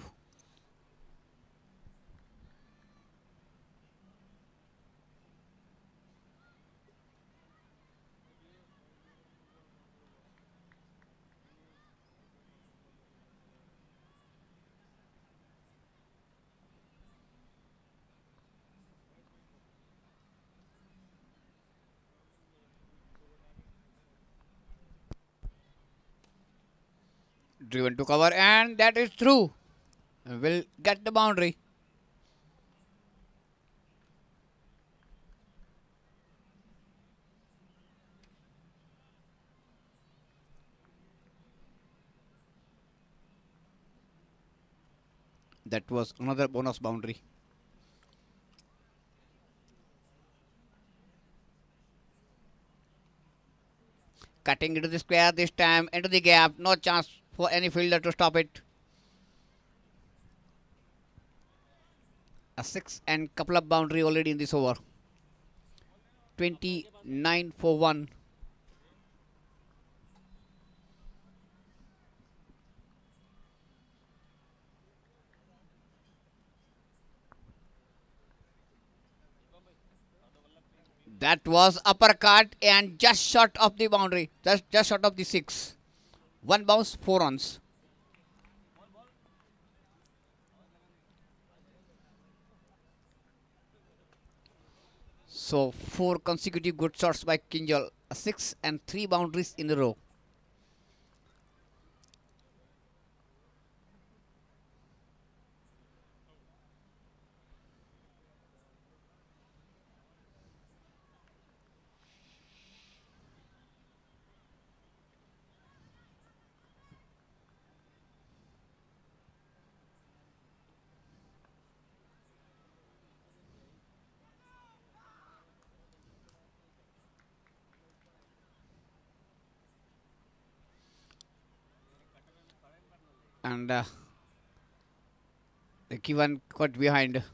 Driven to cover, and that is through. Will get the boundary. That was another bonus boundary. Cutting into the square this time, into the gap. No chance for any fielder to stop it. A 6 and couple of boundary already in this over. 29 for 1. That was uppercut and just short of the boundary. Just short of the 6. One bounce, 4 runs. So 4 consecutive good shots by Kinjal. 6 and 3 boundaries in a row. And the Kivan got behind.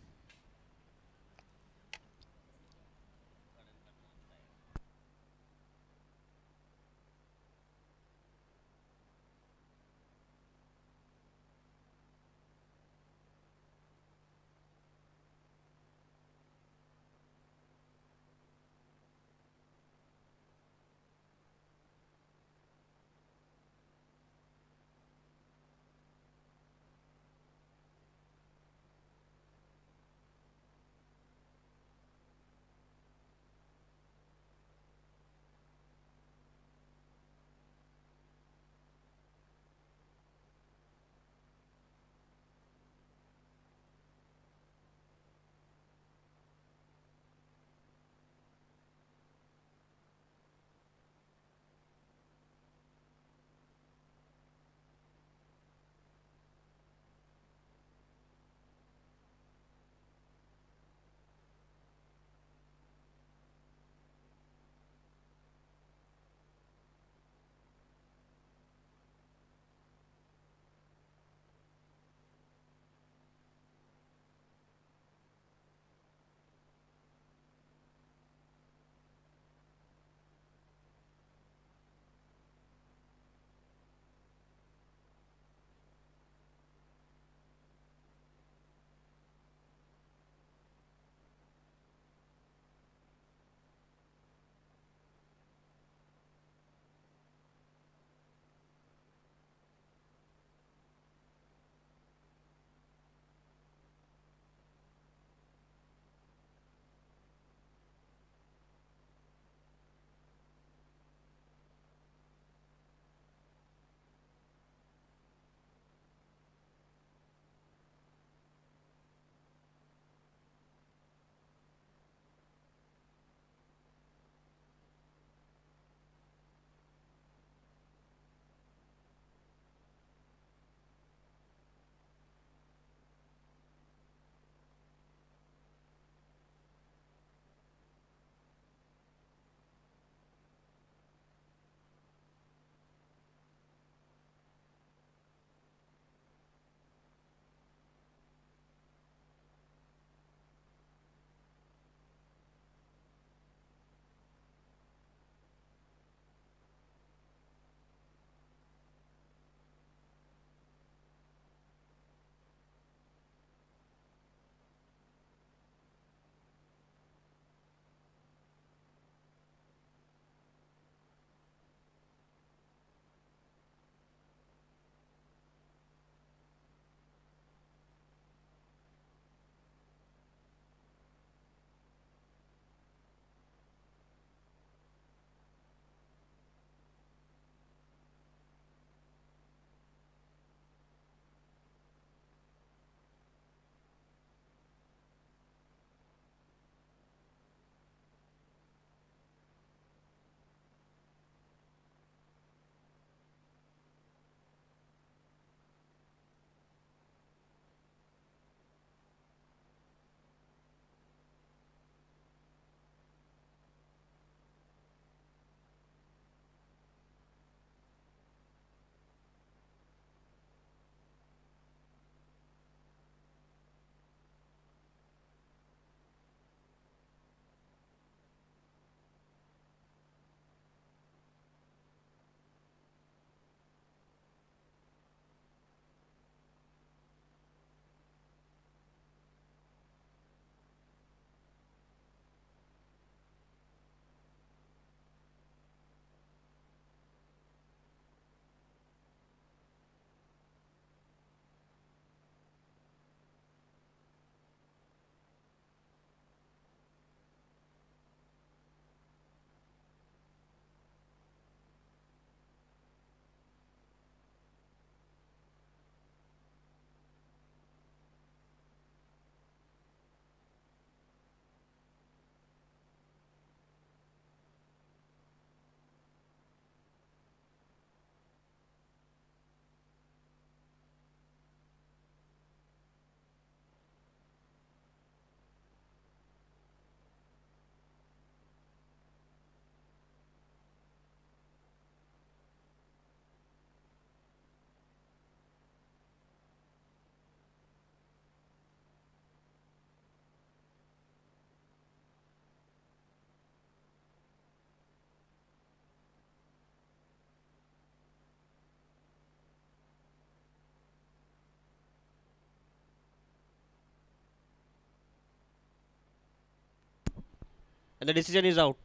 and the decision is out.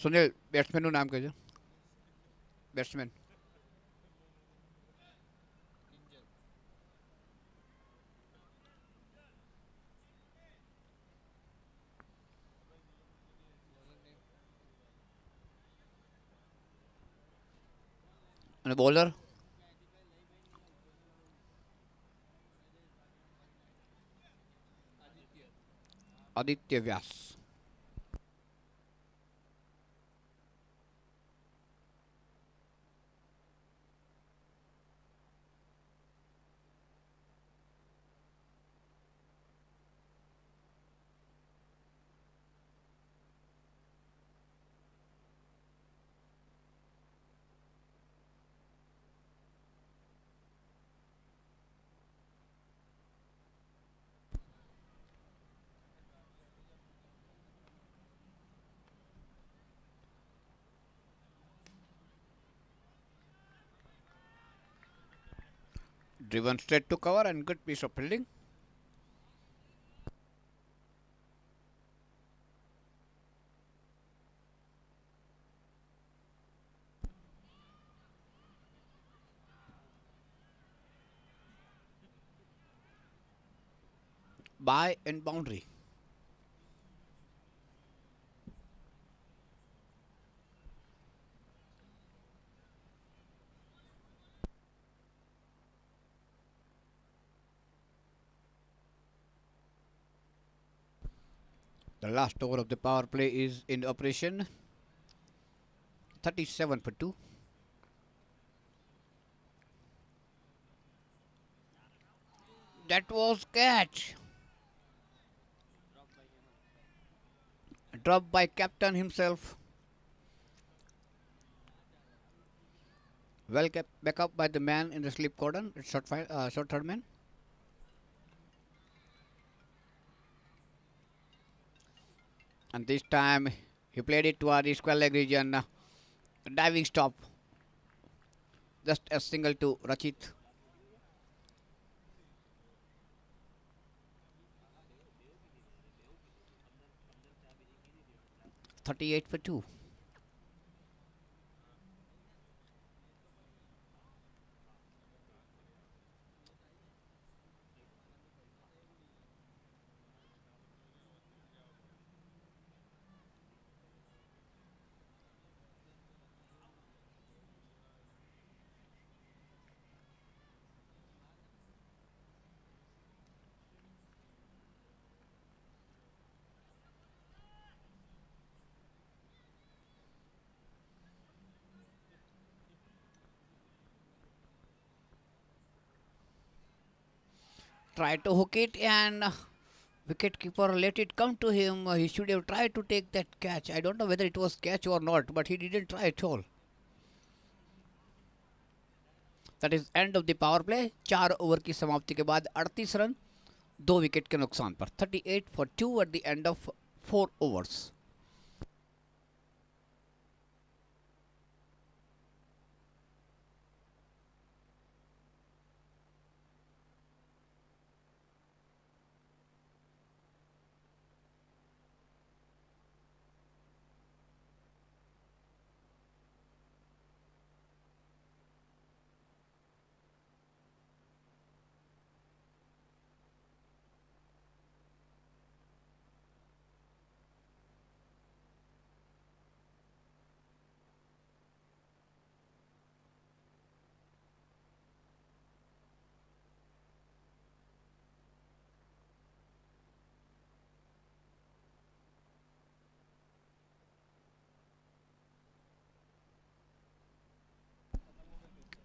Sunil બેટ્સમેનનું નામ કહેજો. Batsman અને bowler Aditya Vyas. Driven straight to cover and good piece of fielding. By and boundary. The last over of the power play is in operation. 37 for 2. That was catch. Dropped by captain himself. Well kept back up by the man in the slip cordon. It's short third man. And this time he played it toward the square leg region. Diving stop. Just a single to Rachit. $38 for 2. Tried to hook it and wicketkeeper let it come to him. He should have tried to take that catch. I don't know whether it was catch or not, but he didn't try at all. That is end of the power play. 4 over की समाप्ति के बाद 38 run 2 wicket के नुकसान पर. 38 for 2 at the end of 4 overs.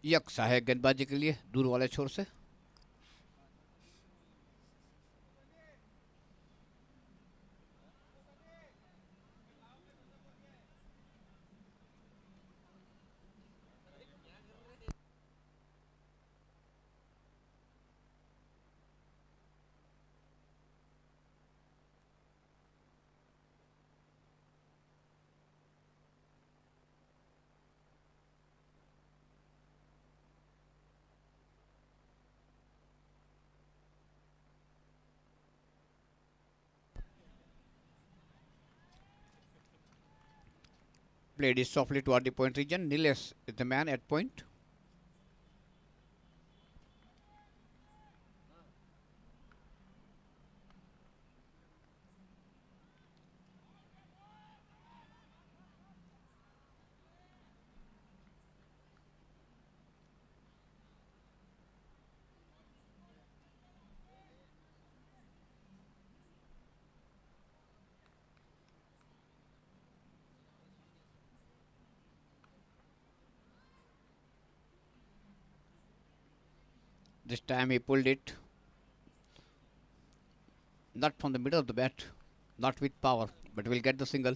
यक्सा है गेंदबाजी के लिए दूर वाले छोर से। Played it softly toward the point region. Niles is the man at point. This time he pulled it not from the middle of the bat, not with power, but will get the single.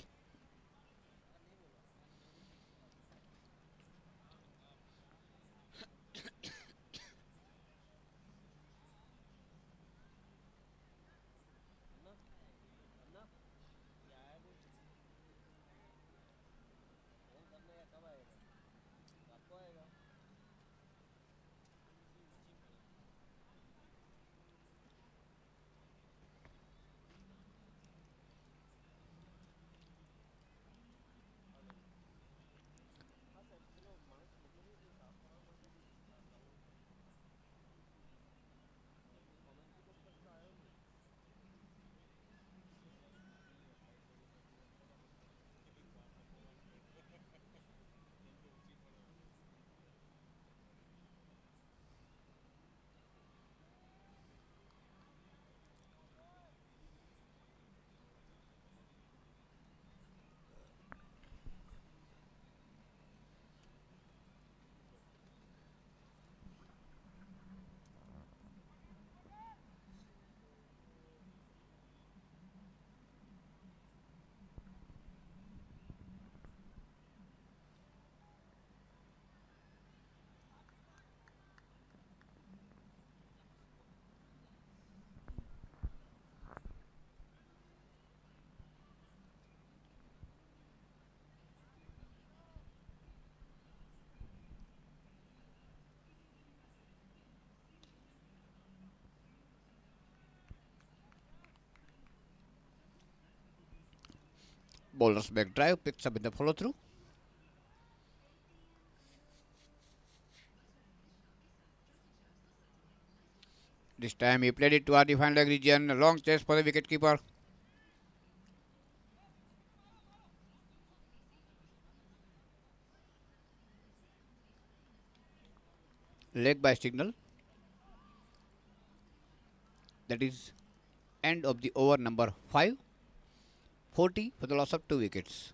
Bowler's back drive picks up in the follow through. This time he played it toward the final leg region. A long chase for the wicketkeeper. Leg by signal. That is end of the over number 5. 40 for the loss of 2 wickets.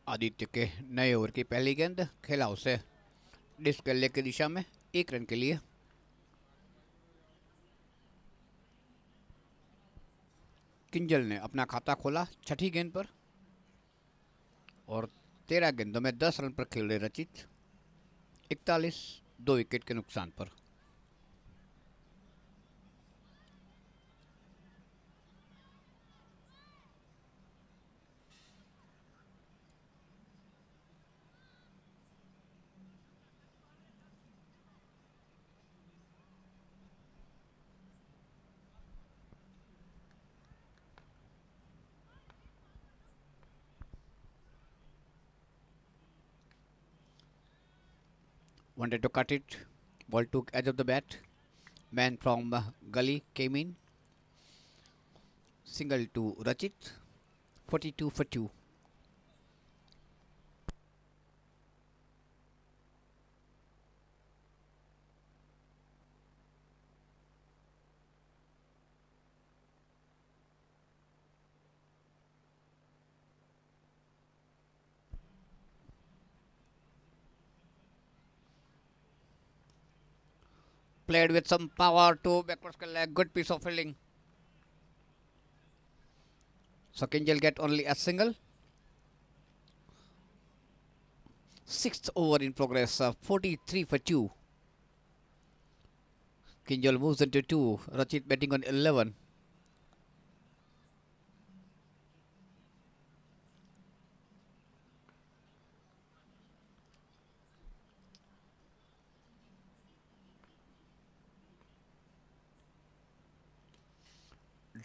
Aditya के नए over की पहली गेंद खेला उसे disc के leg की दिशा में 1 रन के लिए। किंजल ने अपना खाता खोला छठी गेंद पर और 13 गेंदों में 10 रन पर खेल रहे रचित 41 2 विकेट के नुकसान पर। Wanted to cut it. Ball took edge of the bat. Man from gully came in. Single to Rachit. 42 for 2. Played with some power to backwards leg. Good piece of fielding. So Kinjal get only a single. 6th over in progress. 43 for 2. Kinjal moves into 2. Rachit betting on 11.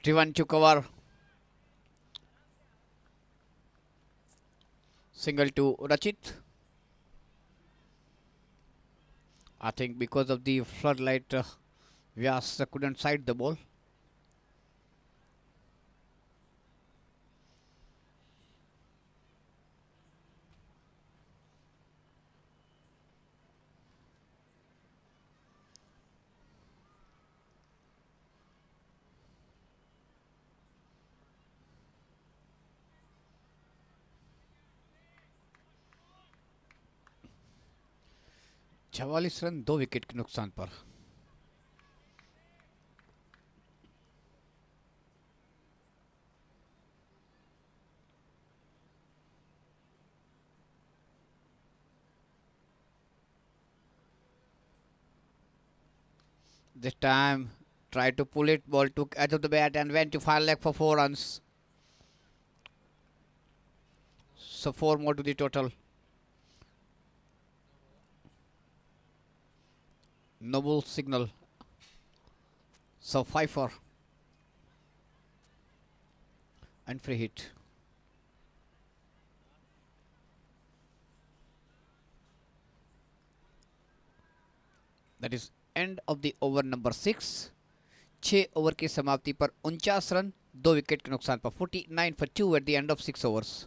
Driven to cover. Single to Rachit. I think because of the floodlight, Vyas couldn't side the ball. चवालीस run 2 wicket के नुकसान पर। This time tried to pull it, ball took edge of the bat and went to far leg for 4 runs. So 4 more to the total. Noble signal. So 5 for and free hit. That is end of the over number 6. 6 over की समाप्ति पर 49 run 2 wicket के नुकसान पर 49 for 2 at the end of 6 overs.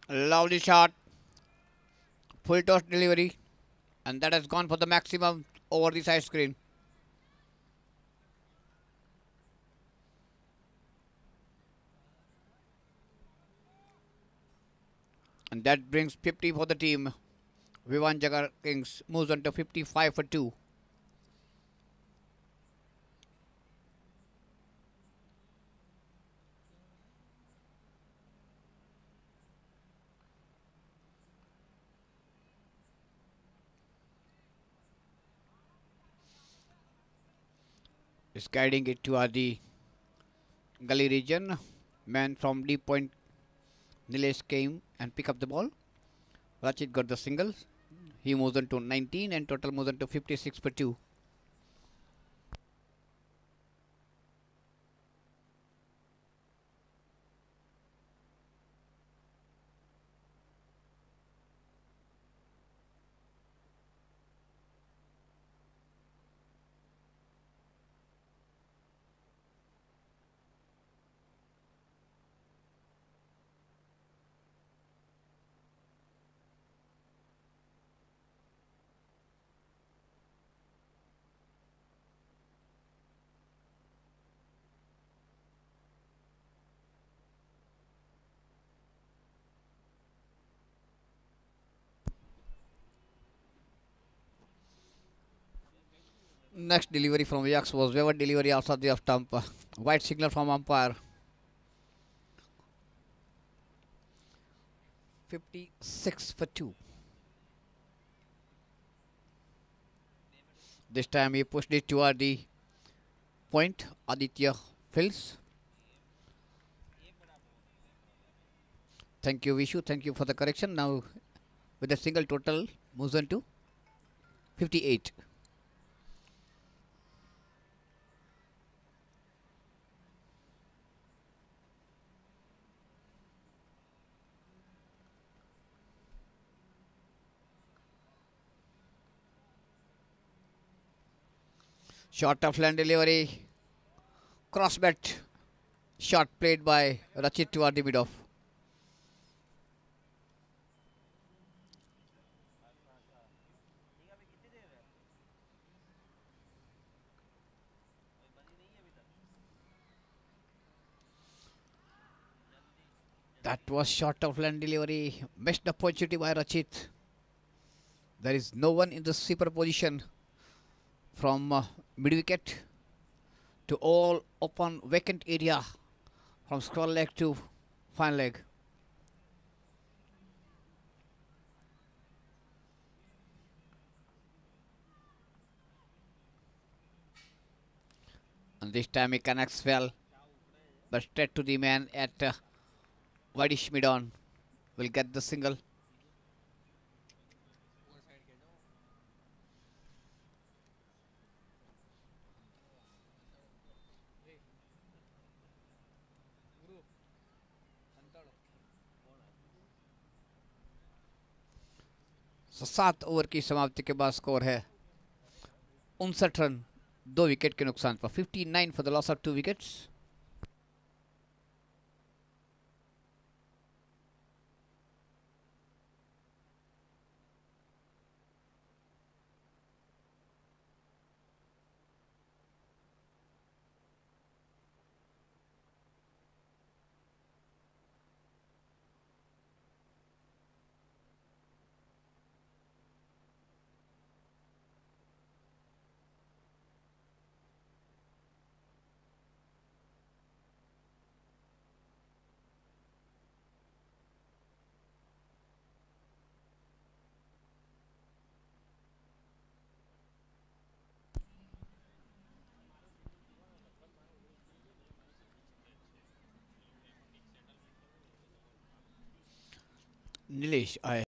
Lovely shot. Full toss delivery. And that has gone for the maximum over the side screen. And that brings 50 for the team. Vivan Jagar Kings moves on to 55 for 2. Is guiding it toward the gully region. Man from deep point, Nilesh came and pick up the ball. Rachit got the single. He moves on to 19 and total moves on to 56 for 2. Next delivery from Yax was wayward delivery outside the off stump. White signal from umpire. 56 for 2. This time he pushed it toward the point. Aditya Fills. Thank you, Vishu. Thank you for the correction. Now with a single total moves on to 58. Short of land delivery. Cross bet shot played by Rachit toward the mid-off. That was short of land delivery. Missed opportunity by Rachit. There is no one in the sweeper position from mid wicket to all open vacant area from square leg to fine leg. And this time he connects well, but straight to the man at Whitish mid-on will get the single. So 7 over की समाप्ति के बाद score है 59 run 2 wicket के नुकसान पर. 59 for the loss of 2 wickets. Nilesh, I